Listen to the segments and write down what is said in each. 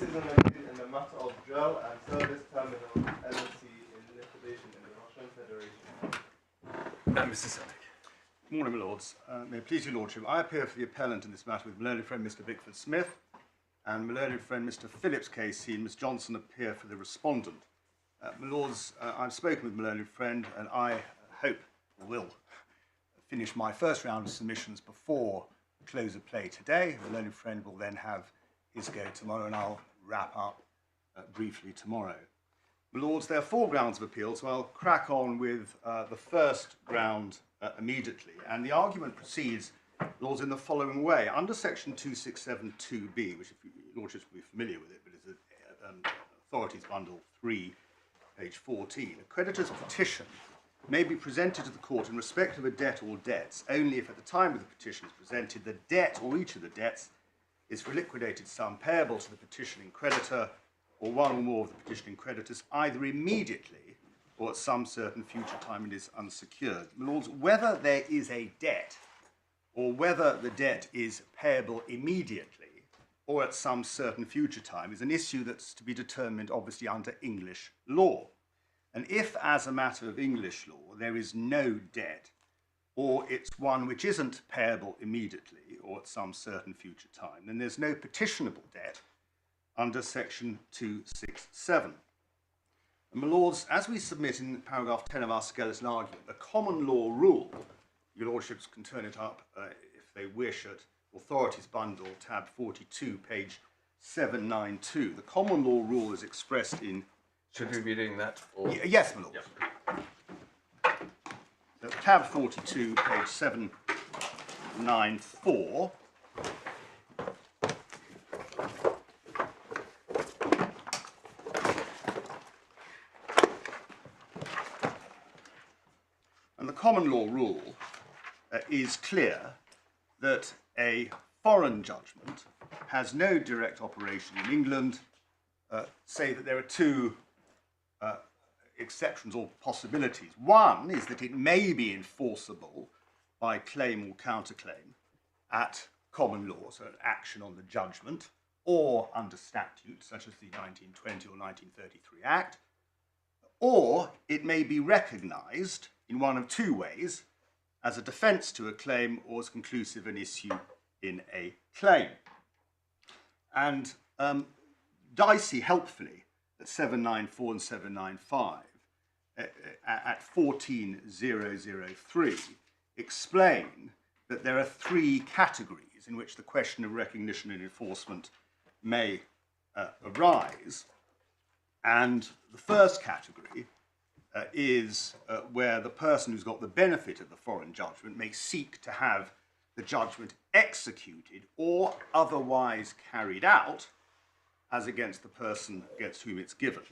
is an appeal in the matter of dwell and service terminal LLC in liquidation in the Russian Federation. Mr. Selleck. Good morning, my lords. May it please your lordship, I appear for the appellant in this matter with my learned friend Mr. Bickford Smith and my learned friend Mr. Phillips KC and Miss Johnson appear for the respondent. My lords, I've spoken with my learned friend and I hope will finish my first round of submissions before close of play today. The learned friend will then have his go tomorrow and I'll wrap up briefly tomorrow. My lords, there are 4 grounds of appeal, so I'll crack on with the first ground immediately. And the argument proceeds, lords, in the following way. Under section 2672B, which if your lordships will be familiar with it, but is Authorities Bundle 3, page 14, a creditor's petition may be presented to the court in respect of a debt or debts only if at the time of the petition is presented the debt or each of the debts is for a liquidated sum payable to the petitioning creditor or one or more of the petitioning creditors either immediately or at some certain future time it is unsecured. My lords, whether there is a debt or whether the debt is payable immediately or at some certain future time is an issue that's to be determined obviously under English law. And if, as a matter of English law, there is no debt, or it's one which isn't payable immediately or at some certain future time, then there's no petitionable debt under section 267. And my lords, as we submit in paragraph 10 of our skeleton argument, the common law rule, your lordships can turn it up if they wish at Authorities Bundle, tab 42, page 792. The common law rule is expressed in... Should we be doing that? Or? Yes, my lord. Yep. So, tab 42, page 794. And the common law rule is clear that a foreign judgment has no direct operation in England, say that there are 2 exceptions or possibilities. One is that it may be enforceable by claim or counterclaim at common law, so an action on the judgment, or under statute, such as the 1920 or 1933 Act, or it may be recognised in one of 2 ways, as a defence to a claim or as conclusive an issue in a claim. And Dicey helpfully at 794 and 795 at 14003 explain that there are 3 categories in which the question of recognition and enforcement may arise. And the first category is where the person who's got the benefit of the foreign judgment may seek to have the judgment executed or otherwise carried out as against the person against whom it's given.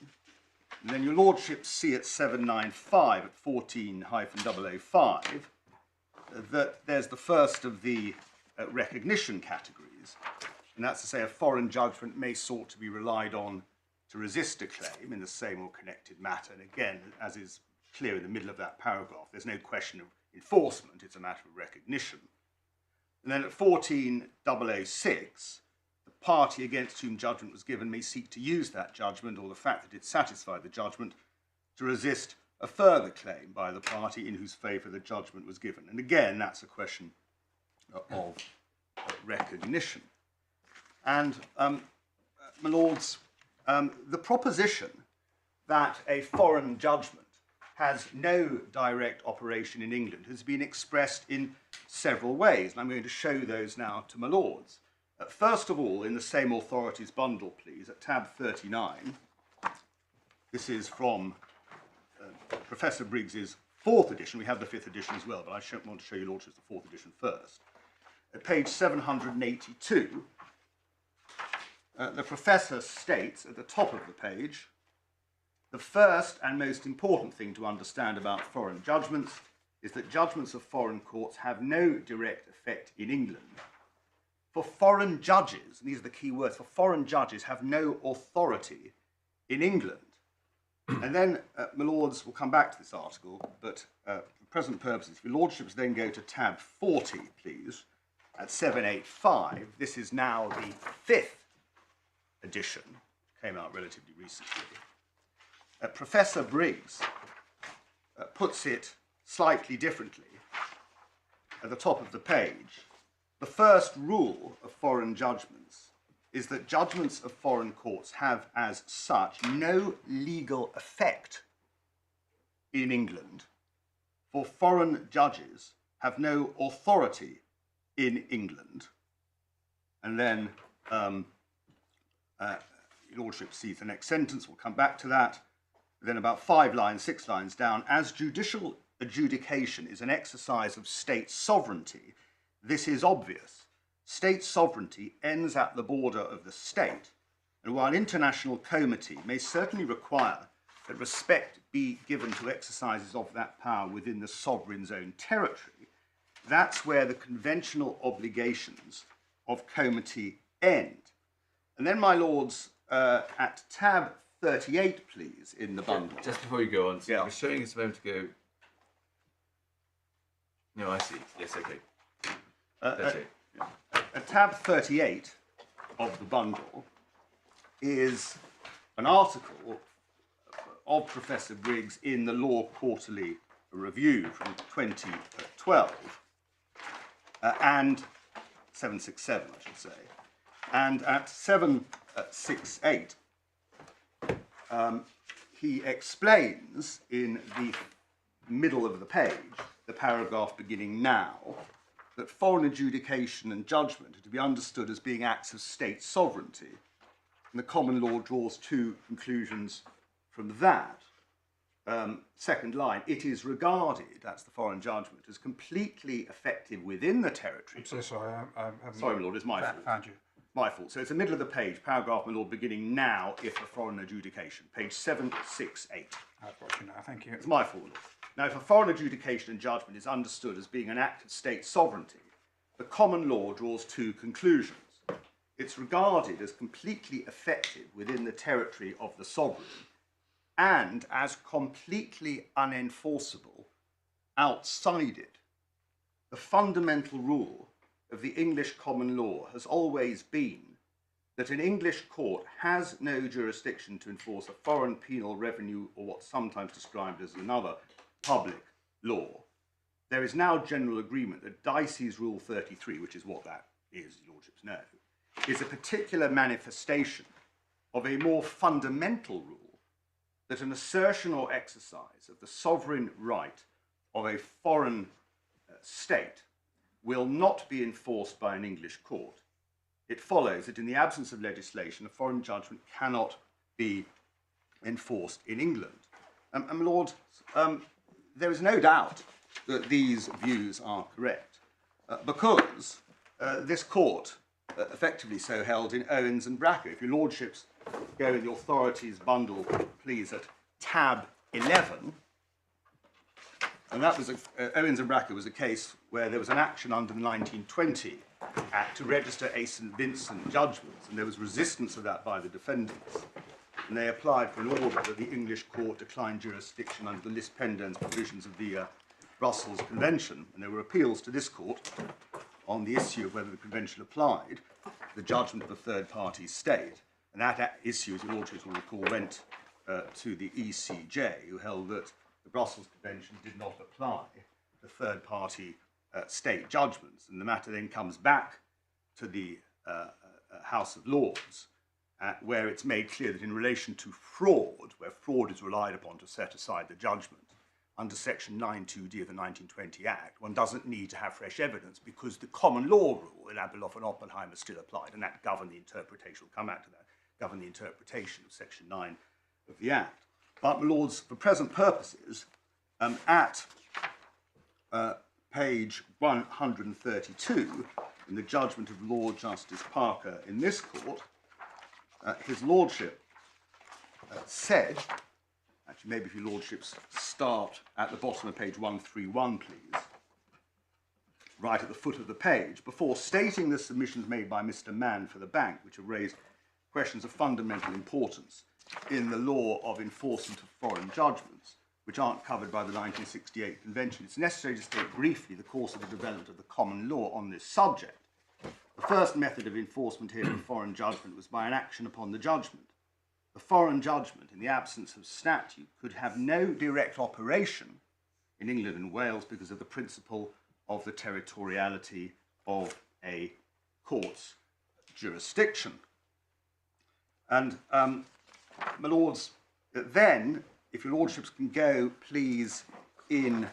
And then your lordships see at 795 at 14-005 that there's the first of the recognition categories, and that's to say a foreign judgment may sought to be relied on to resist a claim in the same or connected matter. And again, as is clear in the middle of that paragraph, there's no question of enforcement, it's a matter of recognition. And then at 14006, the party against whom judgment was given may seek to use that judgment or the fact that it satisfied the judgment to resist a further claim by the party in whose favour the judgment was given. And again, that's a question of recognition. And, my lords, the proposition that a foreign judgment has no direct operation in England has been expressed in several ways, and I'm going to show those now to my lords. First of all, in the same Authorities Bundle, please, at tab 39, this is from Professor Briggs's 4th edition. We have the 5th edition as well, but I want to show you lordships the 4th edition first. At page 782, the professor states at the top of the page, the first and most important thing to understand about foreign judgments is that judgments of foreign courts have no direct effect in England. For foreign judges, and these are the key words, for foreign judges have no authority in England. And then, my lords, we'll come back to this article, but for present purposes, if your lordships then go to tab 40, please, at 785, this is now the 5th edition came out relatively recently. Professor Briggs puts it slightly differently at the top of the page. The first rule of foreign judgments is that judgments of foreign courts have as such no legal effect in England, for foreign judges have no authority in England. And then Your Lordship sees the next sentence, we'll come back to that. Then about 5 lines, 6 lines down, as judicial adjudication is an exercise of state sovereignty, this is obvious. State sovereignty ends at the border of the state, and while international comity may certainly require that respect be given to exercises of that power within the sovereign's own territory, that's where the conventional obligations of comity end. And then, my lords, at tab 38, please, in the bundle. Just before you go on, so Yeah. you were showing us a moment ago. No, I see. Yes, okay. At tab 38 of the bundle is an article of Professor Briggs in the Law Quarterly Review from 2012, and 767, I should say. And at 768, he explains in the middle of the page, the paragraph beginning now, that foreign adjudication and judgment are to be understood as being acts of state sovereignty. And the common law draws 2 conclusions from that. Second line, it is regarded, that's the foreign judgment, as completely effective within the territory. I'm so sorry, I haven't... Sorry, my lord, it's my fault. Found you. My fault. So it's the middle of the page, paragraph, my lord, beginning now, if a foreign adjudication, page 768. I've got you now, thank you. It's my fault, my lord. Now, if a foreign adjudication and judgment is understood as being an act of state sovereignty, the common law draws 2 conclusions. It's regarded as completely effective within the territory of the sovereign and as completely unenforceable outside it. The fundamental rule of the English common law has always been that an English court has no jurisdiction to enforce a foreign penal, revenue, or what's sometimes described as another public law. There is now general agreement that Dicey's Rule 33, which is what that is, your lordships know, is a particular manifestation of a more fundamental rule that an assertion or exercise of the sovereign right of a foreign state will not be enforced by an English court. It follows that in the absence of legislation, a foreign judgment cannot be enforced in England. And Lord, there is no doubt that these views are correct, because this court effectively so held in Owens and Bracker. If your lordships go in the authorities bundle, please, at tab 11, and that was Owens and Bracker was a case where there was an action under the 1920 Act to register a St. Vincent judgments, and there was resistance of that by the defendants. And they applied for an order that the English court declined jurisdiction under the lis pendens provisions of the Brussels Convention, and there were appeals to this court on the issue of whether the convention applied the judgment of a third-party state. And that issue, as your lordships will recall, went to the ECJ, who held that the Brussels Convention did not apply to third-party state judgments. And the matter then comes back to the House of Lords, where it's made clear that in relation to fraud, where fraud is relied upon to set aside the judgment, under section 9(2)d of the 1920 Act, one doesn't need to have fresh evidence because the common law rule in Abeloff and Oppenheimer still applied, and that governed the interpretation, we'll come back to that, governed the interpretation of section 9 of the Act. But, my lords, for present purposes, at page 132, in the judgment of Lord Justice Parker in this court, his lordship said, actually maybe if your lordships start at the bottom of page 131, please, right at the foot of the page, before stating the submissions made by Mr. Mann for the bank, which have raised questions of fundamental importance in the law of enforcement of foreign judgments, which aren't covered by the 1968 Convention, it's necessary to state briefly the course of the development of the common law on this subject. The first method of enforcement here of foreign judgment was by an action upon the judgment. the foreign judgment, in the absence of statute, could have no direct operation in England and Wales because of the principle of the territoriality of a court's jurisdiction. And, my lords, then, if your lordships can go, please, in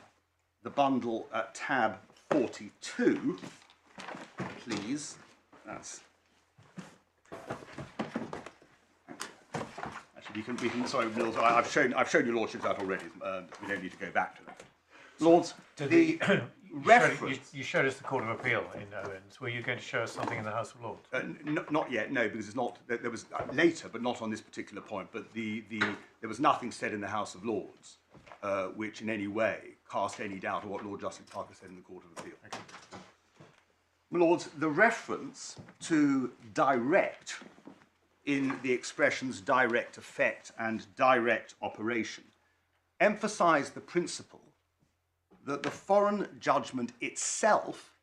the bundle at tab 42, please. That's actually we can. Sorry, Mills. I've shown your lordships that already. We don't need to go back to that. Lords, the reference. You showed us the Court of Appeal in Owens. Were you going to show us something in the House of Lords? Not yet, no, because it's not. There was later, but not on this particular point. But there was nothing said in the House of Lords which in any way cast any doubt on what Lord Justice Parker said in the Court of Appeal. Okay. My lords, the reference to direct in the expressions direct effect and direct operation emphasise the principle that the foreign judgment itself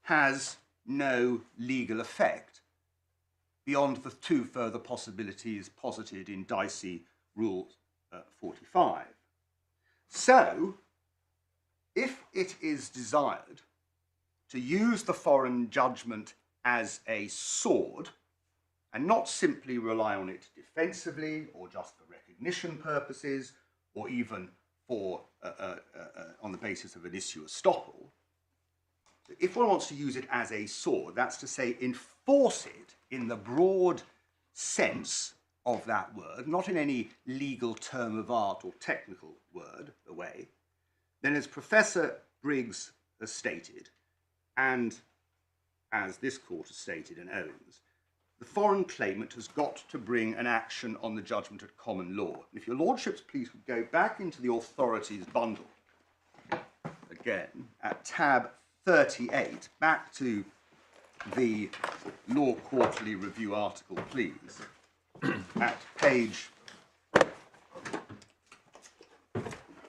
has no legal effect beyond the two further possibilities posited in Dicey Rule 45. So, if it is desired to use the foreign judgment as a sword and not simply rely on it defensively or just for recognition purposes or even for on the basis of an issue estoppel, if one wants to use it as a sword, that's to say enforce it in the broad sense of that word, not in any legal term of art or technical word away, then as Professor Briggs has stated, and as this court has stated in Owens, the foreign claimant has got to bring an action on the judgment at common law. If your lordships please would go back into the authorities bundle, again, at tab 38, back to the Law Quarterly Review article, please, at page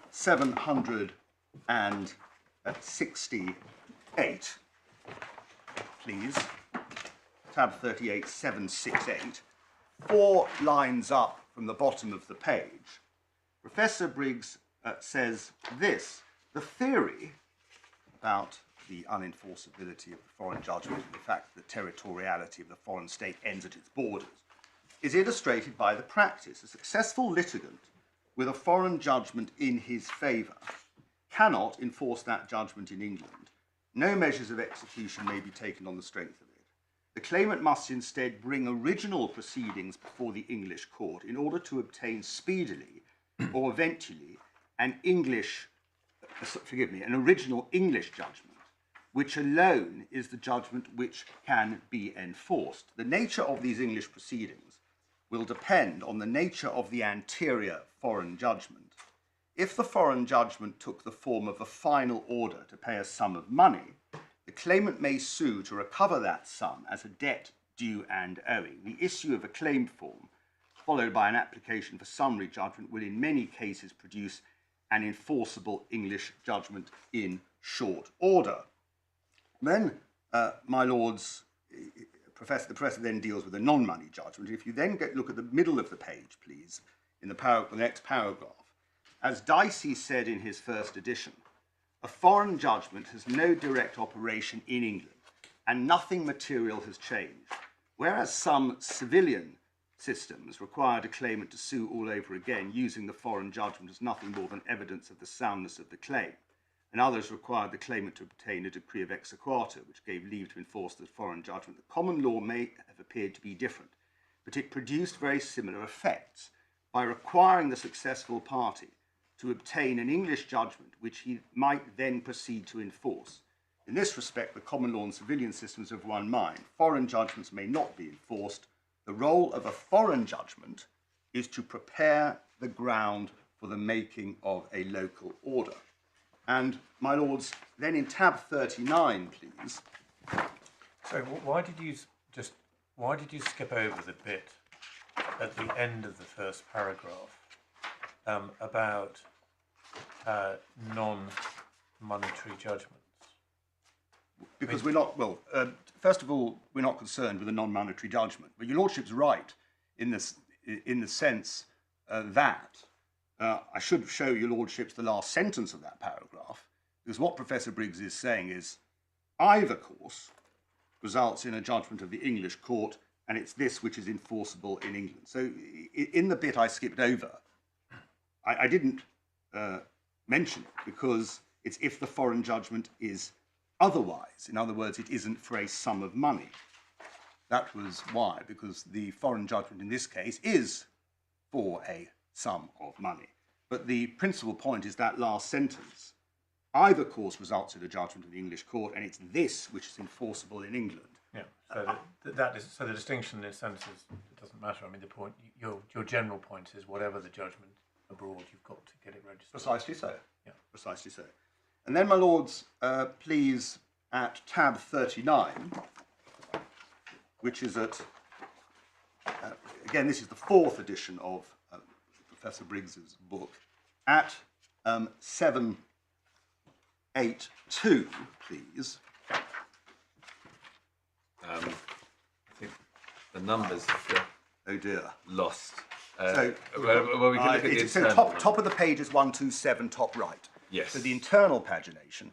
768, please, tab 38, 768, 4 lines up from the bottom of the page, Professor Briggs says this: the theory about the unenforceability of the foreign judgment and the fact that the territoriality of the foreign state ends at its borders is illustrated by the practice. A successful litigant with a foreign judgment in his favour cannot enforce that judgment in England. No measures of execution may be taken on the strength of it. The claimant must instead bring original proceedings before the English court in order to obtain speedily or eventually an original English judgment, which alone is the judgment which can be enforced. The nature of these English proceedings will depend on the nature of the anterior foreign judgment. If the foreign judgment took the form of a final order to pay a sum of money, the claimant may sue to recover that sum as a debt due and owing. The issue of a claim form, followed by an application for summary judgment, will in many cases produce an enforceable English judgment in short order. Then, my lords, the professor then deals with a non-money judgment. If you then look at the middle of the page, please, in the next paragraph, as Dicey said in his first edition, a foreign judgment has no direct operation in England, and nothing material has changed. Whereas some civilian systems required a claimant to sue all over again using the foreign judgment as nothing more than evidence of the soundness of the claim, and others required the claimant to obtain a decree of exequatur, which gave leave to enforce the foreign judgment. The common law may have appeared to be different, but it produced very similar effects by requiring the successful party to obtain an English judgment which he might then proceed to enforce. In this respect, the common law and civilian systems are of one mind. Foreign judgments may not be enforced. The role of a foreign judgment is to prepare the ground for the making of a local order. And, my lords, then in tab 39, please. So why did you skip over the bit at the end of the first paragraph about non-monetary judgments? Because we're not, first of all, we're not concerned with a non-monetary judgment. But your lordship's right in this in the sense that I should show your lordships the last sentence of that paragraph, because what Professor Briggs is saying is either course results in a judgment of the English court, and it's this which is enforceable in England. So in the bit I skipped over, I didn't mention it because it's if the foreign judgment is otherwise. In other words, it isn't for a sum of money. That was why, because the foreign judgment in this case is for a sum of money. But the principal point is that last sentence. Either course results in a judgment of the English court, and it's this which is enforceable in England. Yeah. So so the distinction in a sense is it doesn't matter. I mean, the point, your general point is whatever the judgment abroad, you've got to get it registered. Precisely so. Yeah. Precisely so. And then, my lords, please, at tab 39, which is at, again, this is the fourth edition of Professor Briggs's book, at 782, please. I think the numbers are Oh dear. lost. So, well, we can look at the so internal. top of the page is 127, top right. Yes. So the internal pagination.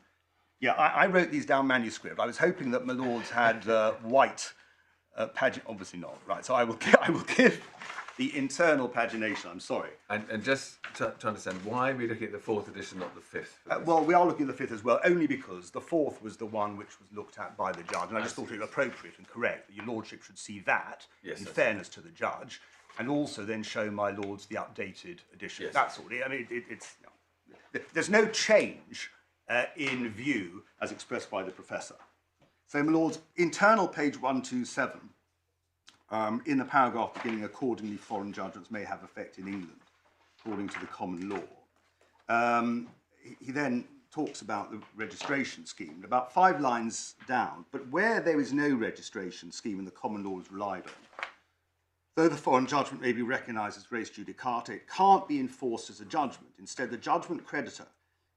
Yeah, I wrote these down manuscript. I was hoping that my lords had white pagin. Obviously not. Right. So I will give the internal pagination. I'm sorry. And just to understand, why are we looking at the fourth edition, not the fifth? Well, we are looking at the fifth as well, only because the fourth was the one which was looked at by the judge, and I just thought it appropriate and correct that your lordship should see that, Yes, in that's fairness to the judge, and also then show my lords the updated edition. Yes. That's all. I mean, there's no change in view as expressed by the professor. So, my lords, internal page 127, in the paragraph beginning, accordingly, foreign judgments may have effect in England, according to the common law. He then talks about the registration scheme, about 5 lines down, but where there is no registration scheme and the common law is relied on, though the foreign judgment may be recognised as res judicata, it can't be enforced as a judgment. Instead, the judgment creditor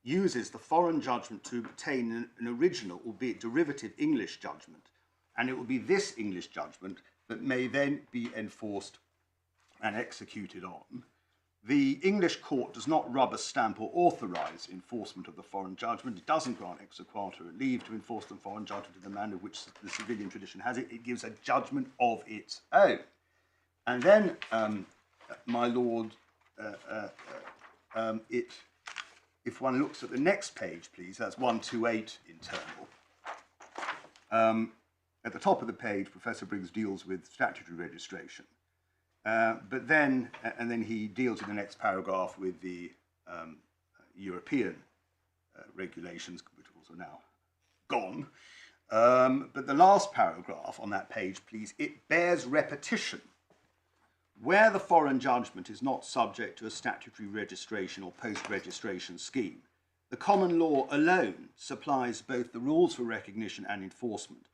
uses the foreign judgment to obtain an original, albeit derivative, English judgment, and it will be this English judgment that may then be enforced and executed on. The English court does not rubber stamp or authorise enforcement of the foreign judgment. It doesn't grant ex equatur leave to enforce the foreign judgment in the manner which the civilian tradition has it. It gives a judgment of its own. And then, my lord, if one looks at the next page, please, that's 128 internal. At the top of the page, Professor Briggs deals with statutory registration. But then he deals in the next paragraph with the European regulations, which are also now gone. But the last paragraph on that page, please, it bears repetition. Where the foreign judgment is not subject to a statutory registration or post-registration scheme, the common law alone supplies both the rules for recognition and enforcement,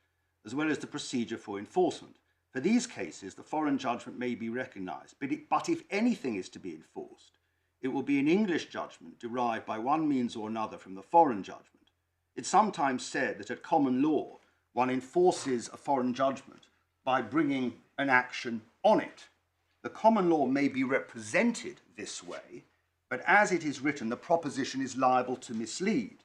as well as the procedure for enforcement. For these cases, the foreign judgment may be recognised, but if anything is to be enforced, it will be an English judgment derived by one means or another from the foreign judgment. It's sometimes said that at common law, one enforces a foreign judgment by bringing an action on it. The common law may be represented this way, but as it is written, the proposition is liable to mislead.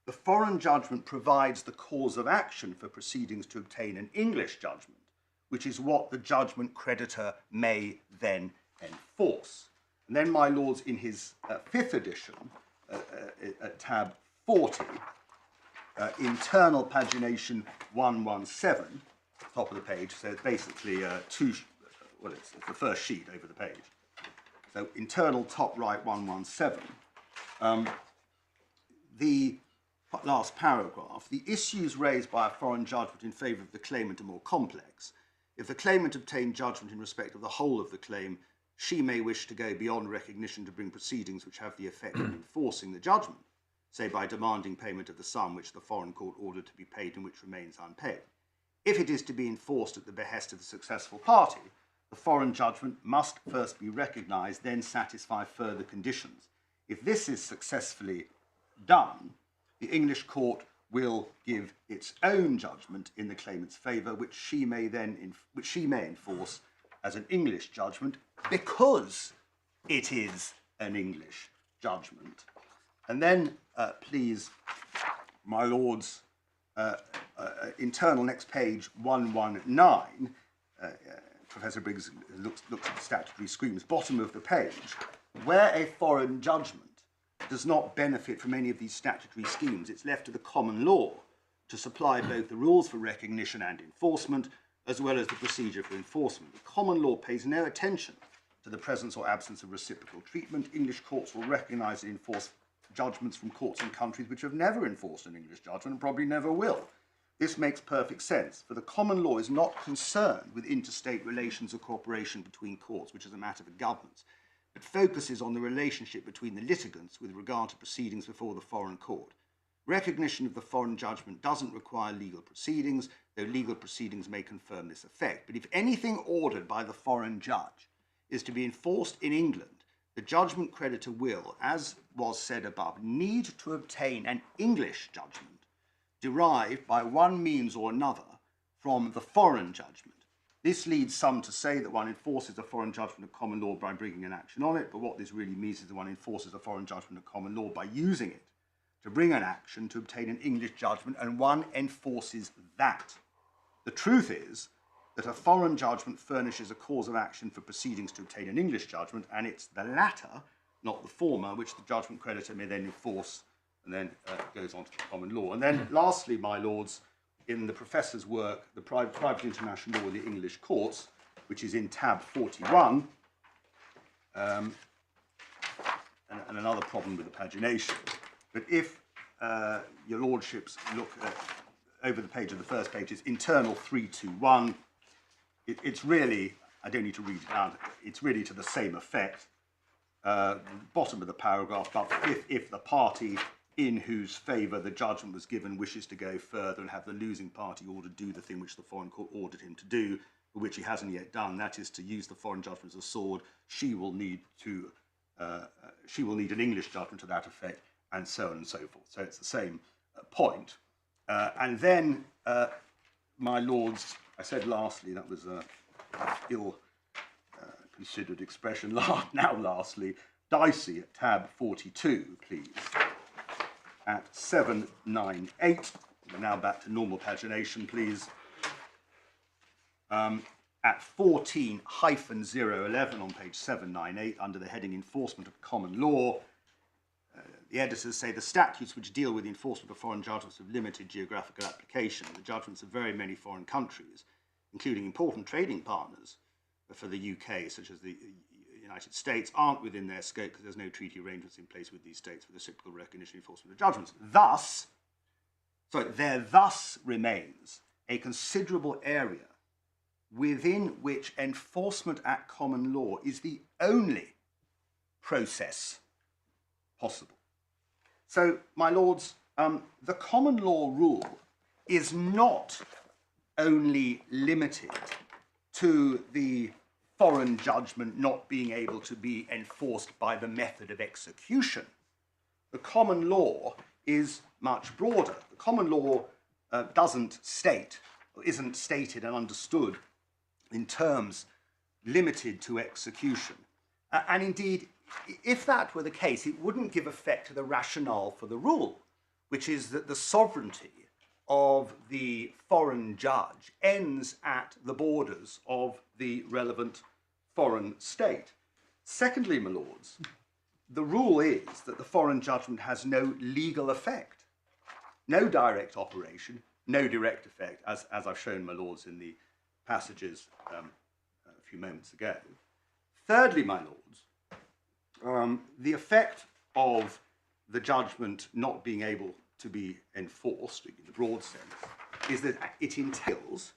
The foreign judgment provides the cause of action for proceedings to obtain an English judgment, which is what the judgment creditor may then enforce. And then, my lords, in his fifth edition, at tab 40, internal pagination 117, top of the page, so it's basically it's the first sheet over the page. So internal top right 117, the last paragraph, the issues raised by a foreign judgment in favour of the claimant are more complex. If the claimant obtained judgment in respect of the whole of the claim, she may wish to go beyond recognition to bring proceedings which have the effect of enforcing the judgment, say by demanding payment of the sum which the foreign court ordered to be paid and which remains unpaid. If it is to be enforced at the behest of the successful party, the foreign judgment must first be recognised, then satisfy further conditions. If this is successfully done, the English court will give its own judgment in the claimant's favour, which she may enforce as an English judgment because it is an English judgment. And then, please, my lords, internal next page 119, Professor Briggs looks at the statutory screens, bottom of the page, where a foreign judgment does not benefit from any of these statutory schemes, it's left to the common law to supply both the rules for recognition and enforcement, as well as the procedure for enforcement. The common law pays no attention to the presence or absence of reciprocal treatment. English courts will recognise and enforce judgments from courts in countries which have never enforced an English judgment and probably never will. This makes perfect sense, for the common law is not concerned with interstate relations or cooperation between courts, which is a matter for governments, but focuses on the relationship between the litigants with regard to proceedings before the foreign court. Recognition of the foreign judgment doesn't require legal proceedings, though legal proceedings may confirm this effect. But if anything ordered by the foreign judge is to be enforced in England, the judgment creditor will, as was said above, need to obtain an English judgment derived by one means or another from the foreign judgment. This leads some to say that one enforces a foreign judgment of common law by bringing an action on it, but what this really means is that one enforces a foreign judgment of common law by using it to bring an action to obtain an English judgment, and one enforces that. The truth is that a foreign judgment furnishes a cause of action for proceedings to obtain an English judgment, and it's the latter, not the former, which the judgment creditor may then enforce, and then goes on to the common law. And then lastly, my lords, in the professor's work, The Private International Law of the English Courts, which is in tab 41, and another problem with the pagination, but if your lordships look over the page of the first page, it's internal 321. It's really, I don't need to read it out, it's really to the same effect. Bottom of the paragraph, but if the party in whose favour the judgment was given wishes to go further and have the losing party order do the thing which the foreign court ordered him to do, but which he hasn't yet done, that is to use the foreign judgment as a sword, she will need an English judgment to that effect, and so on and so forth. So it's the same point. And then, my lords, I said lastly, that was an ill-considered expression, now lastly, Dicey at tab 42, please, at 798, we're now back to normal pagination, please, at 14-011 on page 798, under the heading Enforcement of Common Law, the editors say the statutes which deal with the enforcement of foreign judgments have limited geographical application. The judgments of very many foreign countries, including important trading partners for the UK, such as the United States, aren't within their scope because there's no treaty arrangements in place with these states for the reciprocal recognition and enforcement of judgments. There thus remains a considerable area within which enforcement at common law is the only process possible. So, my lords, the common law rule is not only limited to the foreign judgment not being able to be enforced by the method of execution. The common law is much broader. The common law doesn't state, or isn't stated and understood in terms limited to execution. And indeed, if that were the case, it wouldn't give effect to the rationale for the rule, which is that the sovereignty of the foreign judge ends at the borders of the relevant foreign state. Secondly, my lords, the rule is that the foreign judgment has no legal effect, no direct operation, no direct effect, as I've shown, my lords, in the passages a few moments ago. Thirdly, my lords, the effect of the judgment not being able to be enforced, in the broad sense, is that it entails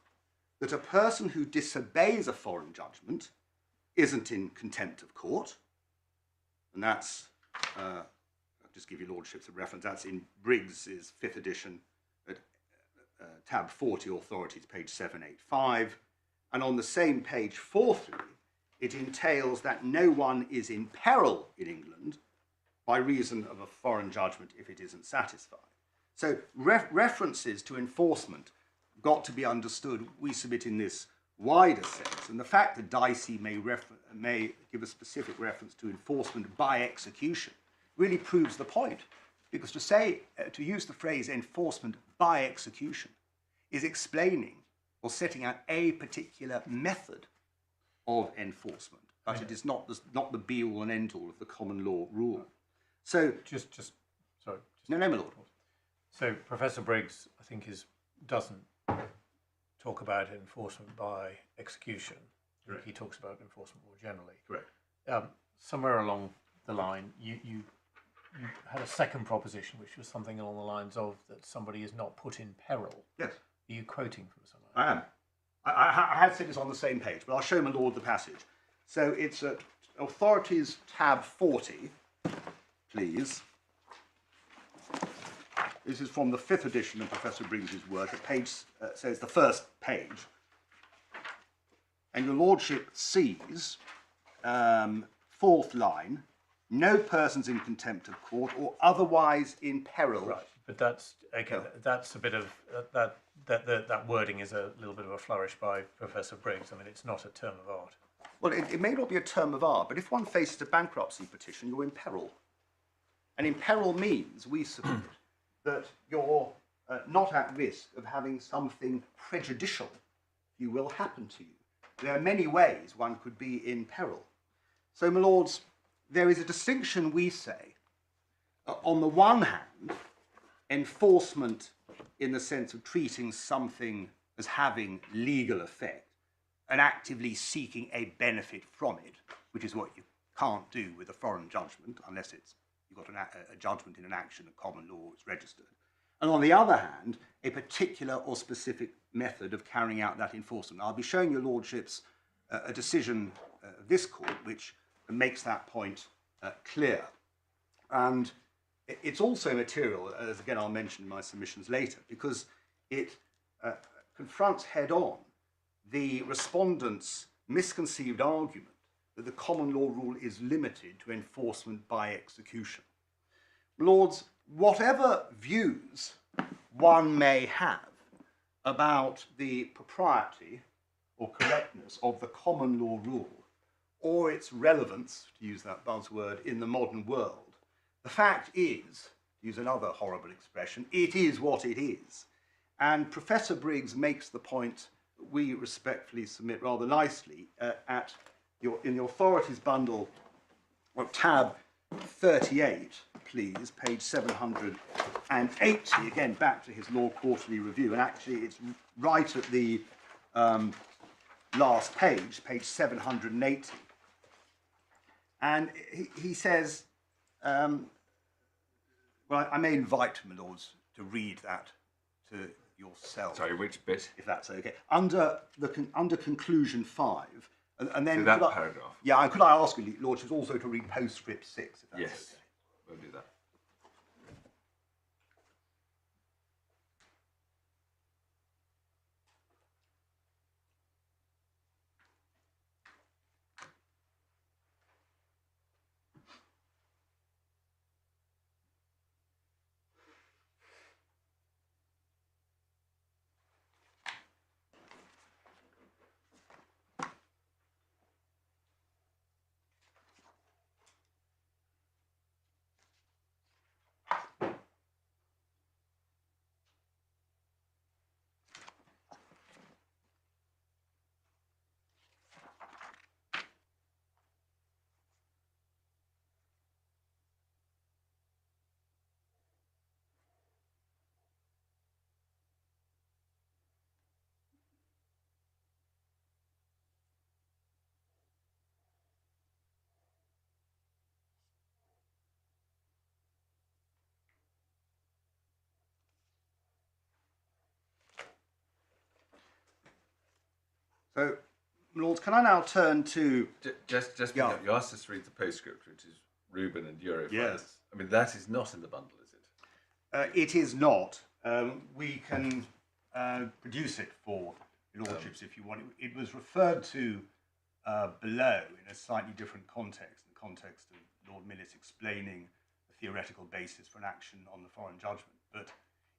that a person who disobeys a foreign judgment isn't in contempt of court, and that's, I'll just give you lordships a reference, that's in Briggs's 5th edition at tab 40, authorities, page 785, and on the same page 43, it entails that no one is in peril in England by reason of a foreign judgment if it isn't satisfied. So references to enforcement got to be understood, we submit in this wider sense. And the fact that Dicey may give a specific reference to enforcement by execution really proves the point. Because to say, to use the phrase enforcement by execution is explaining or setting out a particular method of enforcement, but it is not the be-all and end-all of the common law rule. So, Sorry. no, my lord. So Professor Briggs, I think, doesn't talk about enforcement by execution. Correct. He talks about enforcement more generally. Correct. Somewhere along the line, you had a second proposition, which was something along the lines of that somebody is not put in peril. Yes. Are you quoting from somewhere? I am. I had said this on the same page, but I'll show my lord the passage. So it's at Authorities tab 40, please. This is from the 5th edition of Professor Briggs's work. At page, so it's the first page. And your lordship sees, 4th line, no persons in contempt of court or otherwise in peril. Right, but that's okay. No. That's a bit of that wording is a little bit of a flourish by Professor Briggs. I mean, it's not a term of art. Well, it may not be a term of art, but if one faces a bankruptcy petition, you're in peril. And in peril means, we submit, that you're not at risk of having something prejudicial, if you will, happen to you. There are many ways one could be in peril. So, my lords, there is a distinction, we say, on the one hand, enforcement in the sense of treating something as having legal effect and actively seeking a benefit from it, which is what you can't do with a foreign judgment unless you've got a judgment in an action of common law is registered. And on the other hand, a particular or specific method of carrying out that enforcement. I'll be showing your lordships a decision of this court which makes that point clear. And it's also material, as again I'll mention in my submissions later, because it confronts head-on the respondent's misconceived argument that the common law rule is limited to enforcement by execution. Lords, whatever views one may have about the propriety or correctness of the common law rule or its relevance, to use that buzzword, in the modern world, the fact is, to use another horrible expression, it is what it is. And Professor Briggs makes the point we respectfully submit rather nicely in the authorities bundle, tab 38, please, page 780, again back to his Law Quarterly Review, and actually it's right at the last page 780. And he says, well, I may invite my lords to read that to yourself. Sorry, which bit? If that's okay. Under conclusion 5, and then So that paragraph. Yeah, and could I ask you, lordships, also to read postscript 6, if that's Yes, okay. we'll do that. So, Lords, can I now turn to... Just Yeah. you asked us to read the postscript, which is Reuben and Eurofund. Yes. I mean, that is not in the bundle, is it? It is not. We can produce it for your lordships if you want. It was referred to below in a slightly different context, the context of Lord Millis explaining the theoretical basis for an action on the foreign judgment. But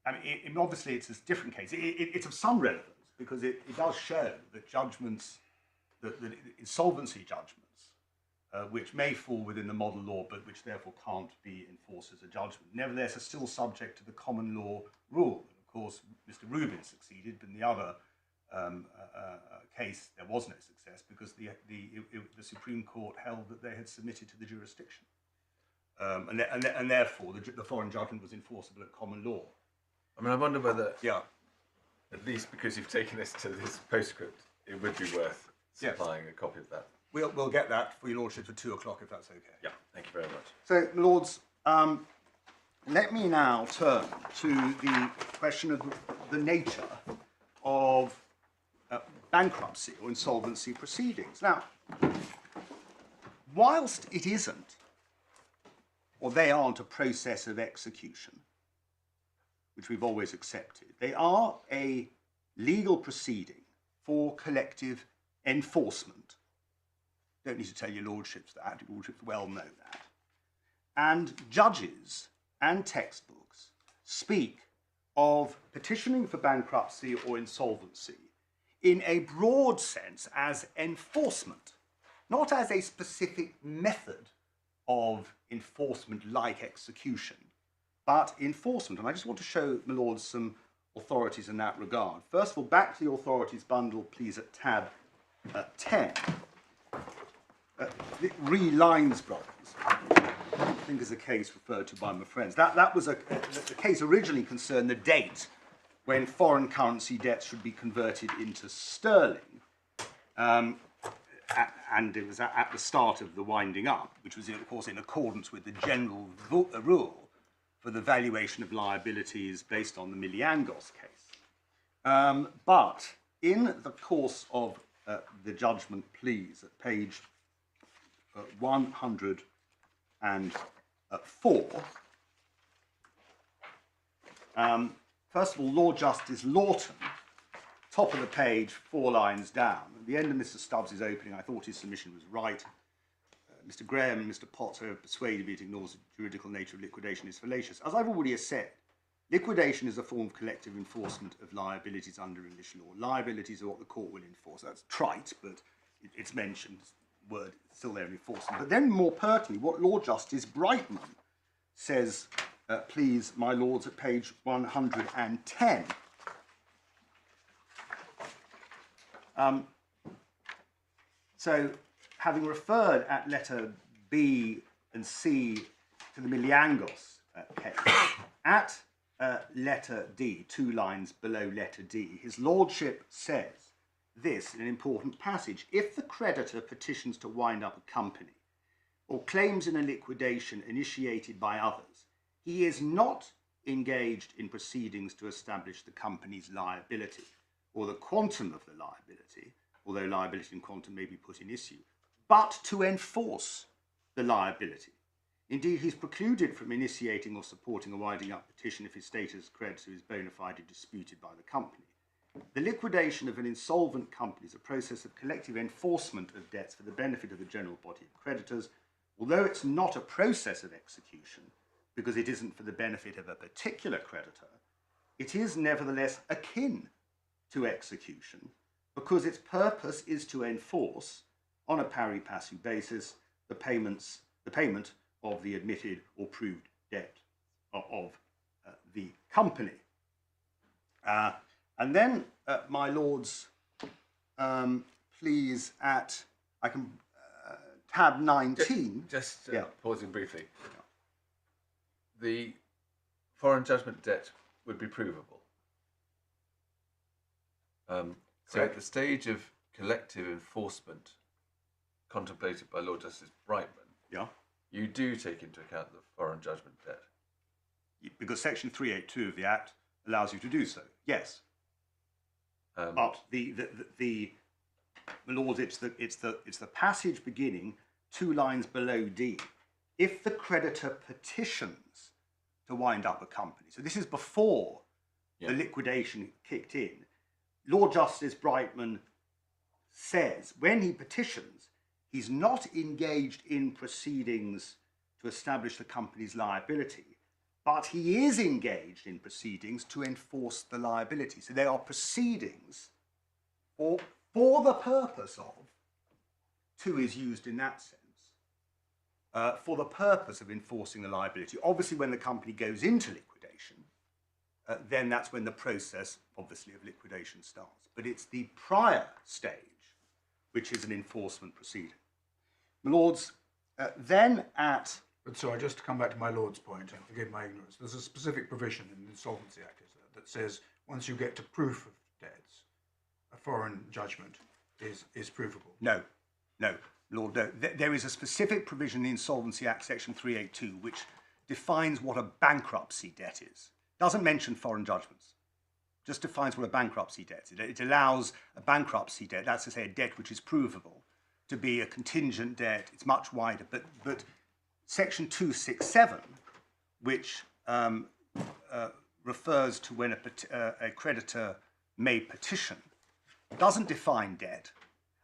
I mean, obviously it's a different case. It's of some relevance because it does show that judgments, that insolvency judgments, which may fall within the model law, but which therefore can't be enforced as a judgment, nevertheless are still subject to the common law rule. And of course, Mr. Rubin succeeded, but in the other case, there was no success because the Supreme Court held that they had submitted to the jurisdiction. And therefore, the foreign judgment was enforceable at common law. I mean, I wonder whether, Yeah. at least because you've taken this to this postscript, it would be worth supplying a copy of that. We'll get that for your lordship at 2 o'clock if that's okay. Yeah, thank you very much. So, my lords, let me now turn to the question of the nature of bankruptcy or insolvency proceedings. Now, whilst it isn't, or they aren't a process of execution, which we've always accepted, they are a legal proceeding for collective enforcement. Don't need to tell your lordships that, your lordships well know that. And judges and textbooks speak of petitioning for bankruptcy or insolvency in a broad sense as enforcement, not as a specific method of enforcement like execution, but enforcement. And I just want to show, my lords, some authorities in that regard. First of all, back to the authorities bundle, please, at tab 10. Re-Lines Brothers, I think is a case referred to by my friends. That was the case originally concerned the date when foreign currency debts should be converted into sterling. And it was at the start of the winding up, which was, of course, in accordance with the general rule for the valuation of liabilities based on the Miliangos case. But in the course of the judgment pleas at page 104, first of all, Lord Justice Lawton, top of the page, 4 lines down. At the end of Mr. Stubbs' opening, I thought his submission was right. Mr. Graham and Mr. Potter have persuaded me it ignores the juridical nature of liquidation is fallacious. As I've already said, liquidation is a form of collective enforcement of liabilities under English law. Liabilities are what the court will enforce. That's trite, but it's mentioned. Word still there in enforcement. But then more pertinently, what Lord Justice Brightman says, please, my lords, at page 110. So, having referred at letter B and C to the Miliangos case, at letter D, 2 lines below letter D, his lordship says this in an important passage: if the creditor petitions to wind up a company or claims in a liquidation initiated by others, he is not engaged in proceedings to establish the company's liability or the quantum of the liability, although liability and quantum may be put in issue, but to enforce the liability. Indeed, he's precluded from initiating or supporting a winding up petition if his status as creditor is bona fide disputed by the company. The liquidation of an insolvent company is a process of collective enforcement of debts for the benefit of the general body of creditors. Although it's not a process of execution, because it isn't for the benefit of a particular creditor, it is nevertheless akin to execution, because its purpose is to enforce, on a pari passu basis, the payment of the admitted or proved debt of the company. And then, my lords, please, at tab 19. Just pausing briefly. The foreign judgment debt would be provable. So at the stage of collective enforcement contemplated by Lord Justice Brightman, you do take into account the foreign judgment debt. Because section 382 of the Act allows you to do so, yes. But the Lord, it's the passage beginning 2 lines below D. If the creditor petitions to wind up a company, so this is before the liquidation kicked in, Lord Justice Brightman says when he petitions, he's not engaged in proceedings to establish the company's liability, but he is engaged in proceedings to enforce the liability. So they are proceedings or for the purpose of, to is used in that sense, for the purpose of enforcing the liability. Obviously, when the company goes into liquidation, then that's when the process, obviously, of liquidation starts. But it's the prior stage which is an enforcement proceeding. My Lords, then at... But sorry, just to come back to my Lord's point, and forgive my ignorance, there's a specific provision in the Insolvency Act that says once you get to proof of debts, a foreign judgment is provable. No, Lord, no. There is a specific provision in the Insolvency Act, Section 382, which defines what a bankruptcy debt is. Doesn't mention foreign judgments, just defines what a bankruptcy debt is. It allows a bankruptcy debt, that's to say a debt which is provable, to be a contingent debt. It's much wider, but Section 267, which refers to when a creditor may petition, doesn't define debt.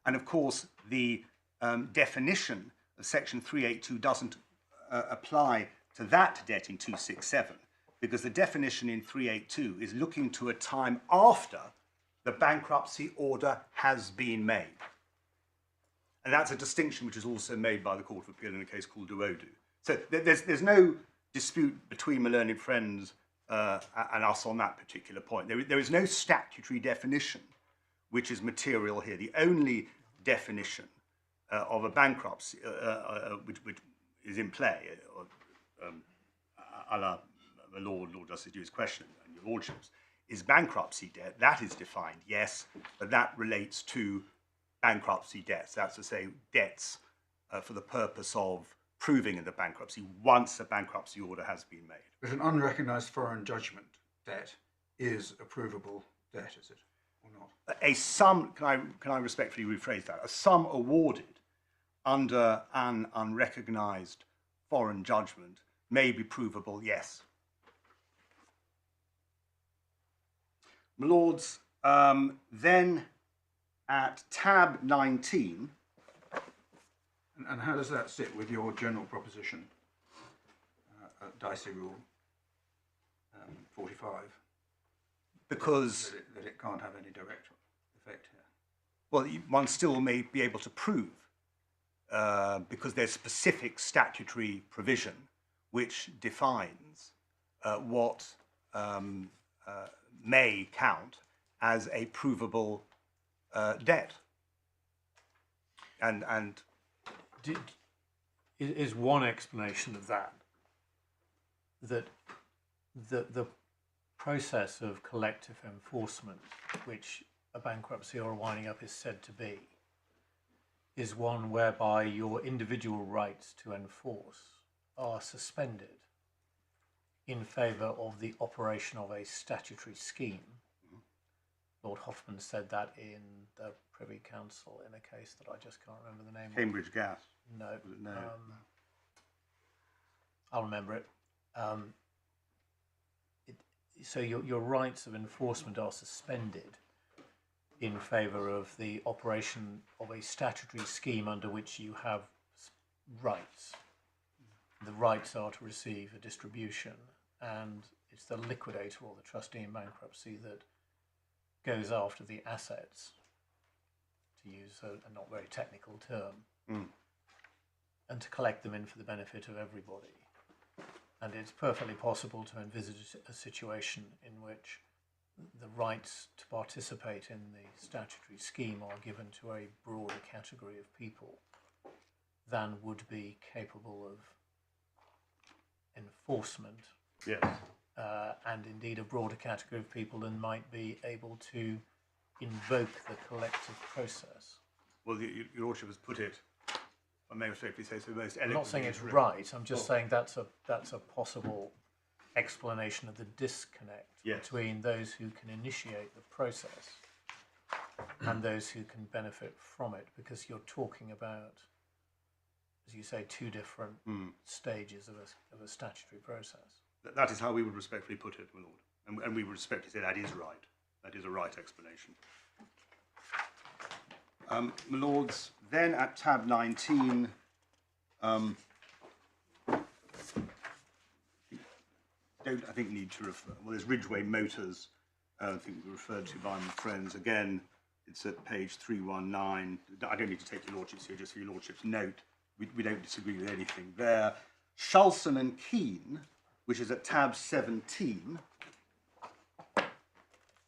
And of course, the definition of Section 382 doesn't apply to that debt in 267, because the definition in 382 is looking to a time after the bankruptcy order has been made. And that's a distinction which is also made by the Court of Appeal in a case called Duodu. So there's no dispute between my learned friends and us on that particular point. There is no statutory definition which is material here. The only definition of a bankruptcy which is in play, a la the Lord Justice Dewey's question and your lordships, is bankruptcy debt. That is defined, yes, but that relates to bankruptcy debts. That's to say, debts for the purpose of proving in the bankruptcy once a bankruptcy order has been made. But an unrecognised foreign judgment debt is a provable debt, is it, or not? A sum, can I respectfully rephrase that? A sum awarded under an unrecognised foreign judgment may be provable, yes. My Lords, then at tab 19... And how does that sit with your general proposition, Dicey Rule 45? Because... That it can't have any direct effect here. Well, one still may be able to prove, because there's specific statutory provision which defines what may count as a provable debt. And is one explanation of that the process of collective enforcement, which a bankruptcy or a winding up is said to be, is one whereby your individual rights to enforce are suspended in favour of the operation of a statutory scheme. Lord Hoffman said that in the Privy Council in a case that I just can't remember the name Cambridge Gas. No. Was it? No. I'll remember it. So your rights of enforcement are suspended in favour of the operation of a statutory scheme under which you have rights. The rights are to receive a distribution, and it's the liquidator or the trustee in bankruptcy that goes after the assets, to use a not very technical term, and to collect them in for the benefit of everybody. And it's perfectly possible to envisage a situation in which the rights to participate in the statutory scheme are given to a broader category of people than would be capable of enforcement. Yes. And indeed a broader category of people than might be able to invoke the collective process. Well, your Lordship has put it, I may respectfully say so, most eloquently. I'm not saying it's right, I'm just saying that's a possible explanation of the disconnect between those who can initiate the process and those who can benefit from it, because you're talking about, as you say, two different stages of a statutory process. That is how we would respectfully put it, my Lord. And we would respectfully say that is right. That is a right explanation. My Lords, then at tab 19, don't, I think, need to refer. Well, there's Ridgeway Motors, I think we referred to by my friends. Again, It's at page 319. I don't need to take your lordships here, just for your lordships' note. We don't disagree with anything there. Shulson and Keane, which is at tab 17.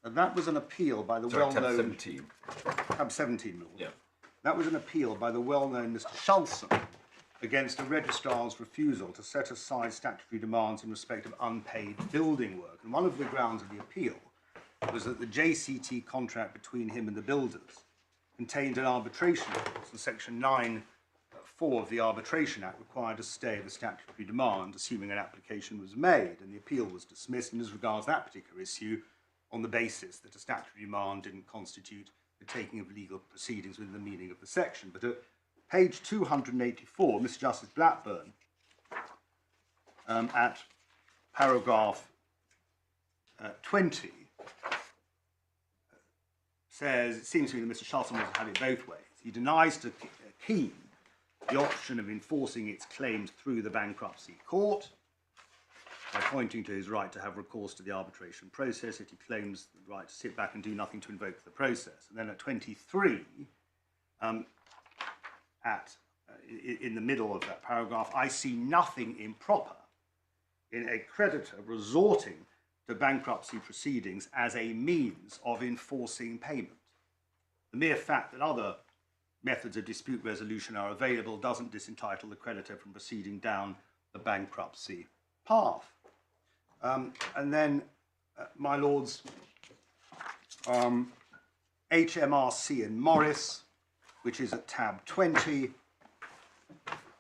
And that was an appeal by the well-known... Tab 17. Tab 17, Lord. Yeah. That was an appeal by the well-known Mr. Shulson against a registrar's refusal to set aside statutory demands in respect of unpaid building work. And one of the grounds of the appeal was that the JCT contract between him and the builders contained an arbitration clause, and section 9(4) of the Arbitration Act required a stay of the statutory demand, assuming an application was made, and the appeal was dismissed, and as regards that particular issue, on the basis that a statutory demand didn't constitute the taking of legal proceedings within the meaning of the section. But at page 284, Mr. Justice Blackburn, at paragraph 20, says, it seems to me that Mr. Shulson has had it both ways. He denies to Keane the option of enforcing its claims through the bankruptcy court by pointing to his right to have recourse to the arbitration process if he claims the right to sit back and do nothing to invoke the process. And then at 23, in the middle of that paragraph, I see nothing improper in a creditor resorting to bankruptcy proceedings as a means of enforcing payment. The mere fact that other methods of dispute resolution are available doesn't disentitle the creditor from proceeding down the bankruptcy path. And then, my lords, HMRC and Morris, which is at tab 20,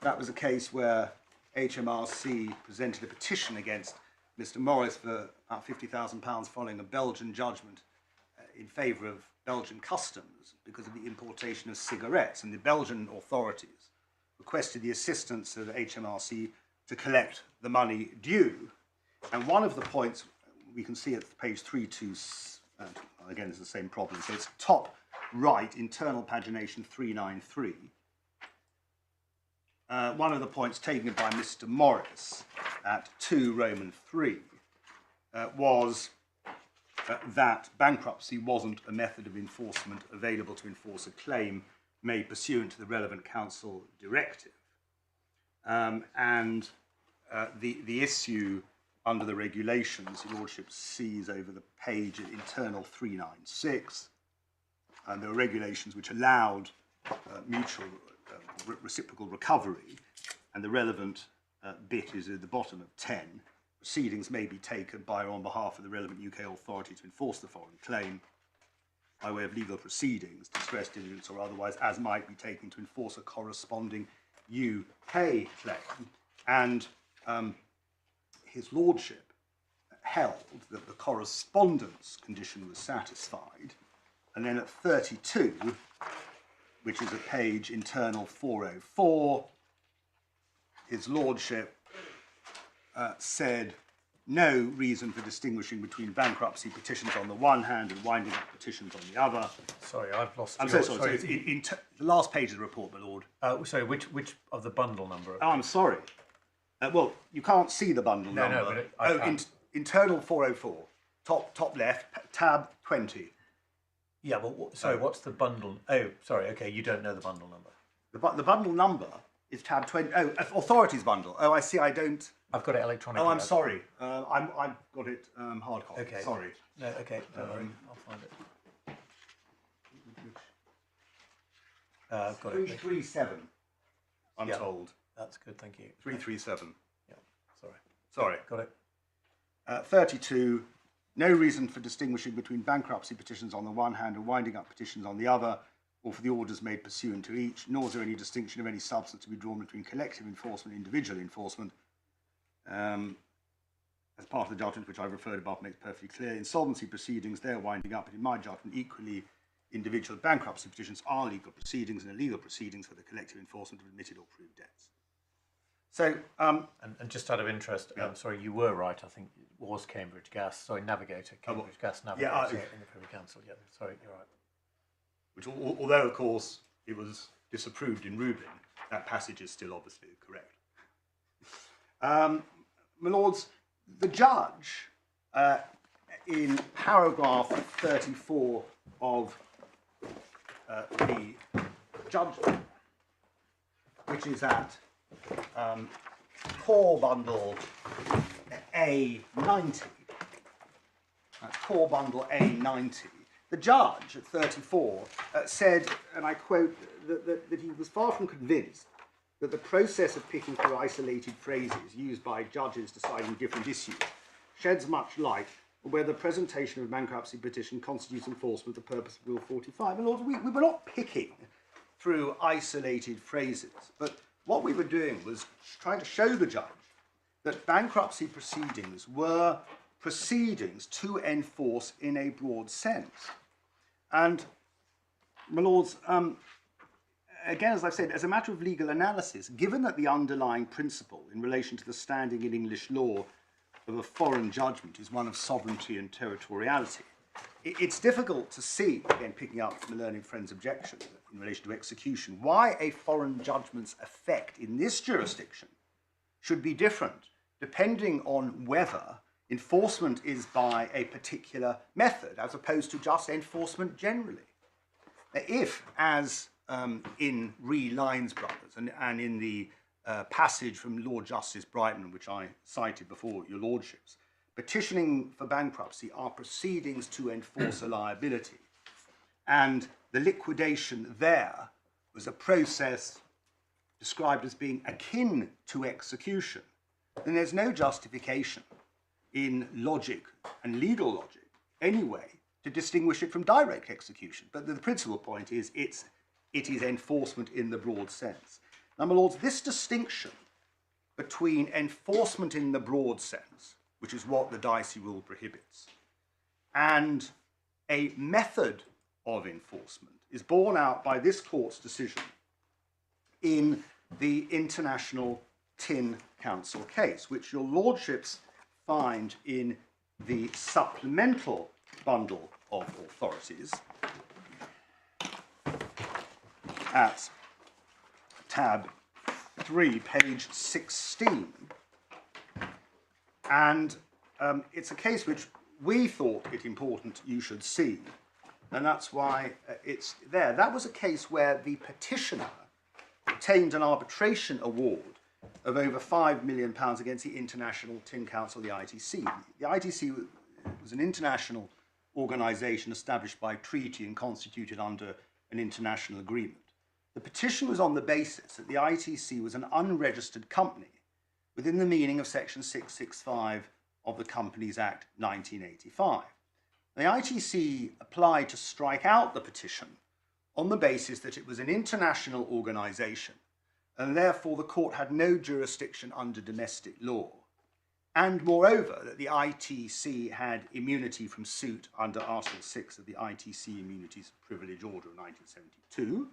that was a case where HMRC presented a petition against Mr. Morris for about £50,000 following a Belgian judgment in favour of Belgian customs because of the importation of cigarettes, and the Belgian authorities requested the assistance of HMRC to collect the money due. And one of the points we can see at page 32, again, it's the same problem, so it's top right, internal pagination 393. One of the points taken by Mr. Morris at 2 Roman 3 was that bankruptcy wasn't a method of enforcement available to enforce a claim made pursuant to the relevant council directive. And the issue under the regulations, Your Lordship sees over the page at internal 396, and there are regulations which allowed mutual reciprocal recovery, and the relevant bit is at the bottom of 10. Proceedings may be taken by or on behalf of the relevant UK authority to enforce the foreign claim by way of legal proceedings, distress diligence or otherwise, as might be taken to enforce a corresponding UK claim. And his lordship held that the correspondence condition was satisfied, and then at 32, which is at page internal 404, his lordship said no reason for distinguishing between bankruptcy petitions on the one hand and winding up petitions on the other. Sorry, I've lost. I'm so sorry. So it's the last page of the report, my lord. Sorry, which of the bundle number? Oh, I'm sorry. Well, you can't see the bundle number. No, but internal 404, top left, tab 20. Yeah, but sorry, what's the bundle? Oh, sorry. Okay, you don't know the bundle number. The bundle number is tab 20. Oh, authorities bundle. Oh, I see. I don't. I've got it electronically. Oh, I'm sorry. I've got it hard copy. Okay. Sorry. No, okay. Don't worry. I'll find it. I've got 337. I'm told. That's good. Thank you. 337. Yeah. Sorry. Sorry. Got it. 32. No reason for distinguishing between bankruptcy petitions on the one hand and winding up petitions on the other, or for the orders made pursuant to each, nor is there any distinction of any substance to be drawn between collective enforcement and individual enforcement. As part of the judgment which I've referred above makes perfectly clear, insolvency proceedings, they're winding up, but in my judgment, equally individual bankruptcy petitions are legal proceedings and illegal proceedings for the collective enforcement of admitted or proved debts. So, and just out of interest, I'm sorry, you were right. I think it was Cambridge Gas. Sorry, Navigator, Cambridge Gas Navigator in the Privy Council. Yeah, sorry, you're right. Which, although of course it was disapproved in ruling, that passage is still obviously correct. My lords, the judge in paragraph 34 of the judgment, which is at core bundle A90. That's core bundle A90. The judge at 34 said, and I quote, that he was far from convinced that the process of picking through isolated phrases used by judges deciding different issues sheds much light on whether the presentation of a bankruptcy petition constitutes enforcement for the purpose of Rule 45. And Lord, we were not picking through isolated phrases, but what we were doing was trying to show the judge that bankruptcy proceedings were proceedings to enforce in a broad sense. And, my lords, again, as I've said, as a matter of legal analysis, given that the underlying principle in relation to the standing in English law of a foreign judgment is one of sovereignty and territoriality, it's difficult to see, again, picking up from the learned friend's objection in relation to execution, why a foreign judgment's effect in this jurisdiction should be different depending on whether enforcement is by a particular method as opposed to just enforcement generally. If, as in Re Lyons Brothers and in the passage from Lord Justice Brighton, which I cited before your lordships, petitioning for bankruptcy are proceedings to enforce a liability, and the liquidation there was a process described as being akin to execution, then there's no justification in logic and legal logic anyway to distinguish it from direct execution. But the principal point is it is enforcement in the broad sense. Now, my lords, this distinction between enforcement in the broad sense, which is what the Dicey rule prohibits, and a method of enforcement is borne out by this court's decision in the International Tin Council case, which your lordships find in the supplemental bundle of authorities at tab 3, page 16. And it's a case which we thought it important you should see, and that's why it's there. That was a case where the petitioner obtained an arbitration award of over £5 million against the International Tin Council, the ITC. The ITC was an international organisation established by treaty and constituted under an international agreement. The petition was on the basis that the ITC was an unregistered company within the meaning of Section 665 of the Companies Act 1985. The ITC applied to strike out the petition on the basis that it was an international organisation, and therefore the court had no jurisdiction under domestic law. And moreover, that the ITC had immunity from suit under Article 6 of the ITC Immunities Privilege Order of 1972.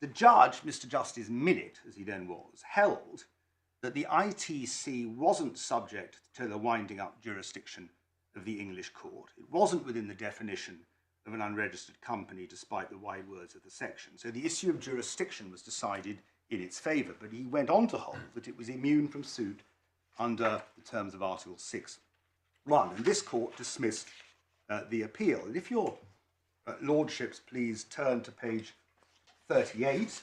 The judge, Mr. Justice Millett, as he then was, held that the ITC wasn't subject to the winding up jurisdiction of the English court. It wasn't within the definition of an unregistered company, despite the wide words of the section. So the issue of jurisdiction was decided in its favour, but he went on to hold that it was immune from suit under the terms of Article 6.1, and this court dismissed the appeal. And if your lordships please turn to page 38,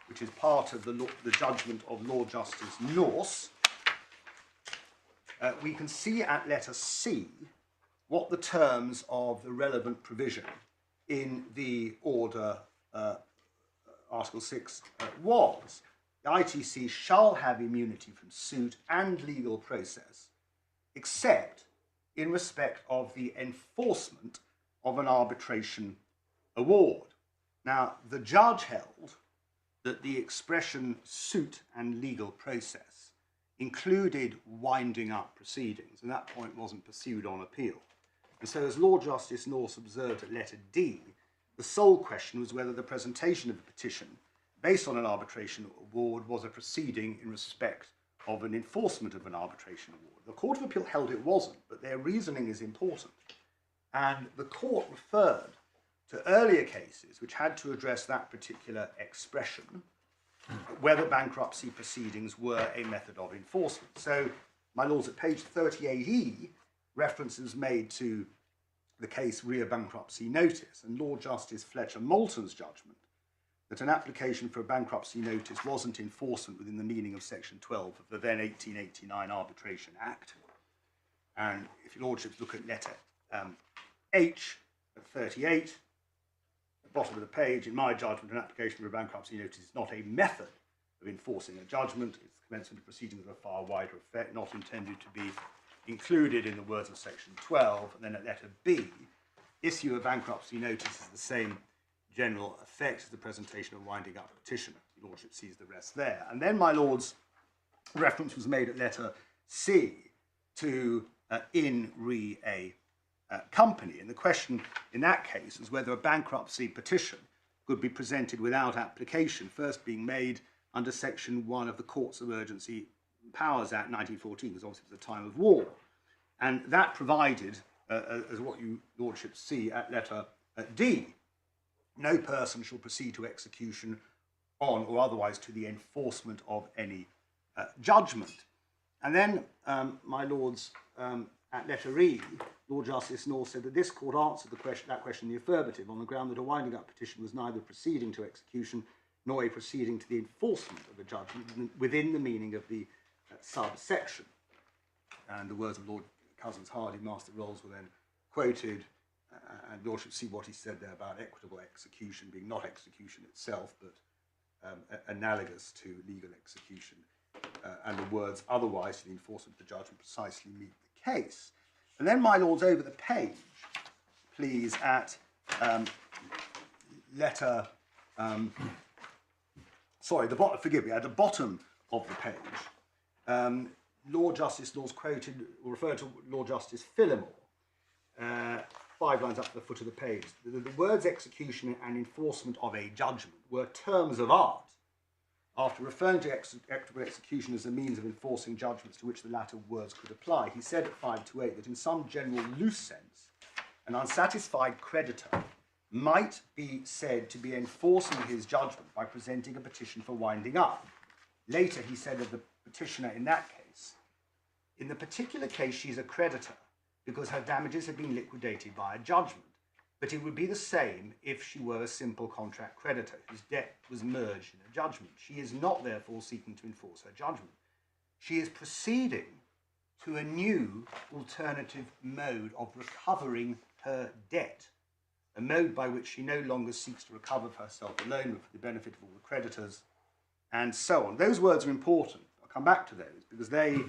which is part of the judgment of Lord Justice Norse, we can see at letter C what the terms of the relevant provision in the order Article 6 was. The ITC shall have immunity from suit and legal process, except in respect of the enforcement of an arbitration award. Now, the judge held that the expression suit and legal process included winding up proceedings, and that point wasn't pursued on appeal. And so, as Lord Justice Norse observed at letter D, the sole question was whether the presentation of the petition based on an arbitration award was a proceeding in respect of an enforcement of an arbitration award. The Court of Appeal held it wasn't, but their reasoning is important. And the court referred to earlier cases which had to address that particular expression, whether bankruptcy proceedings were a method of enforcement. So, my lords, at page 38E, references made to the case rear bankruptcy notice, and Lord Justice Fletcher Moulton's judgment that an application for a bankruptcy notice wasn't enforcement within the meaning of Section 12 of the then 1889 Arbitration Act. And if your lordships look at letter H at 38, at the bottom of the page, in my judgment, an application for a bankruptcy notice is not a method of enforcing a judgment. It's the commencement of proceedings of a far wider effect, not intended to be included in the words of Section 12. And then at letter B, issue a bankruptcy notice is the same general effect as the presentation of winding up petition. Your lordship sees the rest there. And then, my lords, reference was made at letter C to in re a company. And the question in that case was whether a bankruptcy petition could be presented without application, first being made under Section 1 of the Courts of Emergency Powers Act 1914, because obviously it was a time of war. And that provided, as what you lordships see at letter D, no person shall proceed to execution on or otherwise to the enforcement of any judgment. And then, my lords, at letter E, Lord Justice North said that this court answered that question in the affirmative on the ground that a winding up petition was neither proceeding to execution nor a proceeding to the enforcement of a judgment within the meaning of the subsection. And the words of Lord Cousins Hardy, Master Rolls, were then quoted, and lordships see what he said there about equitable execution being not execution itself, but analogous to legal execution. And the words otherwise to the enforcement of the judgment precisely meet the case. And then, my lords, over the page, please, at letter, forgive me, at the bottom of the page, Lord Justice Laws quoted, or referred to Lord Justice Phillimore, 5 lines up to the foot of the page. The words execution and enforcement of a judgment were terms of art, after referring to equitable execution as a means of enforcing judgments to which the latter words could apply. He said at 528 that in some general loose sense, an unsatisfied creditor might be said to be enforcing his judgment by presenting a petition for winding up. Later, he said of the petitioner in that case, in the particular case, she's a creditor because her damages have been liquidated by a judgment. But it would be the same if she were a simple contract creditor whose debt was merged in a judgment. She is not therefore seeking to enforce her judgment. She is proceeding to a new alternative mode of recovering her debt, a mode by which she no longer seeks to recover for herself alone, but for the benefit of all the creditors, and so on. Those words are important. I'll come back to those because they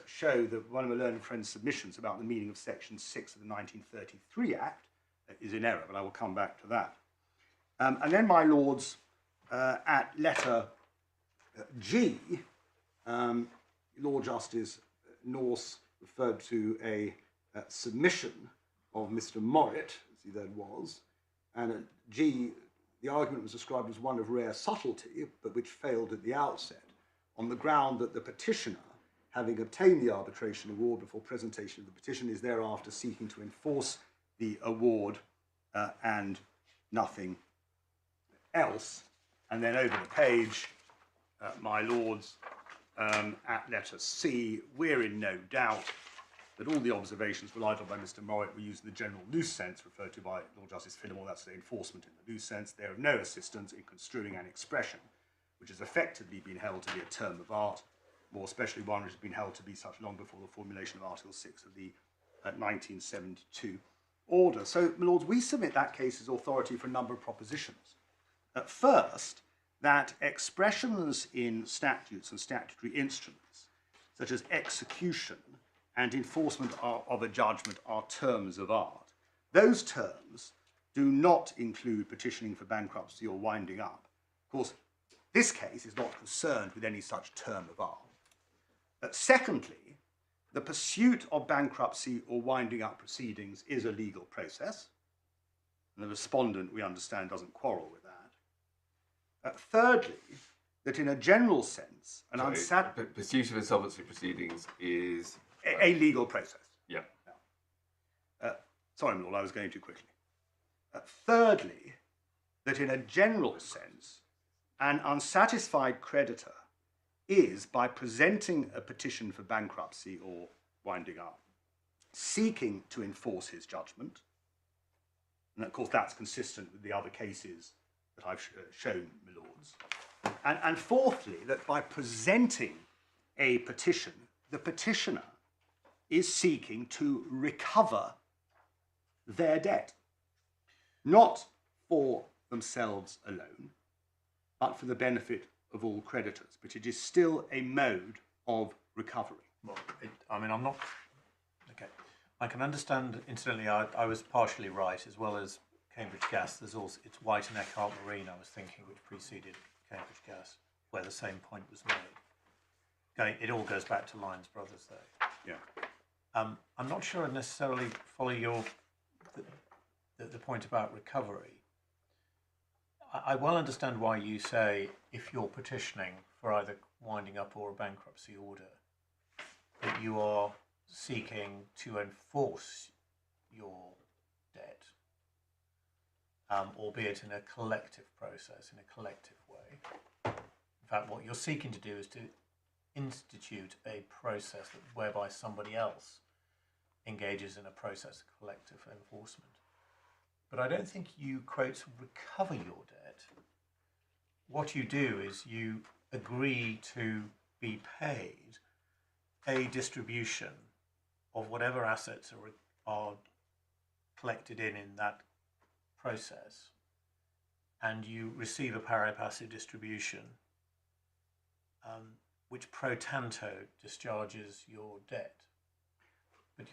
show that one of my learned friend's submissions about the meaning of Section 6 of the 1933 Act is in error, but I will come back to that. And then, my lords, at letter G, Lord Justice Norse referred to a submission of Mr. Morritt, as he then was, and at G, the argument was described as one of rare subtlety, but which failed at the outset, on the ground that the petitioner, having obtained the arbitration award before presentation of the petition, is thereafter seeking to enforce the award and nothing else. And then over the page, my lords, at letter C, we're in no doubt that all the observations relied on by Mr. Morritt were used in the general loose sense referred to by Lord Justice Phillimore, that's the enforcement in the loose sense. They are of no assistance in construing an expression which has effectively been held to be a term of art, more especially one which has been held to be such long before the formulation of Article 6 of the 1972 order. So, my lords, we submit that case as authority for a number of propositions. At first, that expressions in statutes and statutory instruments, such as execution and enforcement of a judgment, are terms of art. Those terms do not include petitioning for bankruptcy or winding up. Of course, this case is not concerned with any such term of art. Secondly, the pursuit of bankruptcy or winding up proceedings is a legal process, and the respondent, we understand, doesn't quarrel with that. Thirdly, that in a general sense, pursuit of insolvency proceedings is a legal process. Yeah. Sorry, my lord, I was going too quickly. Thirdly, that in a general sense, an unsatisfied creditor is, by presenting a petition for bankruptcy or winding up, seeking to enforce his judgment, and of course that's consistent with the other cases that I've shown, my lords. And fourthly, that by presenting a petition, the petitioner is seeking to recover their debt, not for themselves alone, but for the benefit of all creditors. But it is still a mode of recovery. Well, I'm not. Okay, I can understand. Incidentally, I was partially right, as well as Cambridge Gas. There's also White and Eckhart Marine. I was thinking, which preceded Cambridge Gas, where the same point was made. It all goes back to Lyons Brothers, though. Yeah. I'm not sure I necessarily follow the point about recovery. I well understand why you say if you're petitioning for either winding up or a bankruptcy order, that you are seeking to enforce your debt, albeit in a collective process, in a collective way. In fact, what you're seeking to do is to institute a process whereby somebody else engages in a process of collective enforcement. But I don't think you, quote, recover your debt. What you do is you agree to be paid a distribution of whatever assets are collected in that process, and you receive a pari passu distribution which pro tanto discharges your debt. But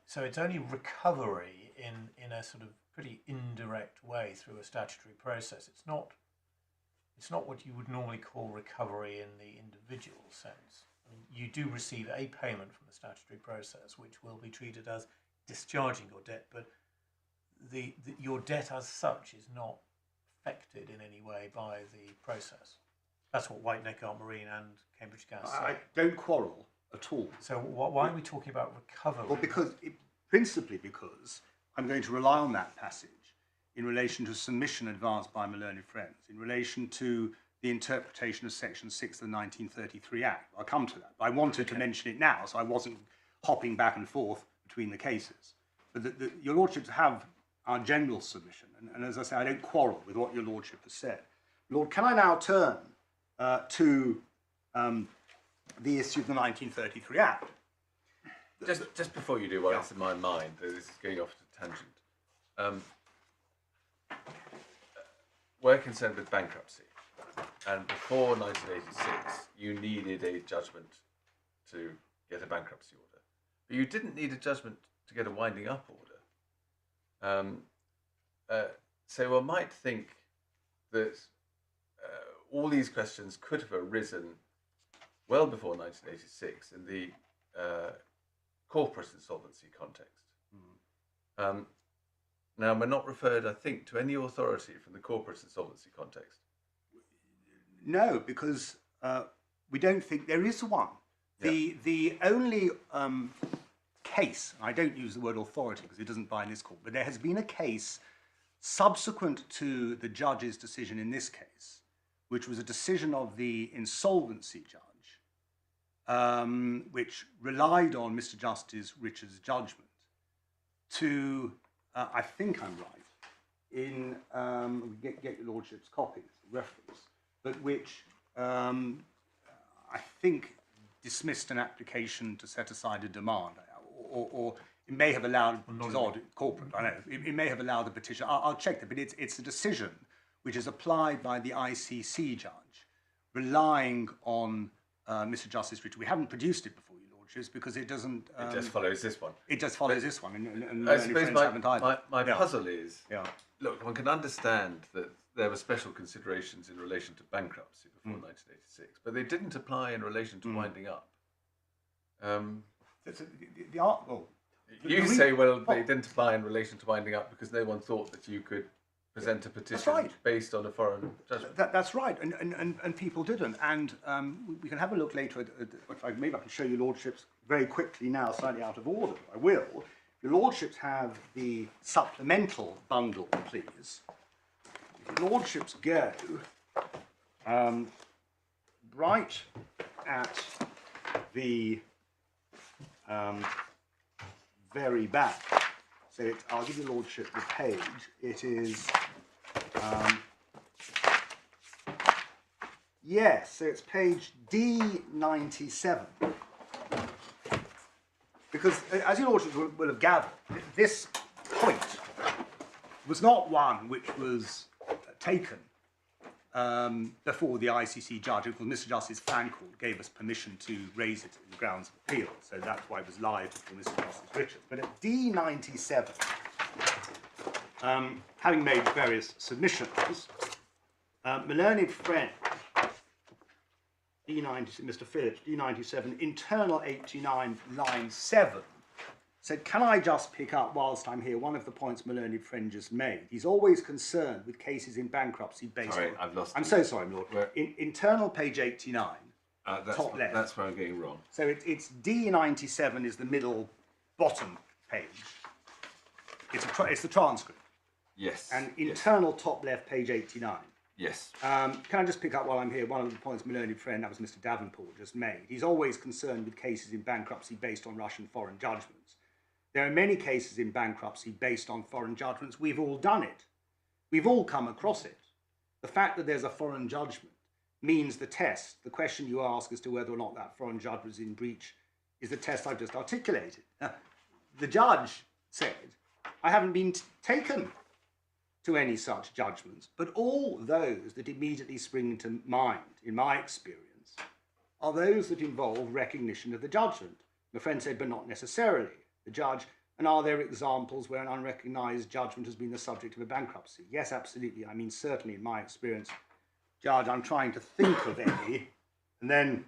so it's only recovery in a sort of pretty indirect way through a statutory process. It's not what you would normally call recovery in the individual sense. I mean, you do receive a payment from the statutory process, which will be treated as discharging your debt, but your debt as such is not affected in any way by the process. That's what White, Eckhart Marine and Cambridge Gas say. I don't quarrel at all. So why are we talking about recovery? Well, principally because I'm going to rely on that passage in relation to a submission advanced by my learned friends, in relation to the interpretation of Section 6 of the 1933 Act. I'll come to that. But I wanted to mention it now, so I wasn't hopping back and forth between the cases. But your lordships have our general submission, and as I say, I don't quarrel with what your lordship has said. Lord, can I now turn to the issue of the 1933 Act? Just before you do, while it's in my mind, this is going off to tangent. We're concerned with bankruptcy, and before 1986, you needed a judgment to get a bankruptcy order, but you didn't need a judgment to get a winding up order. So one might think that all these questions could have arisen well before 1986 in the corporate insolvency context. Now, we're not referred, I think, to any authority from the corporate insolvency context. No, because we don't think there is one. Yeah. The only case, I don't use the word authority because it doesn't bind this court, but there has been a case subsequent to the judge's decision in this case, which was a decision of the insolvency judge, which relied on Mr. Justice Richard's judgment to, I think I'm right, in, get your lordship's copies, reference, but which I think dismissed an application to set aside a demand, or it may have allowed, which is odd, corporate, I know, it may have allowed the petition. I'll check that, but it's a decision which is applied by the ICC judge, relying on Mr. Justice Richard. We haven't produced it before, your lordships, because it doesn't... it just follows this one. It just follows this one, and I suppose my yeah. puzzle is, yeah. Look, one can understand that there were special considerations in relation to bankruptcy before 1986, but they didn't apply in relation to winding up. You say, well, they didn't apply in relation to winding up because no one thought that you could present a petition based on a foreign judgment. That's right, and people didn't. And we can have a look later at maybe I can show you lordships very quickly now, slightly out of order. I will. Your lordships have the supplemental bundle, please. Your lordships go right at the very back. So I'll give your lordship the page. It is, yes, so it's page D97. Because, as your lordship will have gathered, this point was not one which was taken before the ICC judge. Of course, Mr. Justice Fancourt gave us permission to raise it in the grounds of appeal, so that's why it was live before Mr. Justice Richards. But at D97, having made various submissions, my learned friend, Mr. Phillips, D97, internal 89, line 7, said, can I just pick up, whilst I'm here, one of the points my learned friend just made? He's always concerned with cases in bankruptcy based Sorry, on... I've lost I'm you. so sorry, my lord. Internal page 89, top left. That's where I'm getting wrong. So it's D97 is the middle bottom page. It's the transcript. Yes. And internal top left, page 89. Yes. Can I just pick up while I'm here one of the points my learned friend, that was Mr. Davenport, just made? He's always concerned with cases in bankruptcy based on Russian foreign judgments. There are many cases in bankruptcy based on foreign judgments. We've all done it. We've all come across it. The fact that there's a foreign judgment means the test, the question you ask as to whether or not that foreign judgment is in breach, is the test I've just articulated. The judge said, I haven't been taken to any such judgments, but all those that immediately spring to mind, in my experience, are those that involve recognition of the judgment. My friend said, but not necessarily. The judge, and are there examples where an unrecognized judgment has been the subject of a bankruptcy? Yes, absolutely. I mean, certainly in my experience, Judge, I'm trying to think of any, and then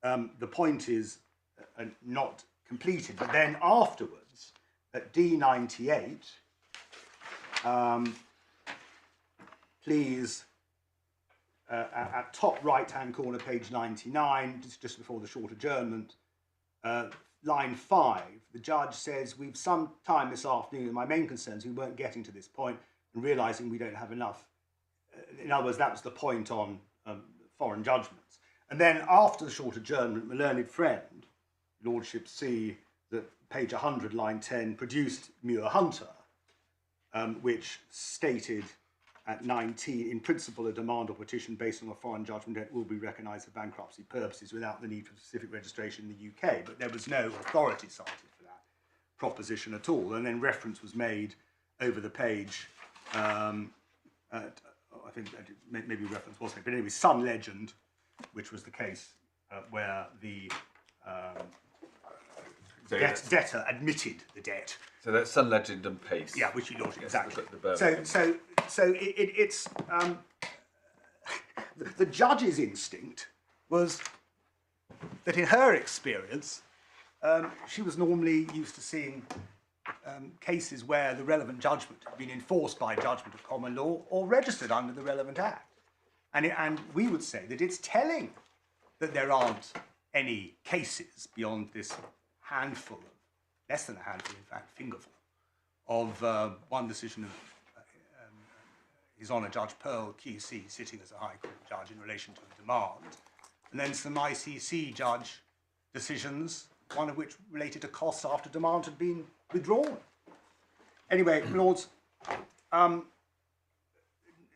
the point is not completed. But then afterwards, at D98, please, at top right-hand corner, page 99, just before the short adjournment, line 5, the judge says, we've some time this afternoon, my main concern is we weren't getting to this point and realising we don't have enough. In other words, that was the point on foreign judgments. And then after the short adjournment, my learned friend, Lordship C, that page 100, line 10, produced Muir-Hunter, which stated at 19, in principle, a demand or petition based on a foreign judgment will be recognised for bankruptcy purposes without the need for specific registration in the UK. But there was no authority cited for that proposition at all. And then reference was made over the page, I think maybe reference was made, but anyway, Sun Legend, which was the case where the debtor admitted the debt. So that's Sun Legend and Pace. Yeah, which you launched, Yes, exactly. So It's the judge's instinct was that in her experience, she was normally used to seeing cases where the relevant judgment had been enforced by judgment of common law or registered under the relevant act. And we would say that it's telling that there aren't any cases beyond this handful, less than a handful, in fact, fingerful, of one decision of His Honour Judge Pearl, QC, sitting as a High Court judge in relation to a demand, and then some ICC judge decisions, one of which related to costs after demand had been withdrawn. Anyway, Lords, the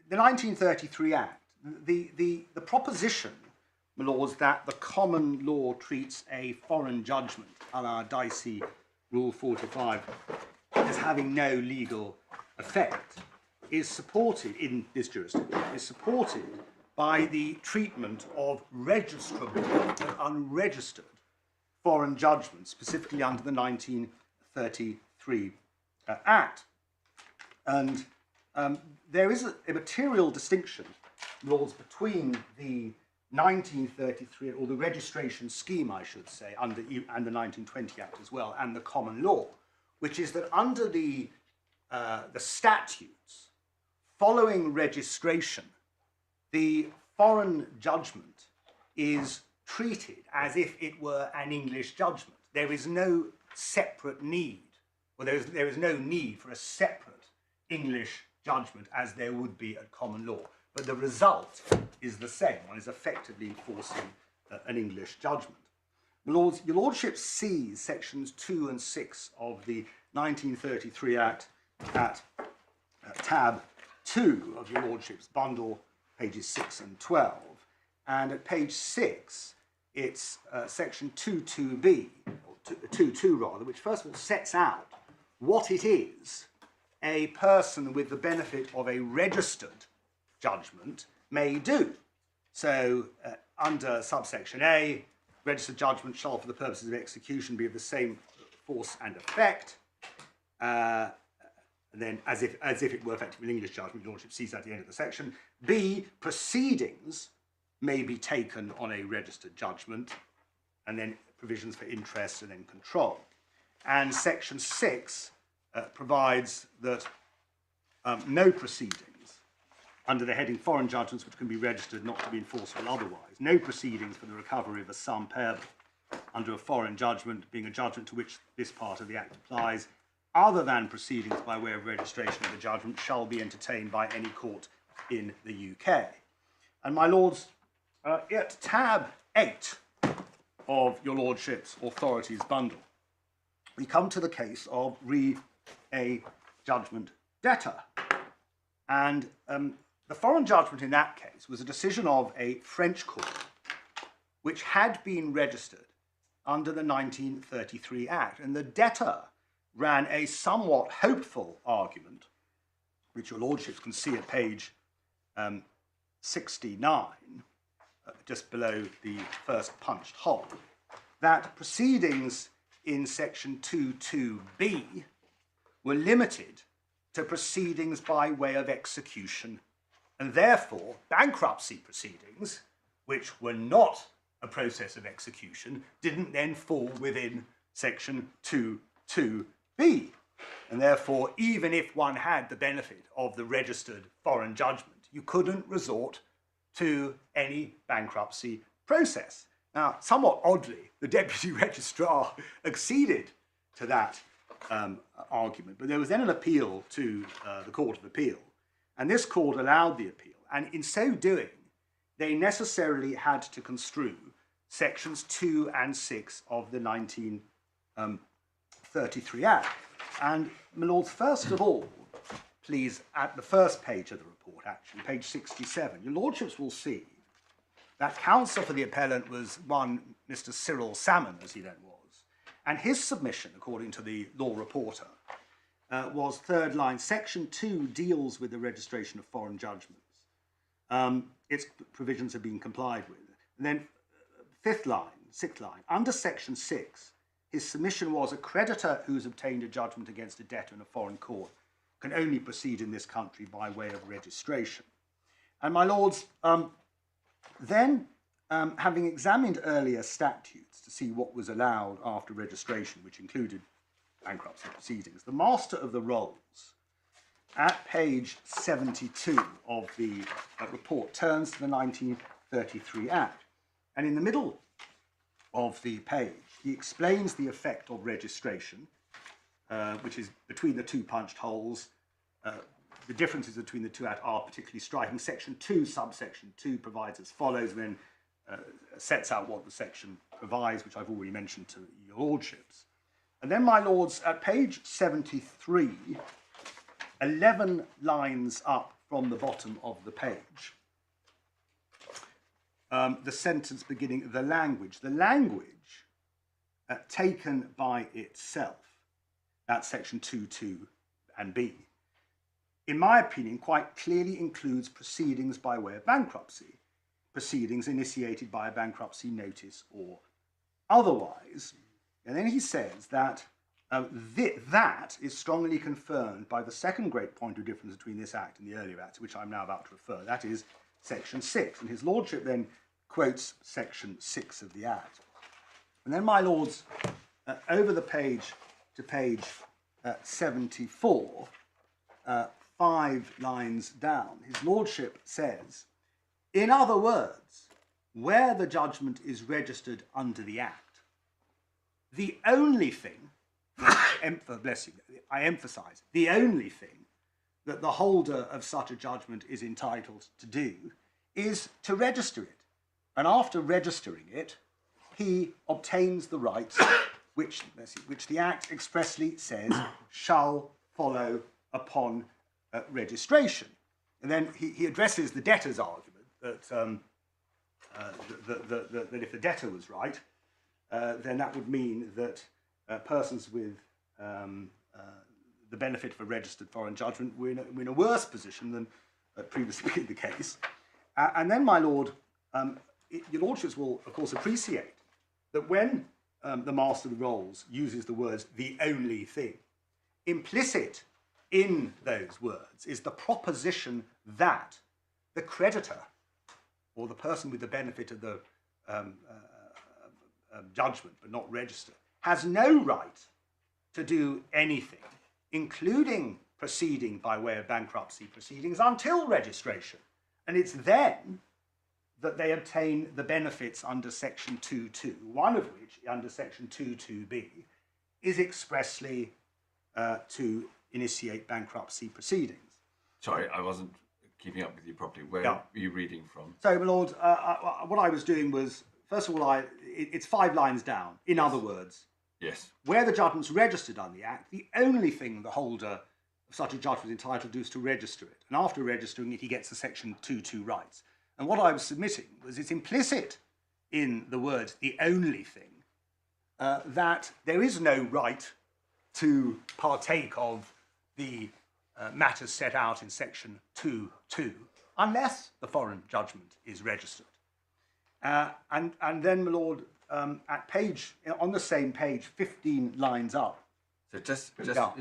1933 Act, the proposition, my Lords, that the common law treats a foreign judgment, a la Dicey Rule 45, as having no legal effect, is supported in this jurisdiction, is supported by the treatment of registrable and unregistered foreign judgments, specifically under the 1933 Act. And there is a material distinction, Lords, between the 1933, or the registration scheme, I should say, and the 1920 Act as well, and the common law, which is that under the statutes, following registration, the foreign judgment is treated as if it were an English judgment. There is no separate need, or there is no need for a separate English judgment as there would be at common law. But the result is the same. One is effectively enforcing an English judgment. Lords, your Lordship sees sections 2 and 6 of the 1933 Act at tab 2 of your Lordship's bundle, pages 6 and 12. And at page 6, it's section 2.2b, or 2.2 rather, which first of all sets out what it is a person with the benefit of a registered judgment may do. So under subsection A, registered judgment shall for the purposes of execution be of the same force and effect. And then as if it were effectively an English judgment, your Lordship sees that at the end of the section. B, proceedings may be taken on a registered judgment, and then provisions for interest and then control. And section 6 provides that no proceedings under the heading foreign judgments which can be registered not to be enforceable otherwise, no proceedings for the recovery of a sum payable under a foreign judgment, being a judgment to which this part of the Act applies, other than proceedings by way of registration of the judgment, shall be entertained by any court in the UK. And my Lords, at tab 8 of your Lordship's authorities bundle, we come to the case of a judgment debtor. And the foreign judgment in that case was a decision of a French court which had been registered under the 1933 Act. And the debtor ran a somewhat hopeful argument, which your Lordships can see at page 69, just below the first punched hole, that proceedings in section 2.2b were limited to proceedings by way of execution, and therefore bankruptcy proceedings, which were not a process of execution, didn't then fall within section 2.2b. And therefore, even if one had the benefit of the registered foreign judgment, you couldn't resort to any bankruptcy process. Now, somewhat oddly, the Deputy Registrar acceded to that argument, but there was then an appeal to the Court of Appeal, and this court allowed the appeal, and in so doing, they necessarily had to construe sections 2 and 6 of the 1933 Act. And, my Lords, first of all, please, at the first page of the report, actually, page 67, your Lordships will see that counsel for the appellant was one Mr. Cyril Salmon, as he then was, and his submission, according to the law reporter, was third line, section 2 deals with the registration of foreign judgments. Its provisions have been complied with. And then sixth line, under section 6, his submission was a creditor who's obtained a judgment against a debtor in a foreign court can only proceed in this country by way of registration. And my Lords, then having examined earlier statutes to see what was allowed after registration, which included bankruptcy proceedings, the Master of the Rolls, at page 72 of the report, turns to the 1933 Act. And in the middle of the page, he explains the effect of registration, which is between the two punched holes. The differences between the two acts are particularly striking. Section 2, subsection 2 provides as follows, and then sets out what the section provides, which I've already mentioned to your Lordships. And then, my Lords, at page 73, 11 lines up from the bottom of the page, the sentence beginning, the language taken by itself, that's section 2.2 and B, in my opinion, quite clearly includes proceedings by way of bankruptcy, proceedings initiated by a bankruptcy notice or otherwise. And then he says that that is strongly confirmed by the second great point of difference between this Act and the earlier Act, to which I'm now about to refer. That is section 6. And his Lordship then quotes section 6 of the Act. And then, my Lords, over the page to page 74, 5 lines down, his Lordship says, in other words, where the judgment is registered under the Act, the only thing, bless you, I emphasise, the only thing that the holder of such a judgment is entitled to do is to register it. And after registering it, he obtains the rights which the Act expressly says shall follow upon registration. And then he addresses the debtor's argument that, that if the debtor was right, then that would mean that persons with the benefit of a registered foreign judgment were in a worse position than previously been the case. And then, my Lord, your Lordships will, of course, appreciate that when the Master of the Rolls uses the words "the only thing," implicit in those words is the proposition that the creditor, or the person with the benefit of the judgment but not registered, has no right to do anything, including proceeding by way of bankruptcy proceedings, until registration. And it's then that they obtain the benefits under Section 2.2, one of which, under Section 2.2b, is expressly to initiate bankruptcy proceedings. Sorry, I wasn't keeping up with you properly. Where are you reading from? So, my Lord, what I was doing was, first of all, it's 5 lines down. In other words, yes, where the judgment's registered on the Act, the only thing the holder of such a judgment is entitled to do is to register it. And after registering it, he gets the Section 2.2 rights. And what I was submitting was it's implicit in the words "the only thing" that there is no right to partake of the matters set out in Section 2.2 unless the foreign judgment is registered. And then, my Lord, at on the same page, 15 lines up. So just Yeah.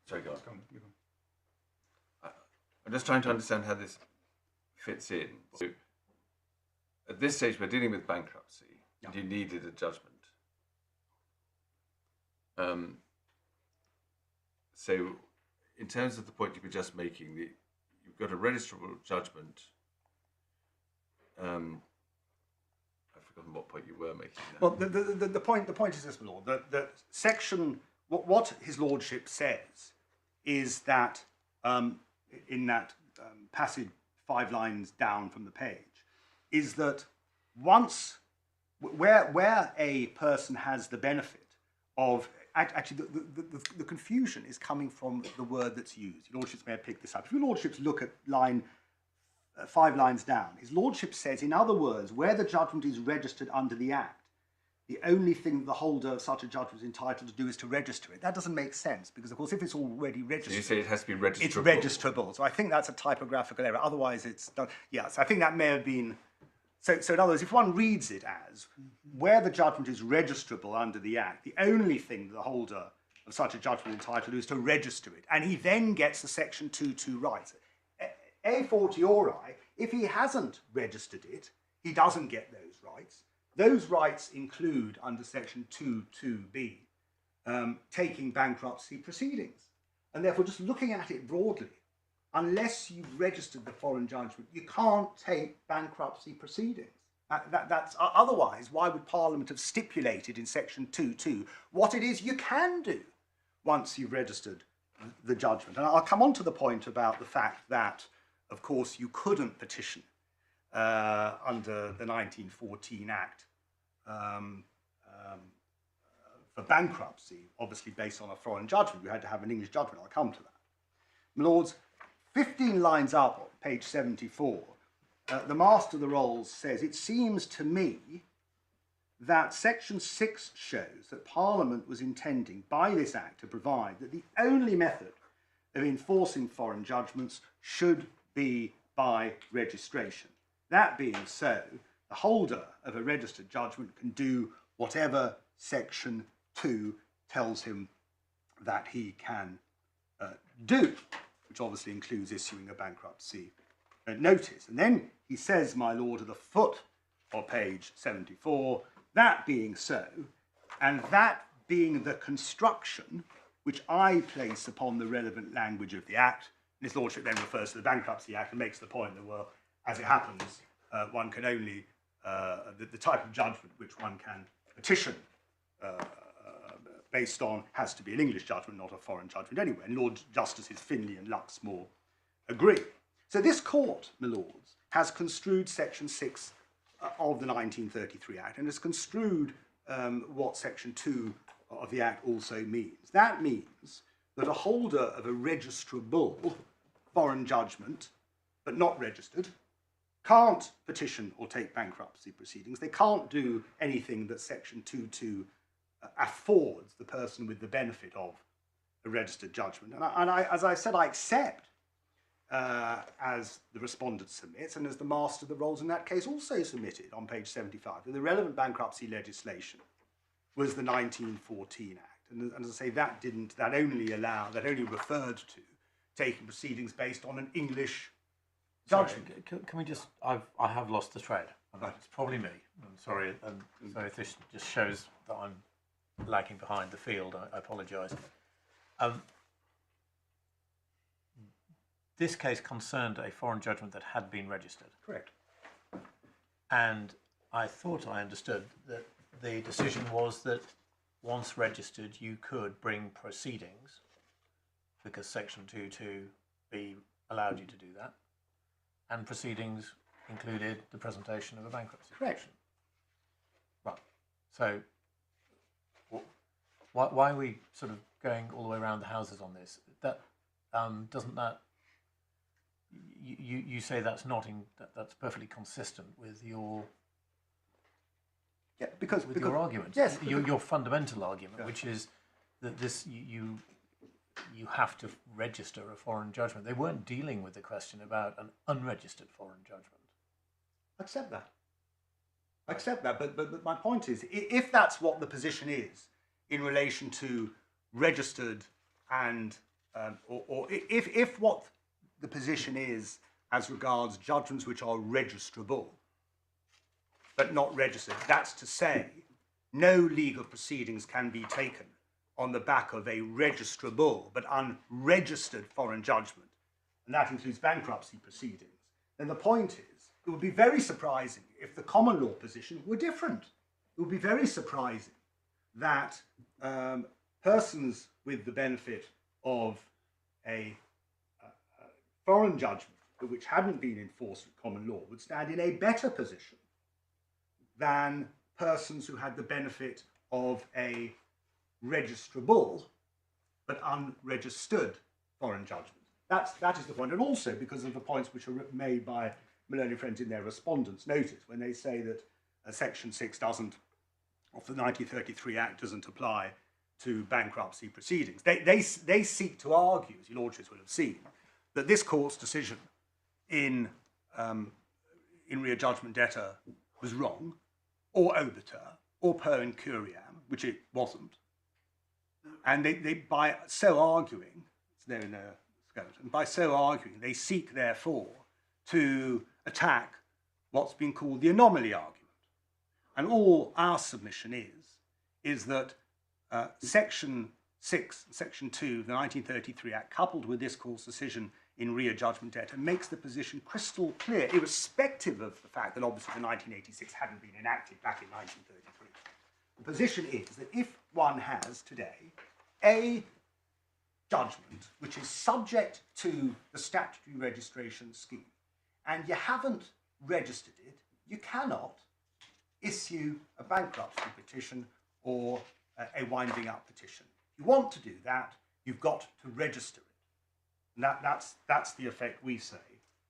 sorry, go on. I'm just trying to understand how this fits in. So at this stage, we're dealing with bankruptcy, and you needed a judgment. So, in terms of the point you were just making, you've got a registrable judgment. I've forgotten what point you were making now. Well, the point is this, my Lord, that section, what his Lordship says is that in that passage 5 lines down from the page, is that once, where a person has the benefit of, actually the confusion is coming from the word that's used. Your Lordships may have picked this up. If your Lordships look at line 5 lines down, his Lordship says, in other words, where the judgment is registered under the Act, the only thing the holder of such a judgment is entitled to do is to register it. That doesn't make sense, because, of course, if it's already registered... So you say it has to be registrable? It's registrable. So I think that's a typographical error. Otherwise, it's done... Yes, I think that may have been... So in other words, if one reads it as, where the judgment is registrable under the Act, the only thing the holder of such a judgment is entitled to do is to register it, and he then gets the Section 2.2 rights. A fortiori, if he hasn't registered it, he doesn't get those rights. Those rights include, under Section 2.2b, taking bankruptcy proceedings. And therefore, just looking at it broadly, unless you've registered the foreign judgment, you can't take bankruptcy proceedings. That's otherwise, why would Parliament have stipulated in Section 2.2 what it is you can do once you've registered the judgment? And I'll come on to the point about the fact that, of course, you couldn't petition under the 1914 Act for bankruptcy, obviously based on a foreign judgment. You had to have an English judgment. I'll come to that. My Lords, 15 lines up on page 74, the Master of the Rolls says, it seems to me that Section 6 shows that Parliament was intending by this Act to provide that the only method of enforcing foreign judgments should be by registration. That being so, the holder of a registered judgment can do whatever Section 2 tells him that he can do, which obviously includes issuing a bankruptcy notice. And then he says, my Lord, at the foot of page 74, that being so, and that being the construction which I place upon the relevant language of the Act, and his Lordship then refers to the Bankruptcy Act and makes the point that, well, as it happens, one can only, the type of judgment which one can petition based on has to be an English judgment, not a foreign judgment anyway. And Lord Justices Finlay and Luxmore agree. So this court, my lords, has construed Section 6 of the 1933 Act and has construed what Section 2 of the Act also means. That means that a holder of a registrable foreign judgment, but not registered, can't petition or take bankruptcy proceedings. They can't do anything that Section 2.2 affords the person with the benefit of a registered judgment. And I, as I said, I accept, as the respondent submits, and as the master of the rolls in that case also submitted on page 75, that the relevant bankruptcy legislation was the 1914 Act. And as I say, that only referred to taking proceedings based on an English judgment. Sorry, can we just? I have lost the thread. It's probably me. I'm sorry. So if this just shows that I'm lagging behind the field, I apologise. This case concerned a foreign judgment that had been registered. Correct. And I thought I understood that the decision was that once registered, you could bring proceedings because Section 2.2b allowed you to do that. And proceedings included the presentation of a bankruptcy petition. Right. So why are we sort of going all the way around the houses on this? That doesn't that you say that's not that's perfectly consistent with your because your argument. Yes, your fundamental argument, which is that this you have to register a foreign judgment. They weren't dealing with the question about an unregistered foreign judgment. Accept that. But my point is, if that's what the position is in relation to registered and or if what the position is as regards judgments which are registrable but not registered, that's to say no legal proceedings can be taken on the back of a registrable but unregistered foreign judgment, and that includes bankruptcy proceedings, then the point is it would be very surprising if the common law position were different. It would be very surprising that persons with the benefit of a foreign judgment but which hadn't been enforced with common law would stand in a better position than persons who had the benefit of a registrable but unregistered foreign judgment. That is the point, and also because of the points which are made by my learned friends in their respondents' notice when they say that Section 6 of the 1933 Act doesn't apply to bankruptcy proceedings. They seek to argue, as your lordships will have seen, that this court's decision in rea judgment debtor was wrong, or obiter, or per incuriam, which it wasn't. And they by so arguing, it's there in their skeleton, by so arguing, they seek, therefore, to attack what's been called the anomaly argument. And all our submission is that Section 6 and Section 2 of the 1933 Act, coupled with this court's decision in rea judgment debtor, makes the position crystal clear, irrespective of the fact that obviously the 1986 hadn't been enacted back in 1933. The position is that if one has today a judgment which is subject to the statutory registration scheme and you haven't registered it, you cannot issue a bankruptcy petition or a winding up petition. If you want to do that, you've got to register it. And that's the effect we say.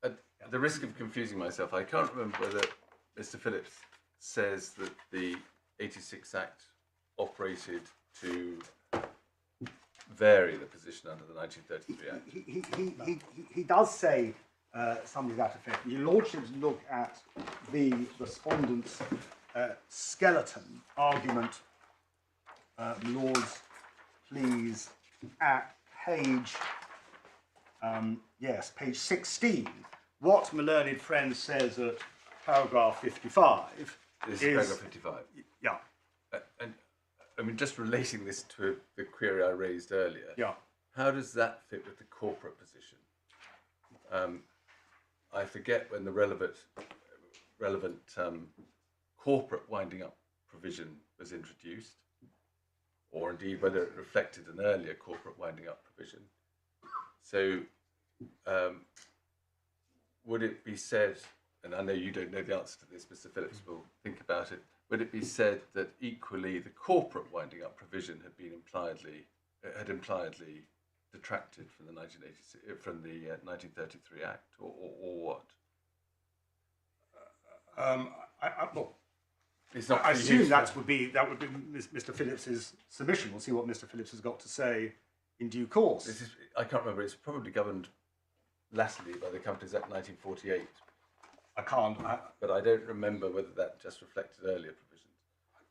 At the risk of confusing myself, I can't remember whether Mr. Phillips says that the 86 Act operated to vary the position under the 1933 Act. He does say something to that effect. Your lordships look at the respondent's skeleton argument, Lords, please, at page, page 16. What my learned friend says at paragraph 55 This is paragraph 55. Yeah. And I mean, just relating this to the query I raised earlier. Yeah. How does that fit with the corporate position? I forget when the relevant corporate winding up provision was introduced, or indeed whether it reflected an earlier corporate winding up provision. So would it be said, and I know you don't know the answer to this, Mr. Phillips will think about it, would it be said that equally the corporate winding up provision had been impliedly detracted from the 1933 Act, or what? Well, It's not I for assume you, that would be Mr. Phillips's submission. We'll see what Mr. Phillips has got to say in due course. This is, I can't remember. It's probably governed latterly by the Companies Act 1948, I can't. but I don't remember whether that just reflected earlier provisions.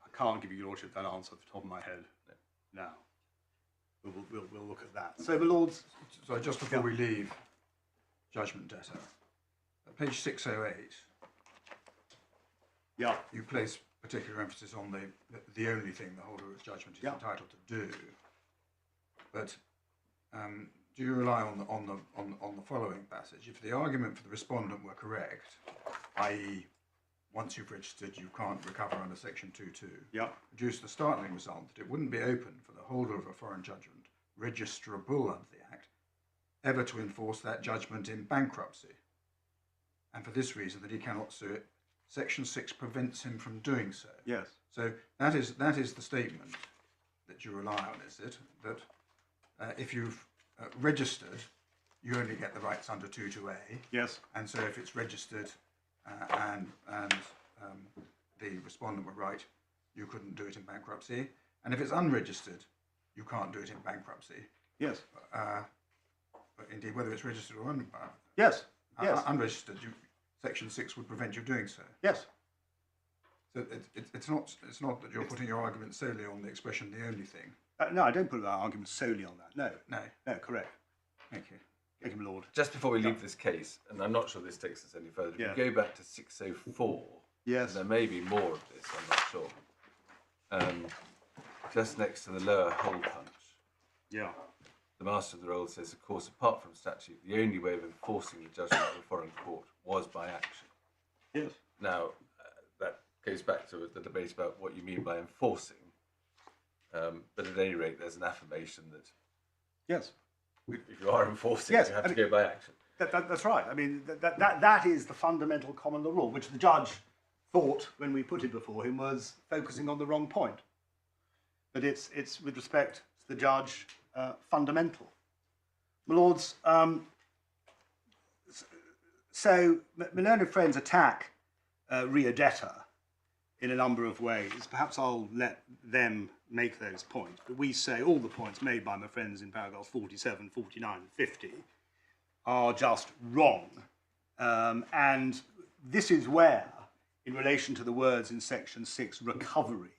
I can't give you, Your Lordship, that answer off the top of my head. No. Now, we'll look at that. So, my lords. So just before we leave judgment debtor, at page 608, Yeah. you place particular emphasis on the only thing the holder of judgment is entitled to do. But do you rely on the following passage? If the argument for the respondent were correct, i.e., once you've registered, you can't recover under Section 2.2, produce the startling result that it wouldn't be open for the holder of a foreign judgment, registrable under the Act, ever to enforce that judgment in bankruptcy. And for this reason, that he cannot sue it, Section 6 prevents him from doing so. Yes. So that is the statement that you rely on, is it? That if you've registered, you only get the rights under 2.2a. Yes. And so if it's registered and the respondent were right, you couldn't do it in bankruptcy. And if it's unregistered, you can't do it in bankruptcy. Yes. But indeed, whether it's registered or Yes. Yes. unregistered, Section 6 would prevent you doing so. Yes. So it's not that you're putting your argument solely on the expression "the only thing." No, I don't put our argument solely on that. No. No. Correct. Thank you. Thank you, my lord. Just before we leave this case, and I'm not sure this takes us any further, if we go back to 604, Yes. there may be more of this, I'm not sure. Just next to the lower hole punch, Yeah. the Master of the Roll says, of course, apart from statute, the only way of enforcing the judgment of a foreign court was by action. Yes. Now, that goes back to the debate about what you mean by enforcing. But at any rate, there's an affirmation that Yes. if you are enforcing, Yes, you have I to mean, go by action. That's right. I mean, that is the fundamental common law rule, which the judge thought, when we put it before him, was focusing on the wrong point. But it's with respect to the judge, fundamental. My lords, so my learned friends attack rea debtor in a number of ways. Perhaps I'll let them make those points. But we say all the points made by my friends in paragraphs 47, 49 and 50 are just wrong. And this is where, in relation to the words in Section 6, recovery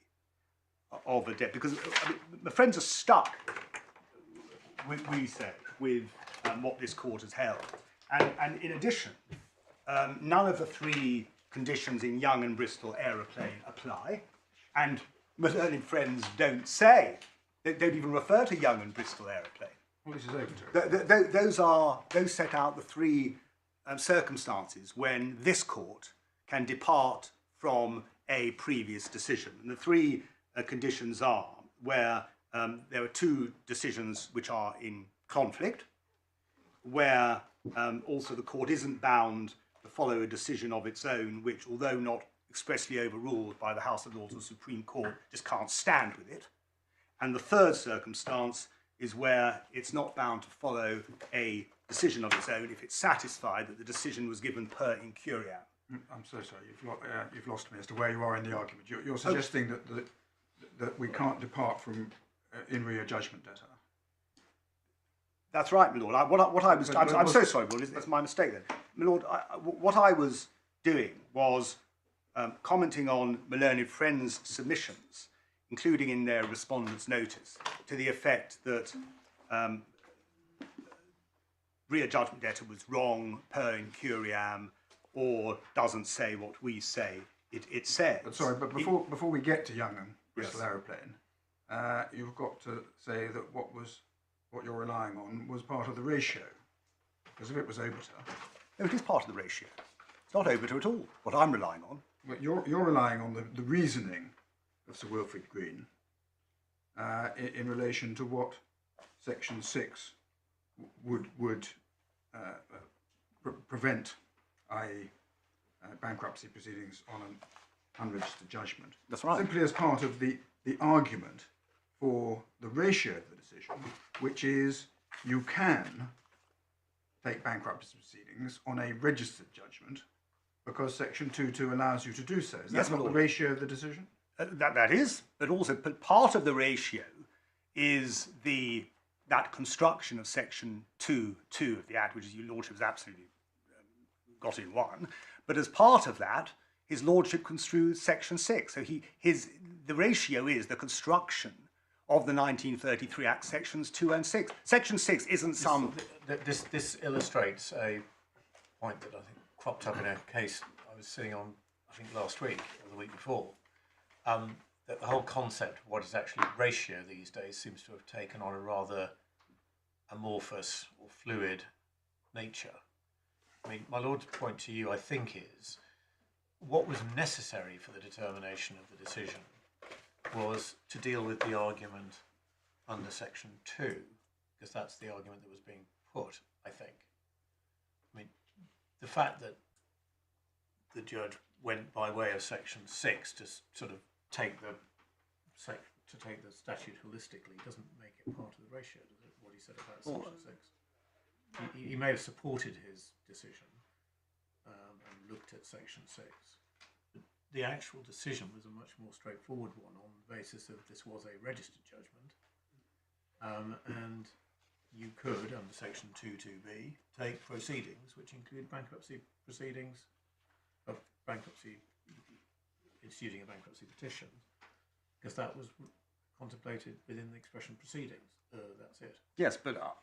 of a debt, because I mean, my friends are stuck, we say, with what this court has held. And in addition, none of the three conditions in Young and Bristol Aeroplane apply. And my learned friends don't say, they don't even refer to Young and Bristol Aeroplane. Well, this is over. Those set out the three circumstances when this court can depart from a previous decision. And the three conditions are where there are two decisions which are in conflict, where also the court isn't bound to follow a decision of its own, which, although not expressly overruled by the House of Lords or Supreme Court, just can't stand with it. And the third circumstance is where it's not bound to follow a decision of its own if it's satisfied that the decision was given per incuriam. I'm so sorry, you've lost me as to where you are in the argument. You're suggesting that we can't depart from in rea judgment debtor. That's right, my lord. I'm so sorry, my lord. It's my mistake then. My lord, what I was doing was commenting on my learned friends' submissions, including in their respondent's notice, to the effect that rea judgment debtor was wrong per incuriam, or doesn't say what we say it says. But sorry, but before we get to Young and Bristol Aeroplane, you've got to say that what you're relying on was part of the ratio. Because if it was obiter... No, it is part of the ratio. It's not obiter at all, what I'm relying on. But you're relying on the reasoning of Sir Wilfrid Green in relation to what Section 6 would prevent, i.e. bankruptcy proceedings on an unregistered judgment. That's right. Simply as part of the argument for the ratio of the decision, which is you can take bankruptcy proceedings on a registered judgment because Section 2.2 allows you to do so. Is that not the ratio of the decision? That is, but also part of the ratio is that construction of Section 2.2 of the Act, which is your Lordship has absolutely got in one. But as part of that, his Lordship construes Section 6. So the ratio is the construction of the 1933 Act, Sections 2 and 6. Section 6 isn't some... This illustrates a point that I think cropped up in a case I was sitting on, I think last week or the week before, that the whole concept of what is actually ratio these days seems to have taken on a rather amorphous or fluid nature. I mean, my Lord's point to you, I think, is what was necessary for the determination of the decision was to deal with the argument under Section 2, because that's the argument that was being put, I think. I mean, the fact that the judge went by way of Section 6 to sort of take the statute holistically doesn't make it part of the ratio, does it? What he said about Section 6. He may have supported his decision and looked at Section 6. But the actual decision was a much more straightforward one on the basis of this was a registered judgment. And you could, under Section 2.2b, take proceedings which include bankruptcy proceedings, of bankruptcy, instituting a bankruptcy petition, because that was contemplated within the expression proceedings. That's it. Yes, but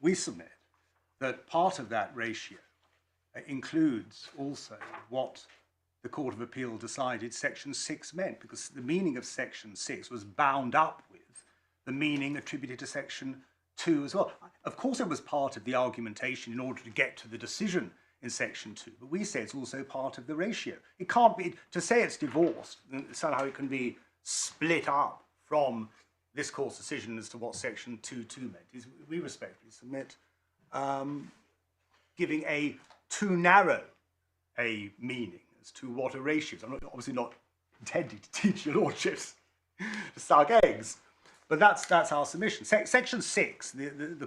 we submit that part of that ratio includes also what the Court of Appeal decided Section 6 meant, because the meaning of Section 6 was bound up with the meaning attributed to Section 2 as well. Of course, it was part of the argumentation in order to get to the decision in Section 2, but we say it's also part of the ratio. It can't be, to say it's divorced, somehow it can be split up from this Court's decision as to what Section 2.2 meant. We respectfully submit giving a too narrow a meaning as to what a ratio is. I'm obviously not intending to teach your lordships to suck eggs, but that's our submission. Section 6,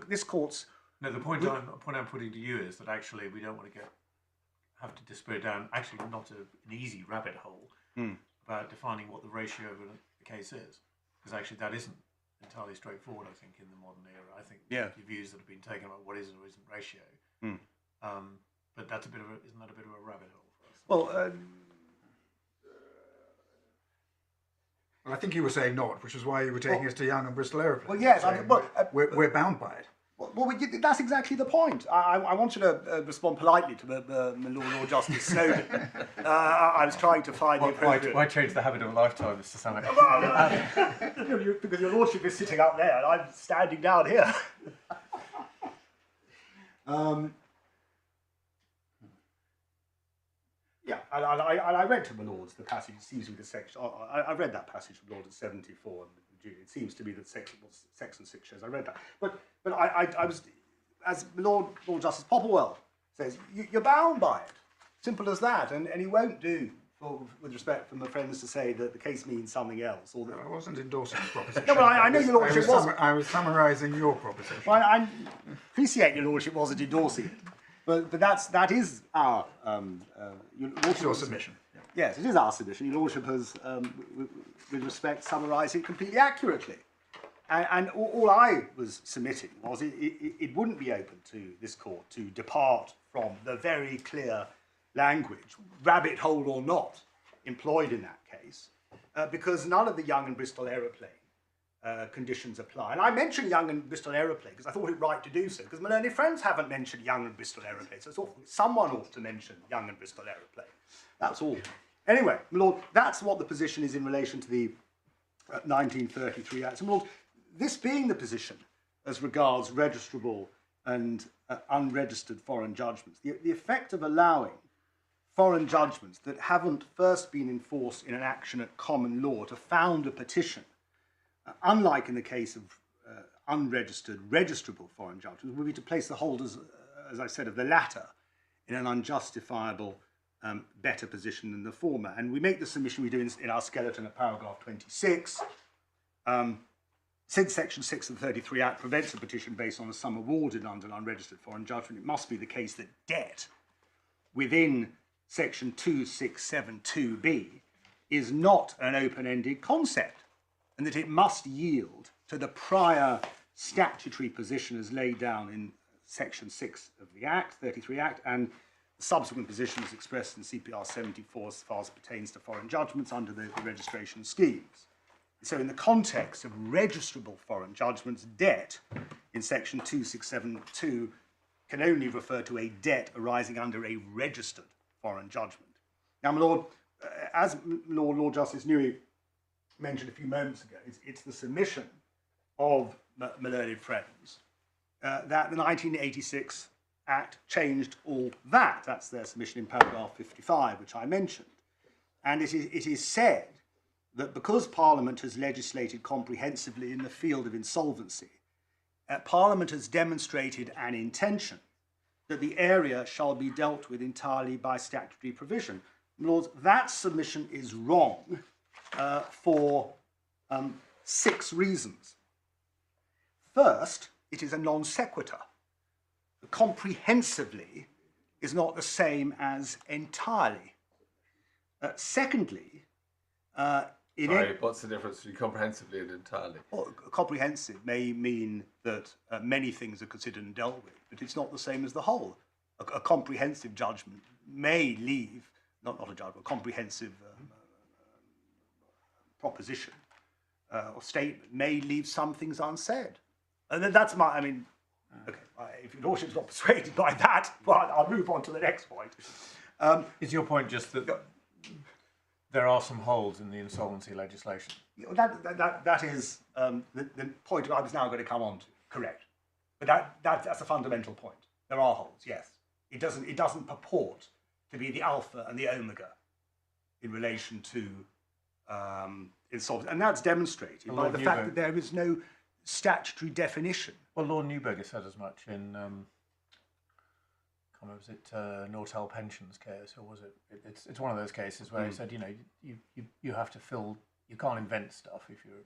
this Court's... No, the point I'm putting to you is that actually we don't want to have to disappear down, actually not an easy rabbit hole about defining what the ratio of a case is, because actually that isn't entirely straightforward, I think, in the modern era. I think the views that have been taken about what is or isn't ratio. But that's isn't that a bit of a rabbit hole for us? Well, well, I think you were saying not, which is why you were taking us to Young and Bristol Aeroplanes. Well, yes, we're bound by it. Well, that's exactly the point. I wanted to respond politely to my Lord Justice Snowden. I was trying to find the appropriate... Why change the habit of a lifetime, Mr. Samek? Because your lordship is sitting up there and I'm standing down here. Yeah, and I read to my lords the passage. It seems to be the section. I read that passage from Lord at 74, and it seems to be that section 6 shows. I read that, but I was, as Lord Justice Popplewell says, you're bound by it. Simple as that, and he won't do. With respect from the friends to say that the case means something else. Or that... I wasn't endorsing the proposition. No, but I know your lordship wasn't. I was summarising your proposition. Well, I appreciate your lordship wasn't endorsing it, but that is our your submission. Yeah. Yes, it is our submission. Your lordship has, with respect, summarised it completely accurately. And all I was submitting was it wouldn't be open to this court to depart from the very clear language, rabbit hole or not, employed in that case, because none of the Young and Bristol Aeroplane conditions apply. And I mentioned Young and Bristol Aeroplane because I thought it right to do so, because my learned friends haven't mentioned Young and Bristol Aeroplane, so I thought someone ought to mention Young and Bristol Aeroplane. That's all. Anyway, my lord, that's what the position is in relation to the 1933 Act. So, my lord, this being the position as regards registrable and unregistered foreign judgments, the effect of allowing foreign judgments that haven't first been enforced in an action at common law to found a petition, unlike in the case of unregistered, registrable foreign judgments, would be to place the holders, as I said, of the latter in an unjustifiable better position than the former. And we make the submission we do in our skeleton at paragraph 26. Since Section 6 of the 33 Act prevents a petition based on a sum awarded under an unregistered foreign judgment, it must be the case that debt within Section 2672B is not an open-ended concept, and that it must yield to the prior statutory position as laid down in Section 6 of the Act, 33 Act, and the subsequent position is expressed in CPR 74 as far as pertains to foreign judgments under the registration schemes. So in the context of registrable foreign judgments, debt in Section 2672 can only refer to a debt arising under a registered foreign judgment. Now, my Lord, as Lord Justice Newey mentioned a few moments ago, it's the submission of my learned friends that the 1986 Act changed all that. That's their submission in paragraph 55, which I mentioned. And it is said that because Parliament has legislated comprehensively in the field of insolvency, Parliament has demonstrated an intention that the area shall be dealt with entirely by statutory provision. Lords, that submission is wrong for 6 reasons. First, it is a non sequitur. Comprehensively is not the same as entirely. Secondly, what's the difference between comprehensively and entirely? Well, comprehensive may mean that many things are considered and dealt with, but it's not the same as the whole. A comprehensive judgment may leave, not a judgment, a comprehensive proposition or statement may leave some things unsaid. And then that's my, okay, if your lordship's not persuaded by that, well, I'll move on to the next point. Is your point just that there are some holes in the insolvency legislation? That is the point I was now going to come on to, correct. But that's a fundamental point. There are holes, yes. It doesn't purport to be the alpha and the omega in relation to insolvency. And that's demonstrated by the fact that there is no statutory definition. Well, Lord Newberger said as much in, was it Nortel Pensions case, or was it? It's one of those cases where he said, you have to fill, you can't invent stuff if you're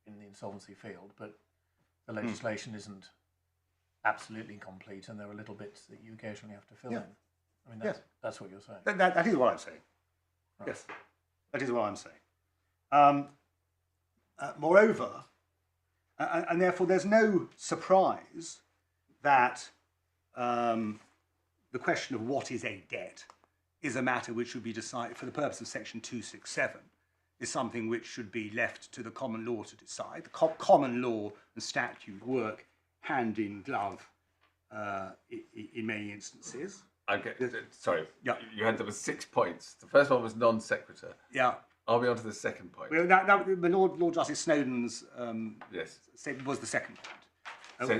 in the insolvency field, but the legislation isn't absolutely complete, and there are little bits that you occasionally have to fill in. That's what you're saying. That is what I'm saying. Right. Yes, that is what I'm saying. Moreover, and therefore there's no surprise that the question of what is a debt is a matter which should be decided for the purpose of Section 267, is something which should be left to the common law to decide. The common law and statute work hand in glove in many instances. Okay, sorry. Yeah. You had there were 6 points. The first one was non sequitur. Yeah. I'll be on to the second point. Well, Lord Justice Snowden's statement was the second point.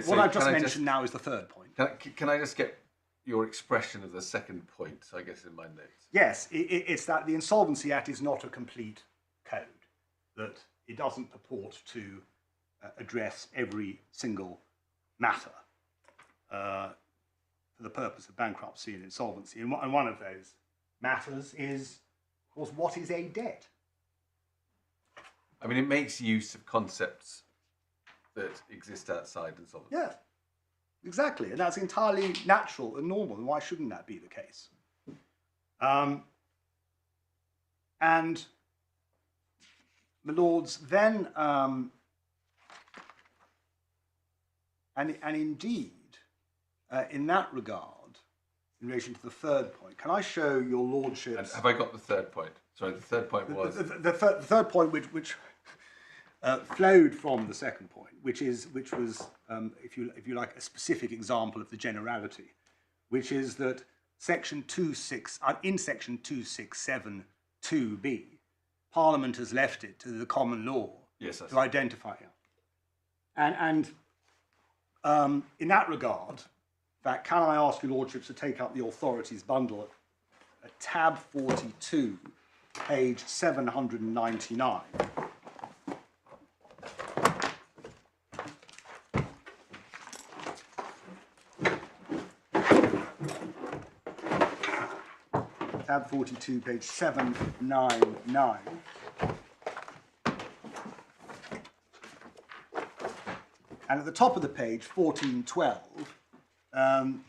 What I've just mentioned now is the third point. Can I just get your expression of the second point, I guess, in my notes? Yes, it's that the Insolvency Act is not a complete code, that it doesn't purport to address every single matter for the purpose of bankruptcy and insolvency. And one of those matters is, of course, what is a debt? It makes use of concepts that exist outside insolvency. Yeah, exactly. And that's entirely natural and normal. And why shouldn't that be the case? And, my lords, then, and indeed, in that regard, in relation to the third point, can I show your lordships? And have I got the third point? Sorry, the third point was the third point, which flowed from the second point, which was, if you like, a specific example of the generality, which is that in Section 2672B, Parliament has left it to the common law to identify it. And in that regard, in fact, can I ask your lordships to take up the authorities bundle at tab 42, page 799. tab 42, page 799. And at the top of the page, 1412,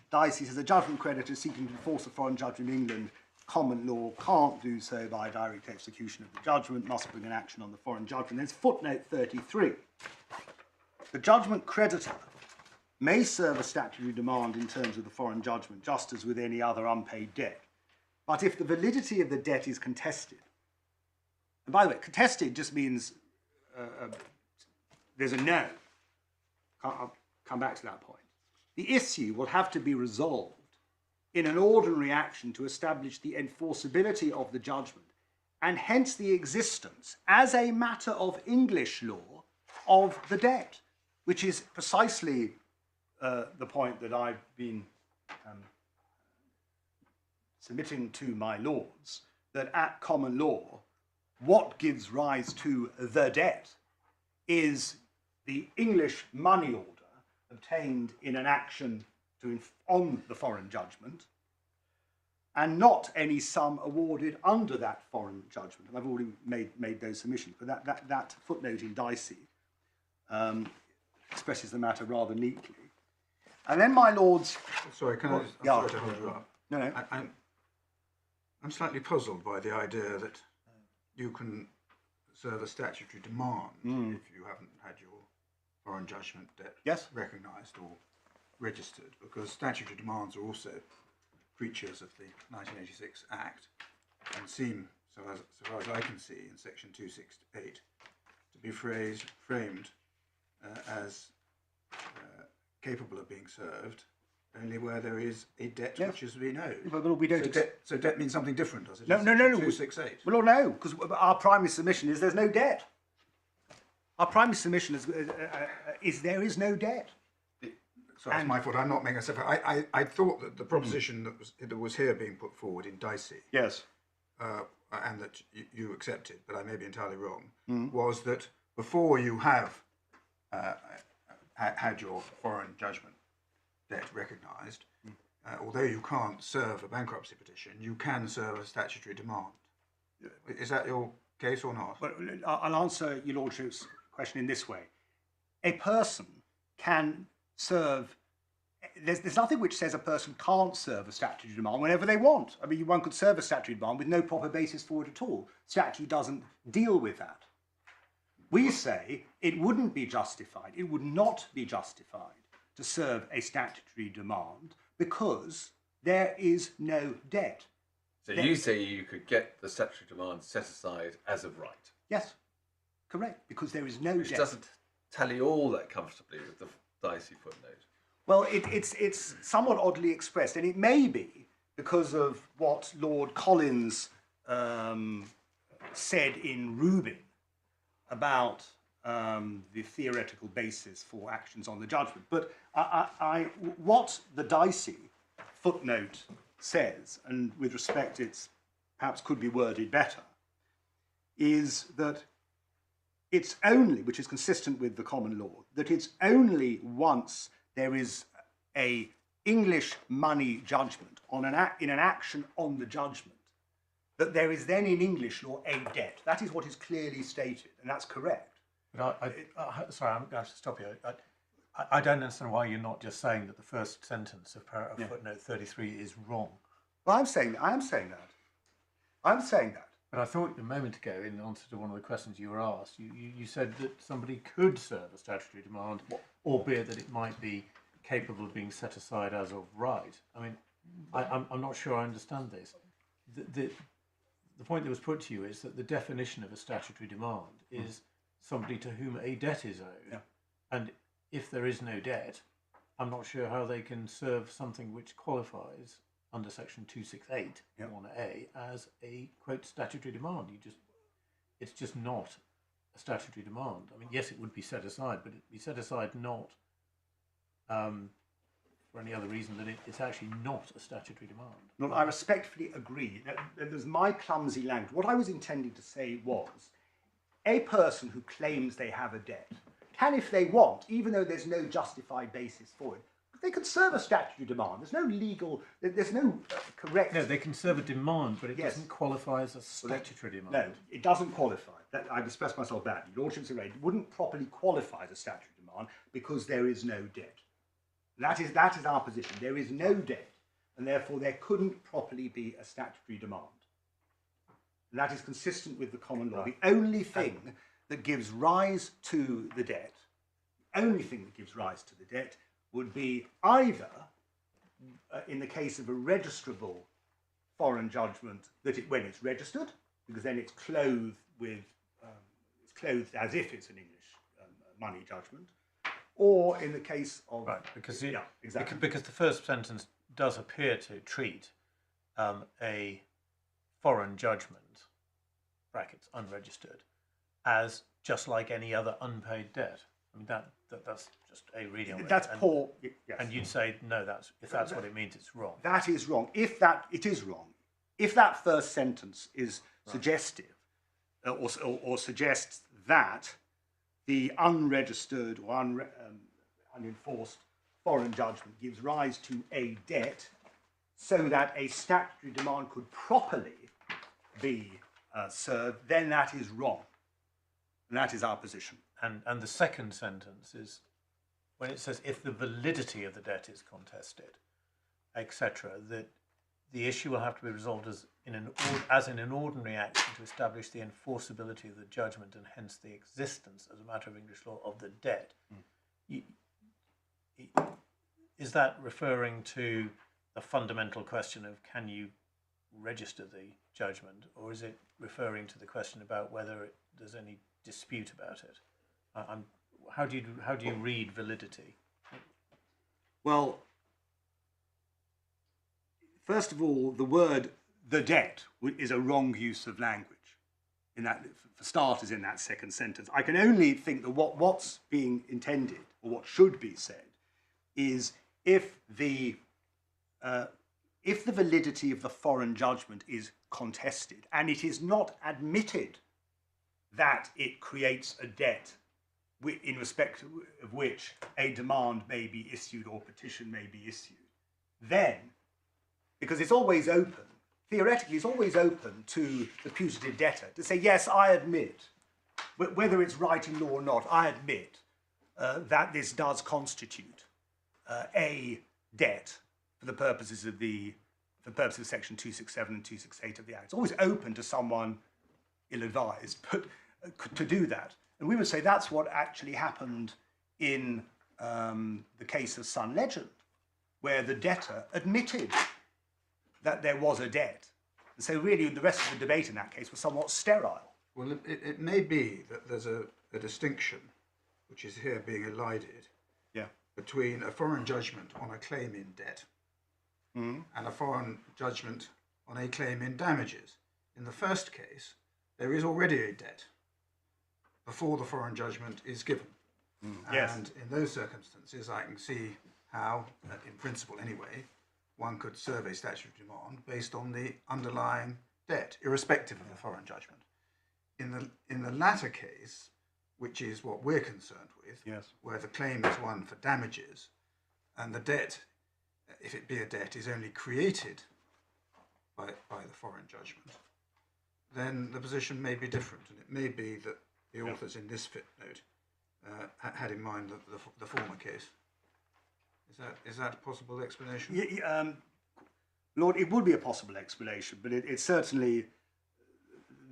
Dicey says a judgment creditor seeking to enforce a foreign judgment in England, common law can't do so by direct execution of the judgment, must bring an action on the foreign judgment. There's footnote 33. The judgment creditor may serve a statutory demand in terms of the foreign judgment, just as with any other unpaid debt. But if the validity of the debt is contested, and by the way, contested just means there's a no. I'll come back to that point. The issue will have to be resolved in an ordinary action to establish the enforceability of the judgment, and hence the existence, as a matter of English law, of the debt, which is precisely the point that I've been submitting to my lords, that at common law, what gives rise to the debt is the English money order obtained in an action on the foreign judgment, and not any sum awarded under that foreign judgment. And I've already made those submissions, but that footnote in Dicey expresses the matter rather neatly. And then, my lords... Sorry, can I just... I'm sorry to hold you up. No. I'm slightly puzzled by the idea that you can serve a statutory demand if you haven't had your foreign judgment debt recognised or registered, because statutory demands are also creatures of the 1986 Act and seem, so far as I can see, in section 268, to be framed as capable of being served only where there is a debt which is to be owed. But we don't so debt means something different, does it? No. 268. Well, no, because our primary submission is there's no debt. Our primary submission is there is no debt. Sorry, it's my fault. I'm not making a separate. I thought that the proposition that was here being put forward in Dicey, yes, and that you accepted, but I may be entirely wrong, was that before you have had your foreign judgment debt recognised, although you can't serve a bankruptcy petition, you can serve a statutory demand. Is that your case or not? Well, I'll answer your lordship's question in this way. A person can serve... There's nothing which says a person can't serve a statutory demand whenever they want. I mean, one could serve a statutory demand with no proper basis for it at all. Statute doesn't deal with that. We say it wouldn't be justified, it would not be justified to serve a statutory demand because there is no debt. So you say you could get the statutory demand set aside as of right? Yes, correct, because there is no Which debt. doesn't tally all that comfortably with the Dicey footnote. Well, it's somewhat oddly expressed, and it may be because of what Lord Collins said in Rubin about the theoretical basis for actions on the judgment. But what the Dicey footnote says, and with respect it's perhaps could be worded better, is that it's only, which is consistent with the common law, that it's only once there is a English money judgment on in an action on the judgment that there is then in English law a debt. That is what is clearly stated, and that's correct. But sorry, I'm going to have to stop you. I don't understand why you're not just saying that the first sentence of footnote 33 is wrong. Well, I am saying that. But I thought a moment ago, in answer to one of the questions you were asked, you said that somebody could serve a statutory demand, albeit that it might be capable of being set aside as of right. I mean, I'm not sure I understand this. The point that was put to you is that the definition of a statutory demand is somebody to whom a debt is owed. Yeah. And if there is no debt, I'm not sure how they can serve something which qualifies under section 268 1A as a quote statutory demand. It's just not a statutory demand. I mean, yes, it would be set aside, but it'd be set aside not for any other reason than it's actually not a statutory demand. No, I respectfully agree. There's my clumsy language. What I was intending to say was, a person who claims they have a debt can, if they want, even though there's no justified basis for it, They could serve a statutory demand. There's no legal, there's no correct... No, they can serve a demand, but it Yes. doesn't qualify as a statutory demand. No, it doesn't qualify. I've expressed myself badly. Your Lordship's right. It wouldn't properly qualify as a statutory demand because there is no debt. That is our position. There is no debt, and therefore there couldn't properly be a statutory demand. And that is consistent with the common law. The only thing that gives rise to the debt, would be either, in the case of a registrable foreign judgment, when it's registered, because then it's clothed as if it's an English money judgment, or in the case of exactly because the first sentence does appear to treat a foreign judgment (brackets unregistered) as just like any other unpaid debt. I mean that's just a reading of it. That's poor. Yes. And you'd say no. If that's what it means, it's wrong. That is wrong. It is wrong. If that first sentence is suggestive, or suggests that the unregistered or unenforced foreign judgment gives rise to a debt, so that a statutory demand could properly be served, then that is wrong. And that is our position. And the second sentence is when it says if the validity of the debt is contested, etc., that the issue will have to be resolved as in an ordinary action to establish the enforceability of the judgment and hence the existence as a matter of English law of the debt. Is that referring to the fundamental question of can you register the judgment, or is it referring to the question about whether there's any dispute about it? How do you read validity? Well, first of all, the word "the debt" is a wrong use of language. In that, for starters, in that second sentence, I can only think that what's being intended, or what should be said, is if the validity of the foreign judgment is contested and it is not admitted that it creates a debt in respect of which a demand may be issued or petition may be issued, then, because it's always open, theoretically it's always open to the putative debtor to say, yes, I admit, whether it's right in law or not, I admit that this does constitute a debt for the purposes of section 267 and 268 of the Act. It's always open to someone ill-advised to do that. And we would say that's what actually happened in the case of Sun Legend, where the debtor admitted that there was a debt. And so really the rest of the debate in that case was somewhat sterile. Well, it may be that there's a distinction, which is here being elided, between a foreign judgment on a claim in debt and a foreign judgment on a claim in damages. In the first case, there is already a debt before the foreign judgment is given. And in those circumstances, I can see how, in principle anyway, one could serve a statutory demand based on the underlying debt, irrespective of the foreign judgment. In the latter case, which is what we're concerned with, where the claim is one for damages, and the debt, if it be a debt, is only created by the foreign judgment, then the position may be different, and it may be that the authors in this footnote had in mind the former case. Is that a possible explanation? Lord, it would be a possible explanation, but it certainly,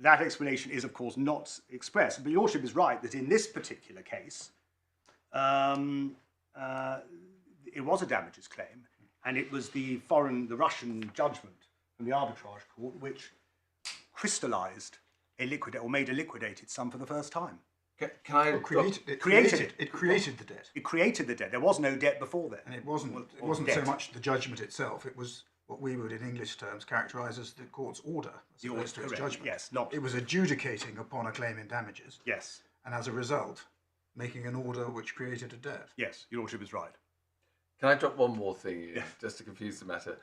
that explanation is, of course, not expressed. But your Lordship is right that in this particular case, it was a damages claim, and it was the Russian judgment from the arbitrage court which crystallized or made a liquidated sum for the first time. Can I Created the debt. It created the debt. There was no debt before then. And it wasn't so much the judgment itself. It was what we would, in English terms, characterise as the court's order, as opposed to its judgment. Yes, It was adjudicating upon a claim in damages. Yes. And as a result, making an order which created a debt. Yes, your Lordship is right. Can I drop one more thing in, just to confuse the matter,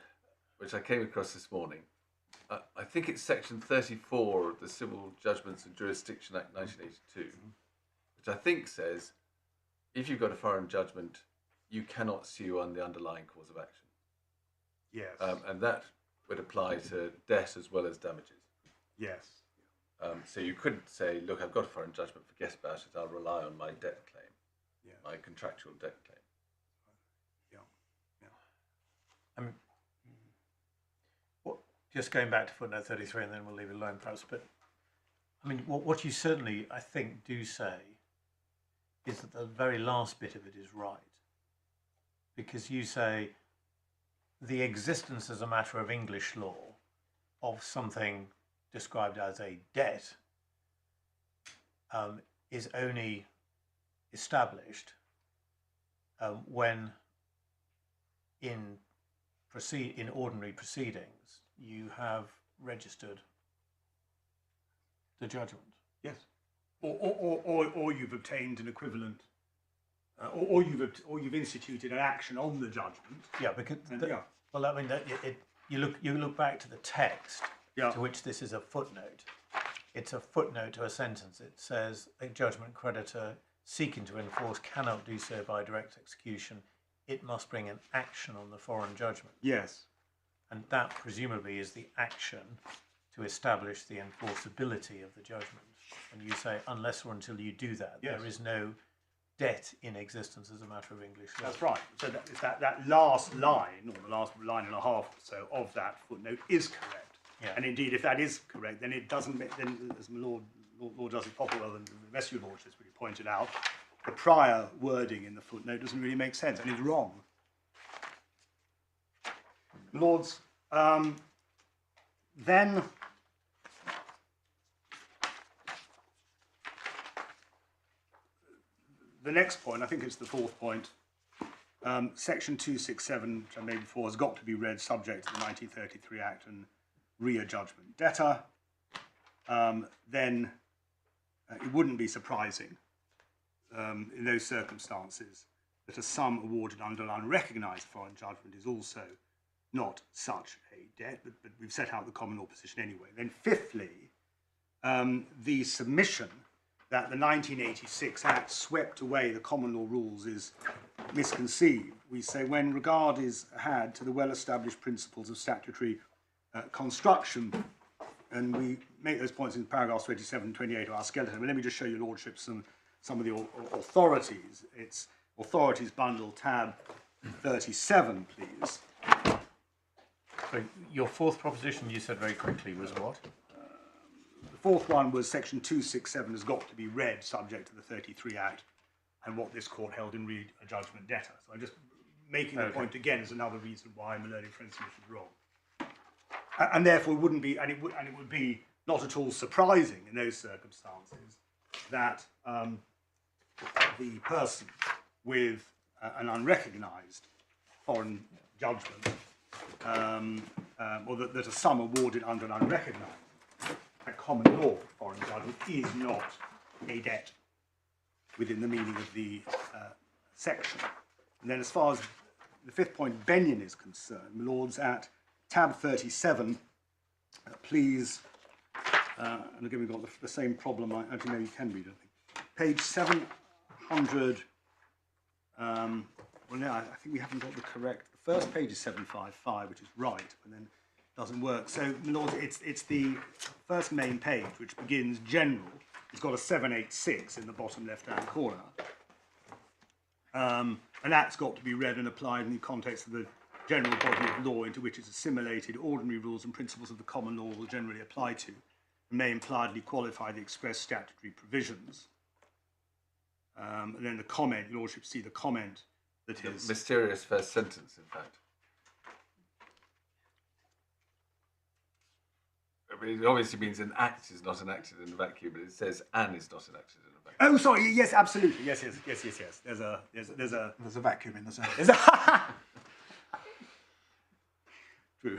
which I came across this morning? I think it's section 34 of the Civil Judgments and Jurisdiction Act 1982, which I think says if you've got a foreign judgment, you cannot sue on the underlying cause of action. Yes. And that would apply to debt as well as damages. Yes. So you couldn't say, look, I've got a foreign judgment, forget about it, I'll rely on my debt claim, Yeah. my contractual debt claim. Yeah. I mean, just going back to footnote 33, and then we'll leave it alone perhaps, but I mean, what you certainly, I think, do say is that the very last bit of it is right. Because you say the existence as a matter of English law of something described as a debt is only established when in ordinary proceedings you have registered the judgment. Yes. Or you've obtained an equivalent, or you've instituted an action on the judgment. Yeah, because Yeah. well, I mean, you look back to the text Yeah. to which this is a footnote. It's a footnote to a sentence. It says a judgment creditor seeking to enforce cannot do so by direct execution. It must bring an action on the foreign judgment, Yes. and that presumably is the action to establish the enforceability of the judgment. And you say, unless or until you do that, Yes. there is no debt in existence as a matter of English law. That's right. So that last line, or the last line and a half or so of that footnote is correct. Yeah. And indeed, if that is correct, then it doesn't. Then, as my Lord Justice Popplewell and the rest of your lordships really pointed out, the prior wording in the footnote doesn't really make sense and is wrong. Lords, then. The next point, I think it's the fourth point, section 267, which I made before, has got to be read subject to the 1933 Act and RIA judgment debtor. Then it wouldn't be surprising in those circumstances that a sum awarded under an unrecognised foreign judgment is also not such a debt, but we've set out the common law position anyway. Then fifthly, the submission that the 1986 Act swept away the common law rules is misconceived. We say when regard is had to the well-established principles of statutory construction, and we make those points in paragraphs 27 and 28 of our skeleton. But let me just show your lordship some of the authorities. It's authorities bundle tab 37, please. So your fourth proposition, you said very quickly, was what? The fourth one was section 267 has got to be read subject to the 33 Act and what this court held in read a judgment debtor. So I'm just making the point again as another reason why my learned friend Smith is wrong. And therefore it wouldn't be, and it would be not at all surprising in those circumstances that the person with an unrecognised foreign judgment, or that a sum awarded under an unrecognised a common law foreign judgment is not a debt within the meaning of the section. And then as far as the fifth point, Benyon, is concerned, my lords, at tab 37, please, and again we've got the same problem, actually no, you can read it, I think. Page 700, well no, I think we haven't got the correct, the first page is 755, which is right, but then doesn't work. So, my lords, it's the first main page, which begins general. It's got a 786 in the bottom left-hand corner. And that's got to be read and applied in the context of the general body of law into which it's assimilated. Ordinary rules and principles of the common law will generally apply to and may impliedly qualify the express statutory provisions. And then the comment, your lordship see the comment that is... Mysterious first sentence, in fact. I mean, it obviously means an act is not enacted in a vacuum, but it says an is not enacted in a vacuum. Oh, sorry. Yes, absolutely. Yes. There's a vacuum in the sentence. There's a True.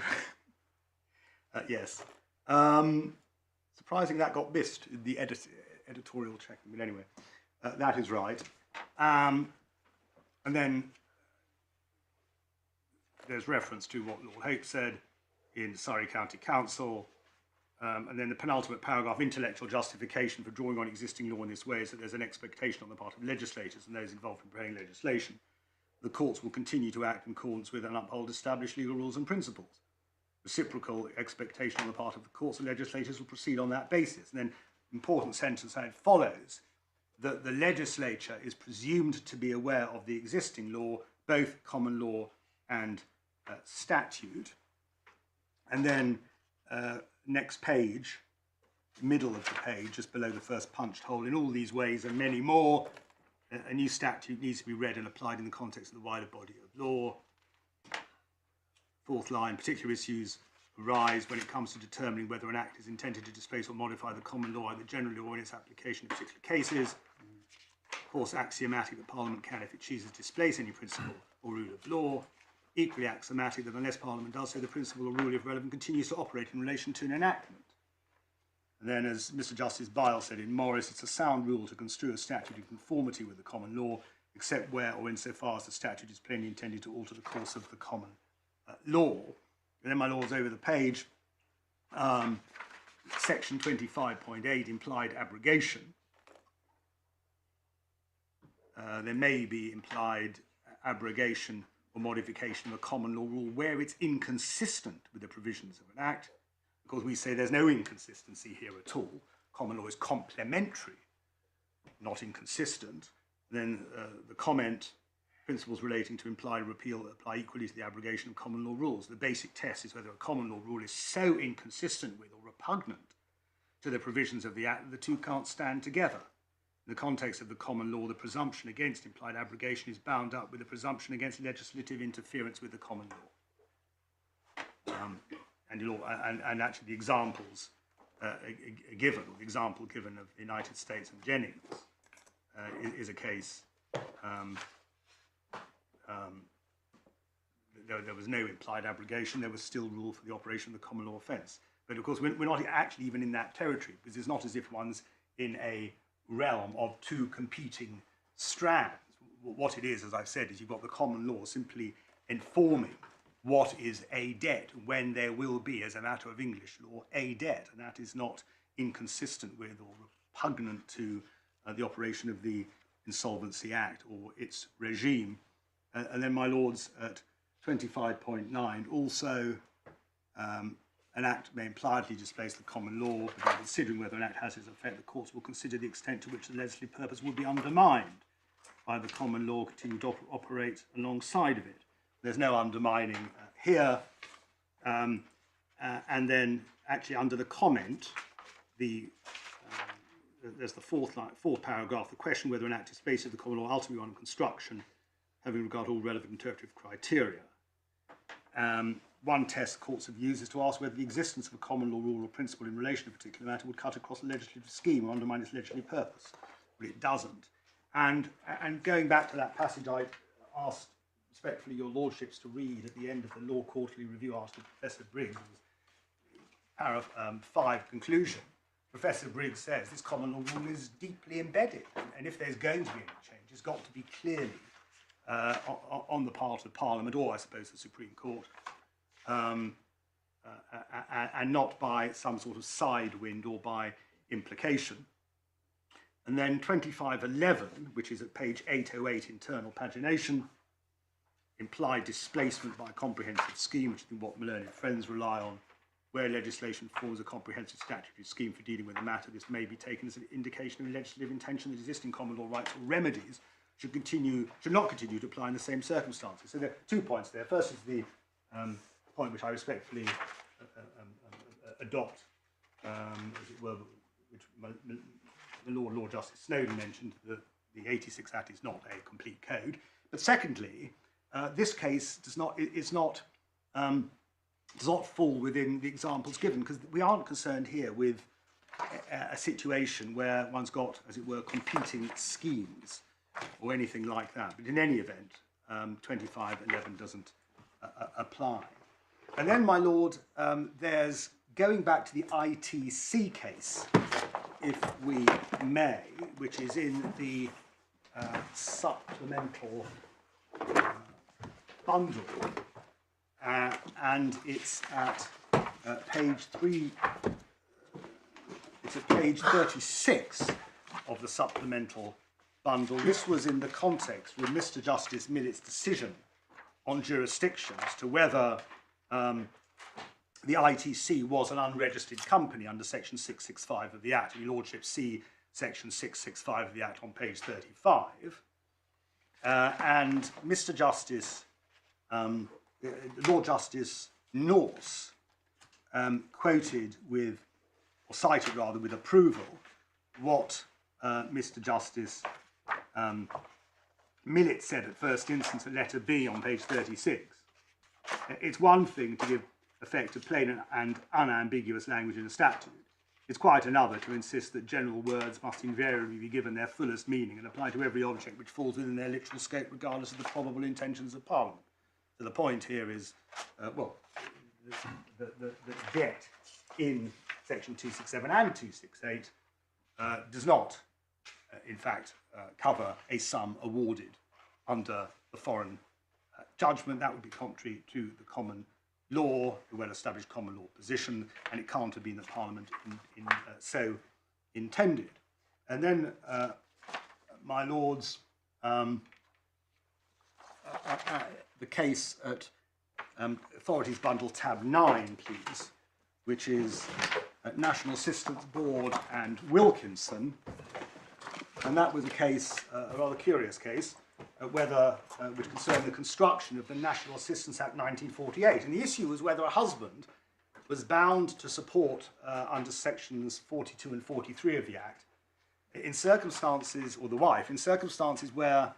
Yes. Surprising that got missed in the editorial checking, but anyway, that is right. And then there's reference to what Lord Hope said in Surrey County Council. And then the penultimate paragraph, intellectual justification for drawing on existing law in this way is that there's an expectation on the part of legislators and those involved in preparing legislation the courts will continue to act in accordance with and uphold established legal rules and principles. Reciprocal expectation on the part of the courts and legislators will proceed on that basis. And then, important sentence, and it follows that the legislature is presumed to be aware of the existing law, both common law and statute. And then, next page, middle of the page, just below the first punched hole, in all these ways and many more, a new statute needs to be read and applied in the context of the wider body of law. Fourth line, particular issues arise when it comes to determining whether an act is intended to displace or modify the common law, either generally or in its application in particular cases. Of course, axiomatic that Parliament can, if it chooses, displace any principle or rule of law. Equally axiomatic that unless Parliament does so, the principle or rule, if relevant, continues to operate in relation to an enactment. And then, as Mr. Justice Bile said in Morris, it's a sound rule to construe a statute in conformity with the common law, except where or insofar as the statute is plainly intended to alter the course of the common law. And then, my lords, over the page, section 25.8, implied abrogation. There may be implied abrogation or modification of a common law rule where it's inconsistent with the provisions of an act. Of course, we say there's no inconsistency here at all. Common law is complementary, not inconsistent. Then the comment, principles relating to implied repeal apply equally to the abrogation of common law rules. The basic test is whether a common law rule is so inconsistent with or repugnant to the provisions of the act that the two can't stand together. In the context of the common law, the presumption against implied abrogation is bound up with the presumption against legislative interference with the common law. And actually the examples given, or the example given of the United States and Jennings is a case there was no implied abrogation, there was still rule for the operation of the common law offence. But of course we're not actually even in that territory, because it's not as if one's in a realm of two competing strands. What it is, as I've said, is you've got the common law simply informing what is a debt, when there will be, as a matter of English law, a debt, and that is not inconsistent with or repugnant to the operation of the Insolvency Act or its regime. And then, my lords, at 25.9, also an act may impliedly displace the common law, but in considering whether an act has its effect, the courts will consider the extent to which the legislative purpose would be undermined by the common law continuing to operate alongside of it. There's no undermining here. And then, actually, under the comment, there's the fourth paragraph, the question whether an act displaces the common law ultimately on construction, having regard to all relevant interpretive criteria. One test courts have used is to ask whether the existence of a common law rule or principle in relation to a particular matter would cut across a legislative scheme or undermine its legislative purpose. But it doesn't. And going back to that passage, I asked respectfully your lordships to read at the end of the Law Quarterly Review article of Professor Briggs, paragraph 5 conclusion. Professor Briggs says this common law rule is deeply embedded, and if there's going to be any change, it's got to be clearly on the part of Parliament, or I suppose the Supreme Court, and not by some sort of side wind or by implication. And then 2511, which is at page 808, internal pagination, implied displacement by a comprehensive scheme, which is what my learned friends rely on. Where legislation forms a comprehensive statutory scheme for dealing with a matter, this may be taken as an indication of legislative intention that existing common law rights or remedies should not continue to apply in the same circumstances. So there are 2 points there. First is the point which I respectfully adopt, as it were, which the Lord Justice Snowden mentioned, that the 86 Act is not a complete code. But secondly, this case does not fall within the examples given, because we aren't concerned here with a situation where one's got, as it were, competing schemes or anything like that. But in any event, 2511 doesn't apply. And then, my lord, there's going back to the ITC case, if we may, which is in the supplemental bundle, and it's at page 36 of the supplemental bundle, this was in the context with Mr. Justice Millett's decision on jurisdiction as to whether the ITC was an unregistered company under Section 665 of the Act. Your Lordship see Section 665 of the Act on page 35. And Mr. Justice, Lord Justice Norse, quoted with, or cited rather, with approval what Mr. Justice Millett said at first instance at letter B on page 36. It's one thing to give effect to plain and unambiguous language in a statute. It's quite another to insist that general words must invariably be given their fullest meaning and apply to every object which falls within their literal scope regardless of the probable intentions of Parliament. So the point here is, the debt in Section 267 and 268 does not, in fact, cover a sum awarded under the foreign judgment. That would be contrary to the common law, the well-established common law position, and it can't have been that Parliament so intended. And then, my Lords, the case at Authorities Bundle tab 9, please, which is National Assistance Board and Wilkinson. And that was a case, a rather curious case, which concerned the construction of the National Assistance Act 1948. And the issue was whether a husband was bound to support under sections 42 and 43 of the Act in circumstances, or the wife, in circumstances where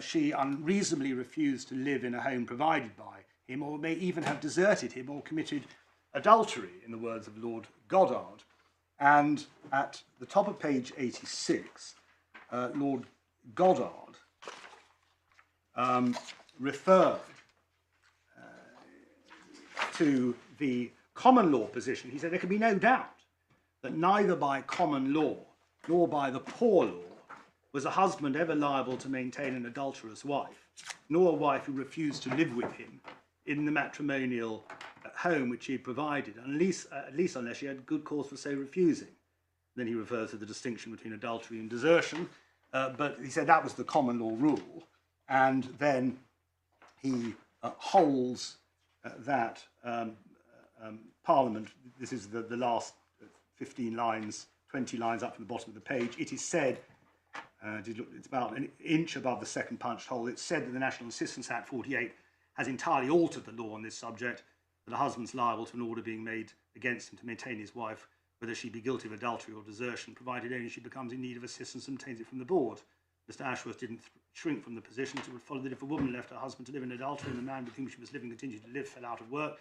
she unreasonably refused to live in a home provided by him, or may even have deserted him or committed adultery, in the words of Lord Goddard. And at the top of page 86, Lord Goddard referred to the common law position. He said there can be no doubt that neither by common law nor by the poor law was a husband ever liable to maintain an adulterous wife, nor a wife who refused to live with him in the matrimonial home which he had provided, at least unless she had good cause for so refusing. Then he refers to the distinction between adultery and desertion, but he said that was the common law rule. And then he holds that Parliament, this is the last 15 lines, 20 lines up from the bottom of the page, it is said, it's about an inch above the second punched hole, it's said that the National Assistance Act 48 has entirely altered the law on this subject, that a husband's liable to an order being made against him to maintain his wife, whether she be guilty of adultery or desertion, provided only she becomes in need of assistance and obtains it from the board. Mr. Ashworth didn't shrink from the position. It would follow that if a woman left her husband to live in adultery and the man with whom she was living continued to live, fell out of work,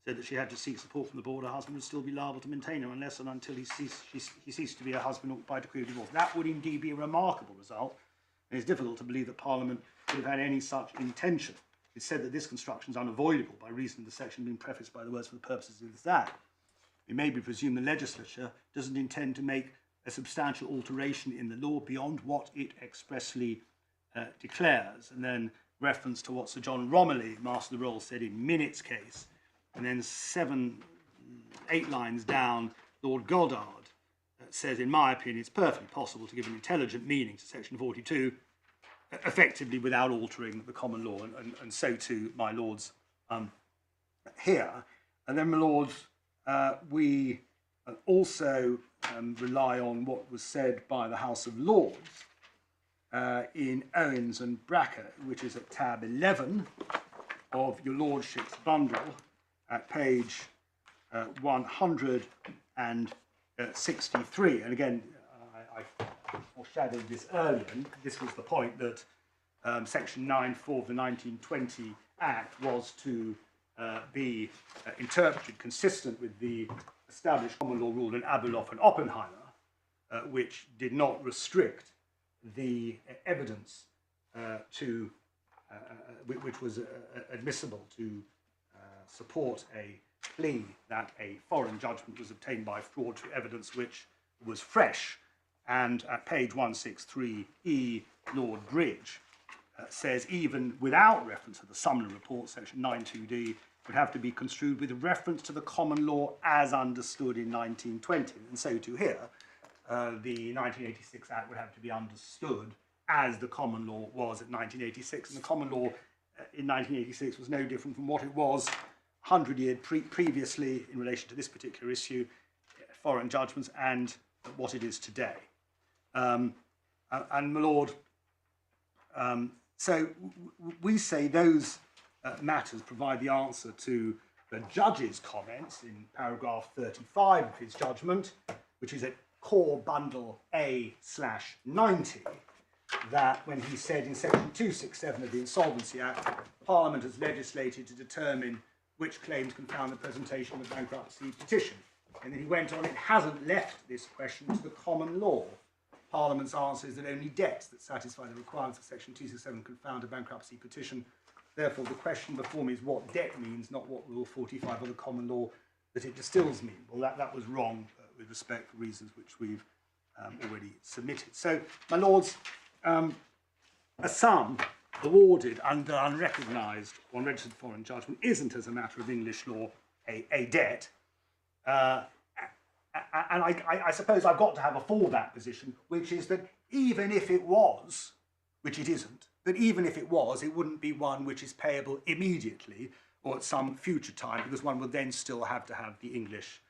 said that she had to seek support from the board, her husband would still be liable to maintain her unless and until he ceased to be her husband by decree of divorce. That would indeed be a remarkable result, and it's difficult to believe that Parliament would have had any such intention. It's said that this construction is unavoidable by reason of the section being prefaced by the words for the purposes of this Act. It may be presumed the legislature doesn't intend to make a substantial alteration in the law beyond what it expressly declares. And then reference to what Sir John Romilly, Master of the Rolls, said in Minnett's case. And then 8 lines down, Lord Goddard says, in my opinion, it's perfectly possible to give an intelligent meaning to section 42 effectively without altering the common law, and so too, my lords, here. And then, my lords, we also rely on what was said by the House of Lords in Owens and Bracker, which is at tab 11 of your lordship's bundle at page 163. And again, I foreshadowed this earlier, and this was the point that section 9.4 of the 1920 Act was to be interpreted consistent with the established common law rule in Abeloff and Oppenheimer, which did not restrict the evidence which was admissible to support a plea that a foreign judgment was obtained by fraud to evidence which was fresh. And at page 163E, Lord Bridge says, even without reference to the Sumner Report, section 9.2d, would have to be construed with reference to the common law as understood in 1920. And so too here, the 1986 Act would have to be understood as the common law was at 1986. And the common law in 1986 was no different from what it was 100 years previously in relation to this particular issue, foreign judgments, and what it is today. And my Lord, so we say those matters provide the answer to the judge's comments in paragraph 35 of his judgment, which is at core bundle A/90, that when he said in section 267 of the Insolvency Act, Parliament has legislated to determine which claims can found the presentation of a bankruptcy petition. And then he went on, it hasn't left this question to the common law. Parliament's answer is that only debts that satisfy the requirements of section 267 can found a bankruptcy petition. Therefore, the question before me is what debt means, not what Rule 45 of the common law that it distills mean. Well, that was wrong with respect for reasons which we've already submitted. So, my Lords, a sum awarded under unrecognised or unregistered foreign judgment isn't, as a matter of English law, a debt. And I suppose I've got to have a fallback position, which is that even if it was, which it isn't, but even if it was, it wouldn't be one which is payable immediately or at some future time, because one would then still have to have the English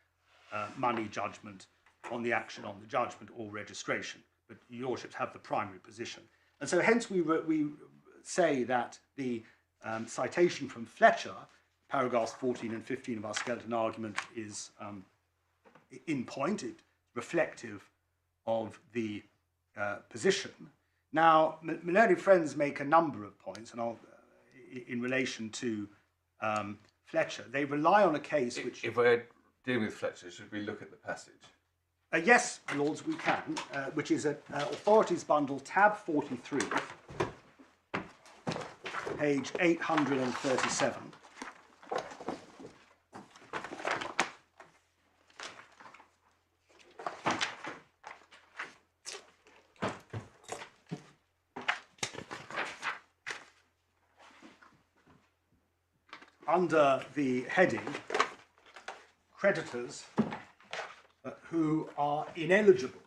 money judgment on the action on the judgment or registration. But your Lordships have the primary position. And so hence we say that the citation from Fletcher, paragraphs 14 and 15 of our skeleton argument, is in point, it's reflective of the position. Now, my learned friends make a number of points, and in relation to Fletcher. They rely on a case which... If we're dealing with Fletcher, should we look at the passage? Yes, Lords, we can, which is at Authorities Bundle, tab 43, page 837. Under the heading, creditors who are ineligible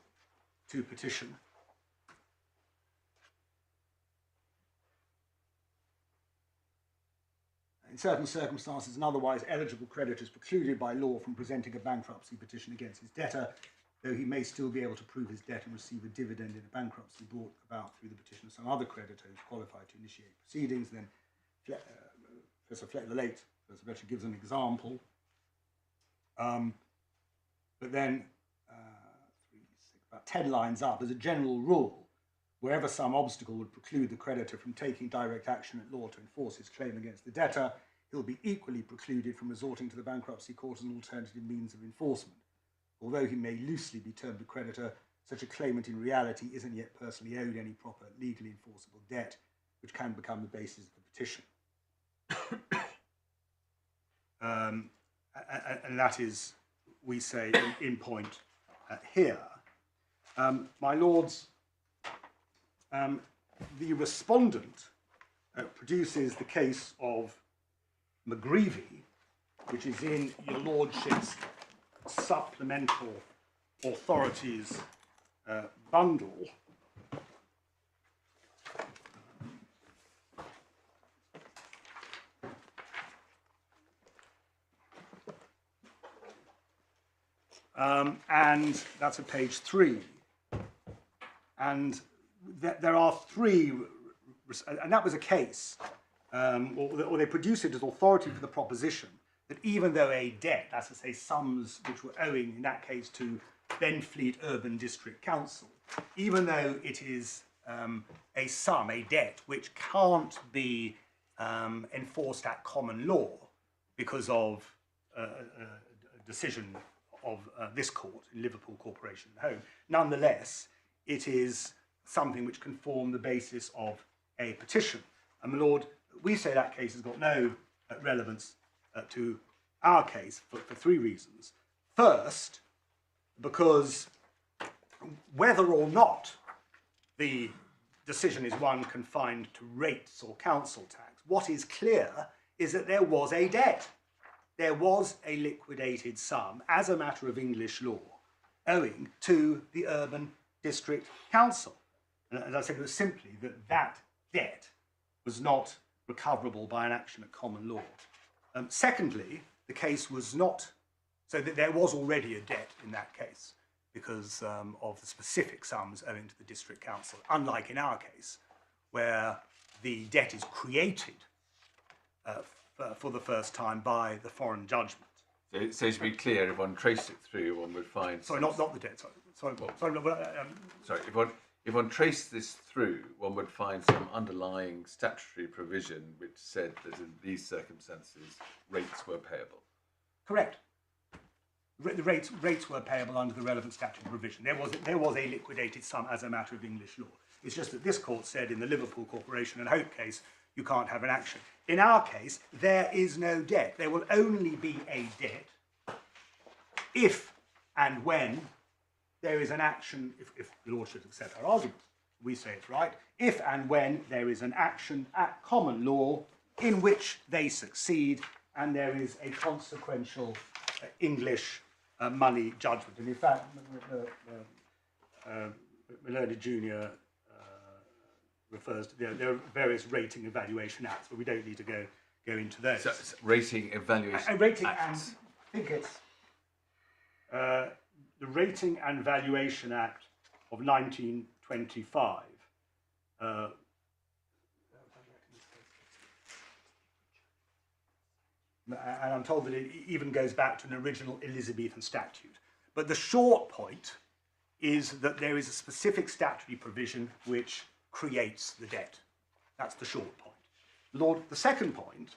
to petition in certain circumstances and otherwise eligible creditors precluded by law from presenting a bankruptcy petition against his debtor, though he may still be able to prove his debt and receive a dividend in a bankruptcy brought about through the petition of some other creditor who is qualified to initiate proceedings. Then Professor Fletcher gives an example. But then, about 10 lines up, as a general rule, wherever some obstacle would preclude the creditor from taking direct action at law to enforce his claim against the debtor, he'll be equally precluded from resorting to the bankruptcy court as an alternative means of enforcement. Although he may loosely be termed a creditor, such a claimant in reality isn't yet personally owed any proper legally enforceable debt, which can become the basis of the petition. And that is, we say, in point here. My Lords, the respondent produces the case of McGreevy, which is in your Lordship's supplemental authorities bundle. And that's at page 3. And there are 3, and that was a case, or they produced it as authority for the proposition that even though a debt, that's to say sums which were owing in that case to Benfleet Urban District Council, even though it is a sum, a debt, which can't be enforced at common law because of a decision of this court, Liverpool Corporation Home, nonetheless, it is something which can form the basis of a petition. And my Lord, we say that case has got no relevance to our case for 3 reasons. First, because whether or not the decision is one confined to rates or council tax, what is clear is that there was a debt. There was a liquidated sum as a matter of English law owing to the Urban District Council. And as I said, it was simply that that debt was not recoverable by an action at common law. Secondly, the case was not, so that there was already a debt in that case because of the specific sums owing to the district council, unlike in our case, where the debt is created for the first time by the foreign judgment. So to be clear, if one traced it through, one would find... Sorry, not the debt, sorry. Sorry, if one traced this through, one would find some underlying statutory provision which said that in these circumstances, rates were payable. Correct. The rates were payable under the relevant statutory provision. There was a liquidated sum as a matter of English law. It's just that this court said in the Liverpool Corporation and Hope case, you can't have an action. In our case, there is no debt. There will only be a debt if and when there is an action, if the Lordship accept our argument, we say it's right, if and when there is an action at common law in which they succeed and there is a consequential English money judgment. And in fact, Maloney Jr. Refers to, there are various rating evaluation acts, but we don't need to go into those. So rating evaluation rating acts. And I think it's the Rating and Valuation Act of 1925. And I'm told that it even goes back to an original Elizabethan statute. But the short point is that there is a specific statutory provision which creates the debt. That's the short point. The second point,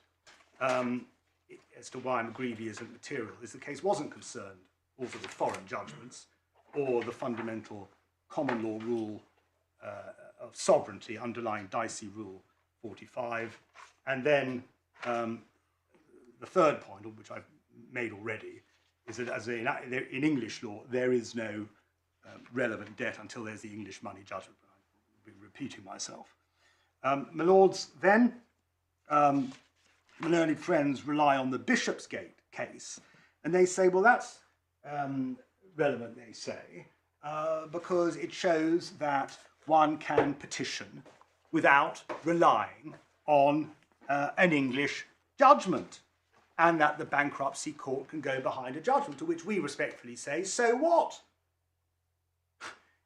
as to why McGreevy isn't material, is the case wasn't concerned also with foreign judgments or the fundamental common law rule of sovereignty underlying Dicey Rule 45. And then the third point, which I've made already, is that as in English law, there is no relevant debt until there's the English money judgment. I'll be repeating myself. My lords, then, my learned friends rely on the Bishopsgate case, and they say, well, that's relevant, they say, because it shows that one can petition without relying on an English judgment, and that the bankruptcy court can go behind a judgment, to which we respectfully say, so what?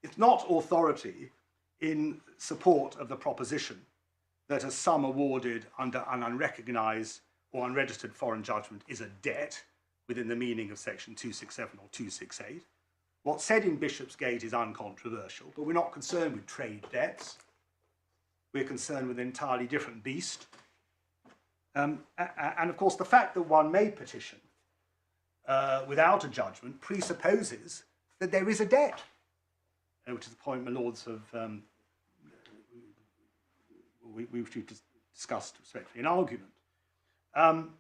It's not authority in support of the proposition that a sum awarded under an unrecognized or unregistered foreign judgment is a debt within the meaning of section 267 or 268. What's said in Bishopsgate is uncontroversial, but we're not concerned with trade debts. We're concerned with an entirely different beast. And of course, the fact that one may petition without a judgment presupposes that there is a debt, which is the point my lords have we've discussed respectfully in argument. And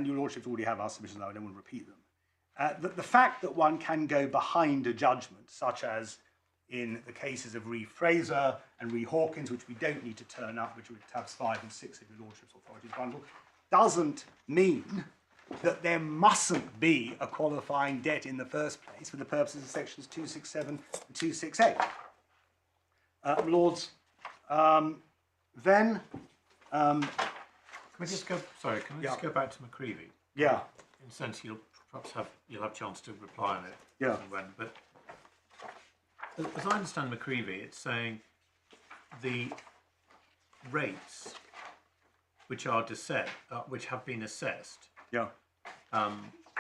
your lordships already have our submissions now, I don't want to repeat them. The fact that one can go behind a judgment, such as in the cases of Re Fraser and Re Hawkins, which we don't need to turn up, which are tabs 5 and 6 of your lordship's authorities bundle, doesn't mean that there mustn't be a qualifying debt in the first place for the purposes of sections 267 and 268. Lords, then... Can we just go? Sorry, can we just go back to McCreevy? Yeah. In a sense, you'll have a chance to reply on it. Yeah. When, but as I understand McCreevy, it's saying the rates which are which have been assessed, Yeah.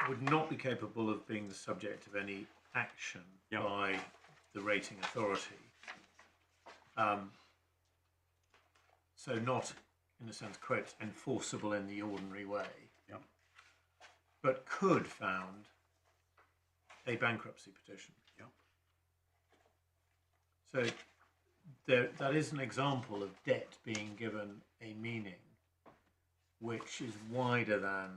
would not be capable of being the subject of any action by the rating authority. So not, in a sense, quote, enforceable in the ordinary way, but could found a bankruptcy petition. So that is an example of debt being given a meaning which is wider than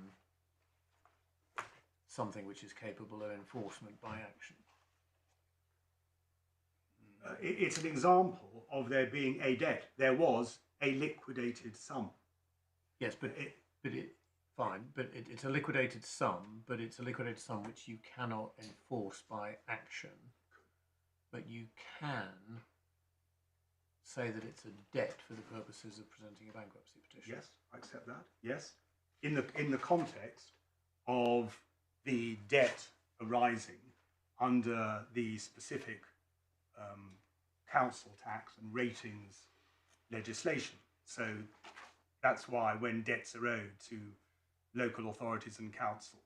something which is capable of enforcement by action. It's an example of there being a debt. There was a liquidated sum. Yes, but it's a liquidated sum, but it's a liquidated sum which you cannot enforce by action, but you can say that it's a debt for the purposes of presenting a bankruptcy petition? Yes, I accept that. Yes, in the context of the debt arising under the specific council tax and ratings legislation. So that's why when debts are owed to local authorities and councils,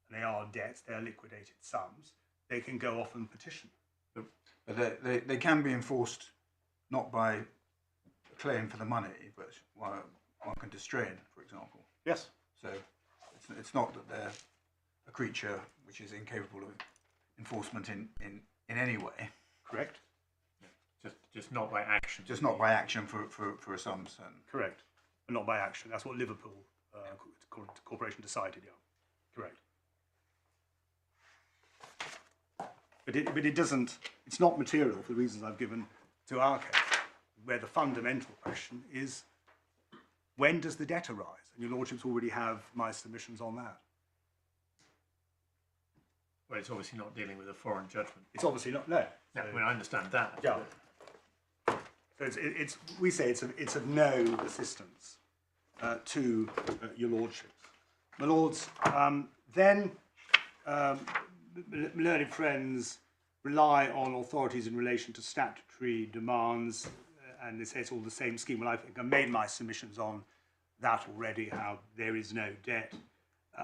and they are debts, they are liquidated sums, they can go off and petition. But they can be enforced not by a claim for the money, but one can distrain, for example. Yes. So it's not that they're a creature which is incapable of enforcement in any way. Correct. Just not by action. Just not by action for a sum certain. Correct. But not by action. That's what Liverpool Corporation decided, yeah. Correct. But it doesn't, it's not material for the reasons I've given to our case, where the fundamental question is, when does the debt arise? And your lordships already have my submissions on that. Well, it's obviously not dealing with a foreign judgment. It's obviously not, no. No, I mean, I understand that. Yeah. So we say it's of no assistance to your lordships. My lords, then my learned friends rely on authorities in relation to statutory demands, and they say it's all the same scheme. Well, I think I made my submissions on that already, how there is no debt.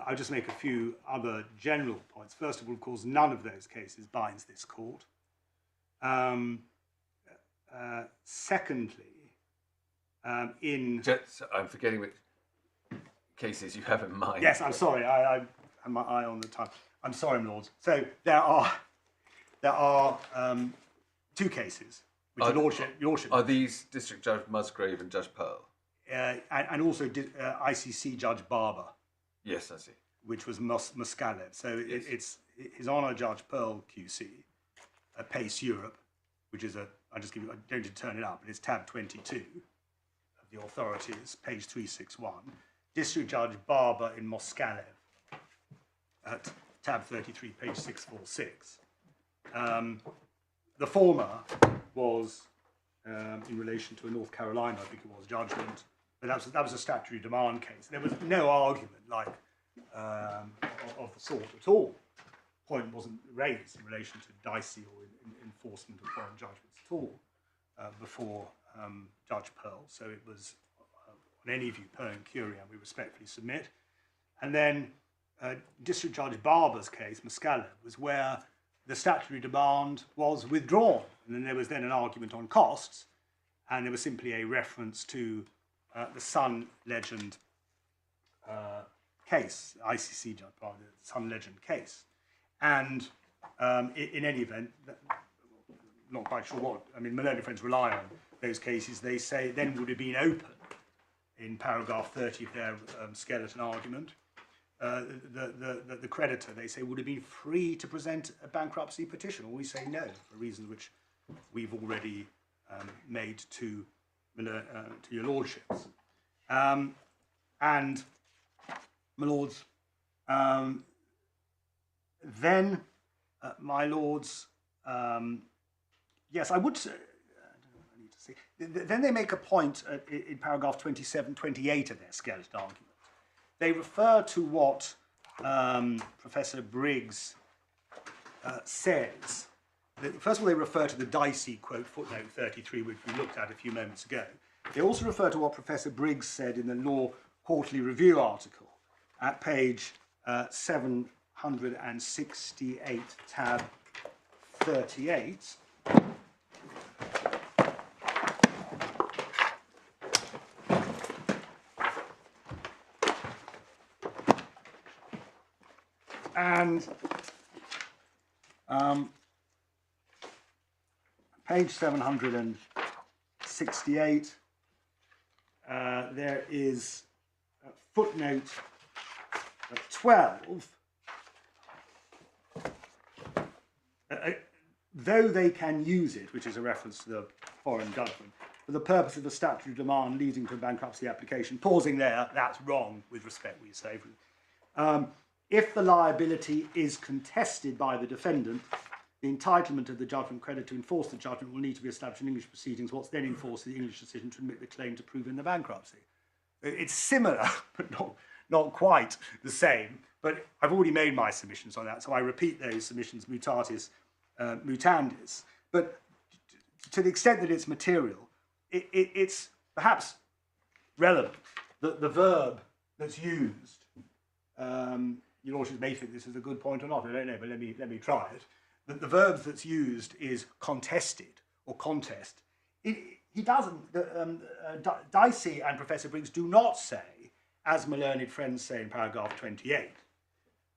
I'll just make a few other general points. First of all, of course, none of those cases binds this court. Secondly, I'm forgetting which cases you have in mind. Yes, I'm sorry. I had my eye on the time. I'm sorry, my lords. So there are two cases which your lordship. Are these District Judge Musgrave and Judge Pearl? And also ICC Judge Barber. Yes, I see. Which was Muscalev. So Yes. It's His Honour Judge Pearl QC, Pace Europe, which is I don't need to turn it up, but it's tab 22 of the authorities, page 361. District Judge Barber in Moskalev at tab 33, page 646. The former was in relation to a North Carolina, I think it was, judgment, but that was a statutory demand case. There was no argument like of the sort at all. Point wasn't raised in relation to dicey or enforcement of foreign judgments at all before Judge Pearl. So it was, on any view, per incuriam, we respectfully submit. And then District Judge Barber's case, Muscalev, was where the statutory demand was withdrawn. And then there was an argument on costs, and there was simply a reference to the Sun Legend case, ICC Judge Barber, the Sun Legend case. And in any event, not quite sure what, I mean, my learned friends rely on those cases. They say then would have been open in paragraph 30 of their skeleton argument. The creditor, they say, would have been free to present a bankruptcy petition. Or we say no, for reasons which we've already made to your lordships. And, my lords, then, my lords, yes, I would say, I don't know what I need to say. Then they make a point in paragraph 27, 28 of their skeleton argument. They refer to what Professor Briggs says. First of all, they refer to the dicey quote, footnote 33, which we looked at a few moments ago. They also refer to what Professor Briggs said in the Law Quarterly Review article at page 768, tab 38. And page 768, there is footnote 12. Though they can use it, which is a reference to the foreign judgment, for the purpose of a statutory demand leading to a bankruptcy application, pausing there, that's wrong with respect, we say. If the liability is contested by the defendant, the entitlement of the judgment creditor to enforce the judgment will need to be established in English proceedings. What's then enforced is the English decision to admit the claim to prove in the bankruptcy. It's similar, but not quite the same. But I've already made my submissions on that, so I repeat those submissions mutatis mutandis. But to the extent that it's material, it's perhaps relevant that the verb that's used, your Lordship may think this is a good point or not, I don't know, but let me try it. That the verb that's used is contested or contest. He doesn't, Dicey and Professor Briggs do not say, as my learned friends say in paragraph 28,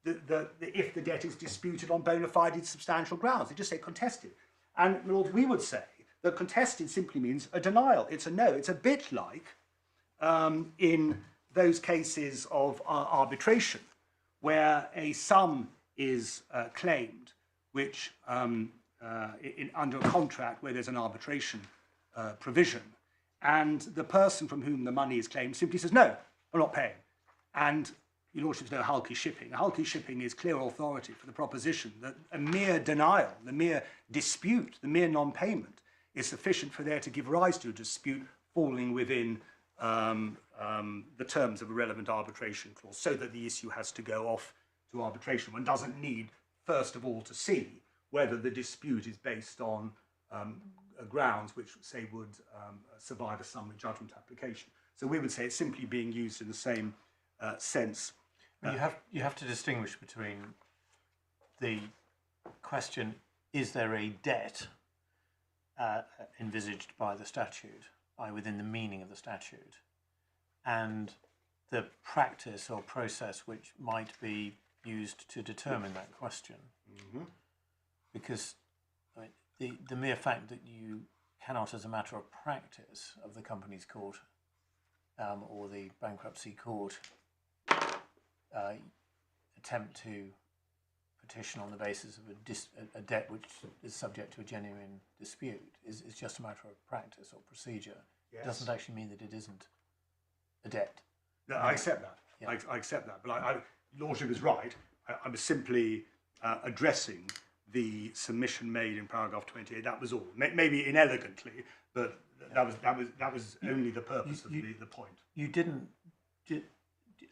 that if the debt is disputed on bona fide substantial grounds. They just say contested. And my Lord, we would say that contested simply means a denial. It's a no. It's a bit like in those cases of arbitration where a sum is claimed, which under a contract where there's an arbitration provision, and the person from whom the money is claimed simply says, no, I'm not paying. And your Lordships know Halki shipping. Halki shipping is clear authority for the proposition that a mere denial, the mere dispute, the mere non-payment is sufficient for there to give rise to a dispute falling within the terms of a relevant arbitration clause, so that the issue has to go off to arbitration. One doesn't need, first of all, to see whether the dispute is based on grounds which, say, would survive a summary judgment application. So we would say it's simply being used in the same sense. You have to distinguish between the question, is there a debt envisaged by the statute, i.e. within the meaning of the statute, and the practice or process which might be used to determine that question. Mm-hmm. Because the mere fact that you cannot, as a matter of practice of the company's court or the bankruptcy court, attempt to petition on the basis of a debt which is subject to a genuine dispute is just a matter of practice or procedure. Yes. It doesn't actually mean that it isn't a debt. No, I accept that. Yeah. I accept that. But Lordship is right. I was simply addressing the submission made in paragraph 28. That was all. Maybe inelegantly, but that was only the purpose of the point. You didn't.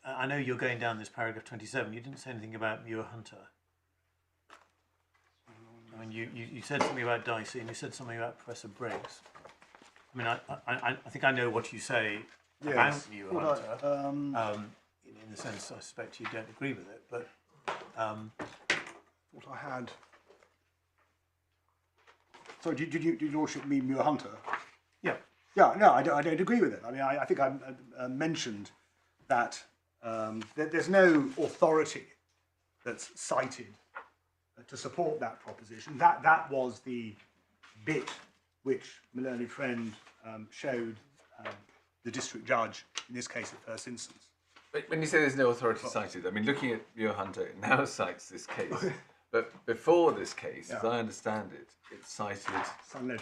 I know you're going down this paragraph 27. You didn't say anything about Muir-Hunter. I mean, you said something about Dicey and you said something about Professor Briggs. I mean, I think I know what you say about Muir-Hunter. In the sense, I suspect you don't agree with it, but thought I had. Sorry, did your Lordship mean Muir-Hunter? Yeah. Yeah. No, I don't agree with it. I mean, I think I mentioned that there's no authority that's cited to support that proposition. That was the bit which my learned friend showed the district judge, in this case at first instance. But when you say there's no authority cited, I mean, looking at Muir-Hunter, it now cites this case. But before this case, as I understand it, it cited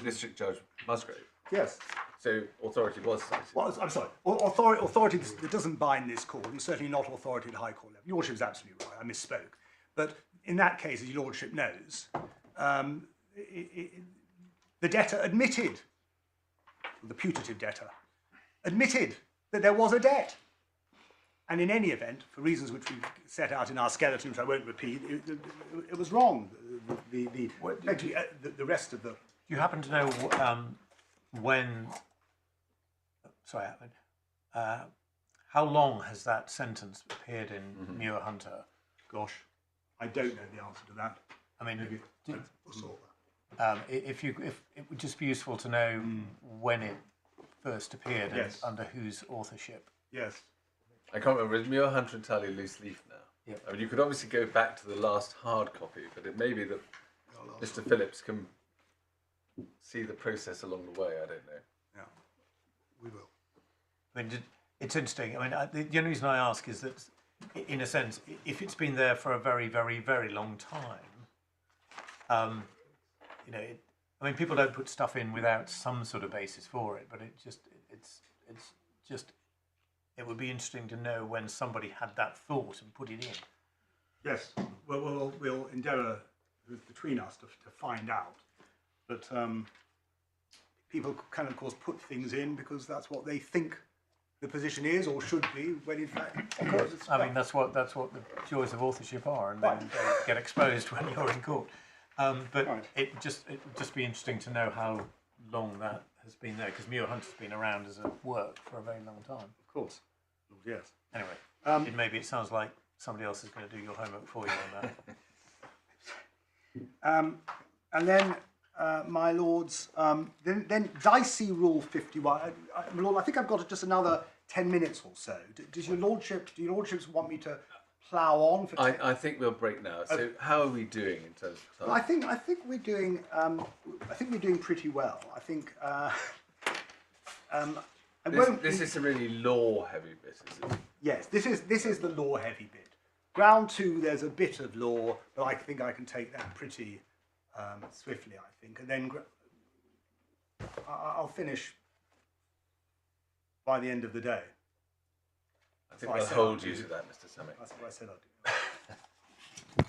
District Judge Musgrave. Yes. So authority was cited. Well, I'm sorry. Authority that doesn't bind this court, and certainly not authority at High Court level. Your Lordship is absolutely right. I misspoke. But in that case, as your Lordship knows, the debtor admitted, the putative debtor, admitted that there was a debt. And in any event, for reasons which we set out in our skeleton, which I won't repeat, it was wrong. The rest of the... Do you happen to know when... Sorry, how long has that sentence appeared in Muir-Hunter? Gosh, I don't know the answer to that. I mean, maybe we'll sort that. If it would just be useful to know when it first appeared and under whose authorship. Yes. I can't remember. Is Muir-Hunter entirely loose leaf now? Yep. I mean, you could obviously go back to the last hard copy, but it may be that Mr. Phillips can see the process along the way. I don't know. Yeah, we will. I mean, it's interesting. I mean, the only reason I ask is that, in a sense, if it's been there for a very, very, very long time, I mean, people don't put stuff in without some sort of basis for it, but it would be interesting to know when somebody had that thought and put it in. Yes, we'll endeavour who's between us to find out. But people can, of course, put things in because that's what they think the position is or should be, when in fact, of course, it's I mean, that's what the joys of authorship are, and then they get exposed when you're in court. But Right. it would just be interesting to know how long that has been there, because Muir Hunt has been around as a work for a very long time. Of course, yes. Anyway, maybe it sounds like somebody else is going to do your homework for you on that. And then, my lords, then dicey rule 51. My lord, I think I've got just another 10 minutes or so. Do your lordships want me to plough on? For I think we'll break now. So how are we doing in terms of time? I think we're doing pretty well. I think This is a really law-heavy bit, isn't it? Yes, this is the law-heavy bit. Ground 2, there's a bit of law, but I think I can take that pretty swiftly. I think, and then I'll finish by the end of the day. I think we'll hold you to that, Mr. Samek. That's what I said I'd do.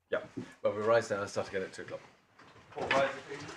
Yeah. Well, we rise now and start again at 2 o'clock. All rise, please.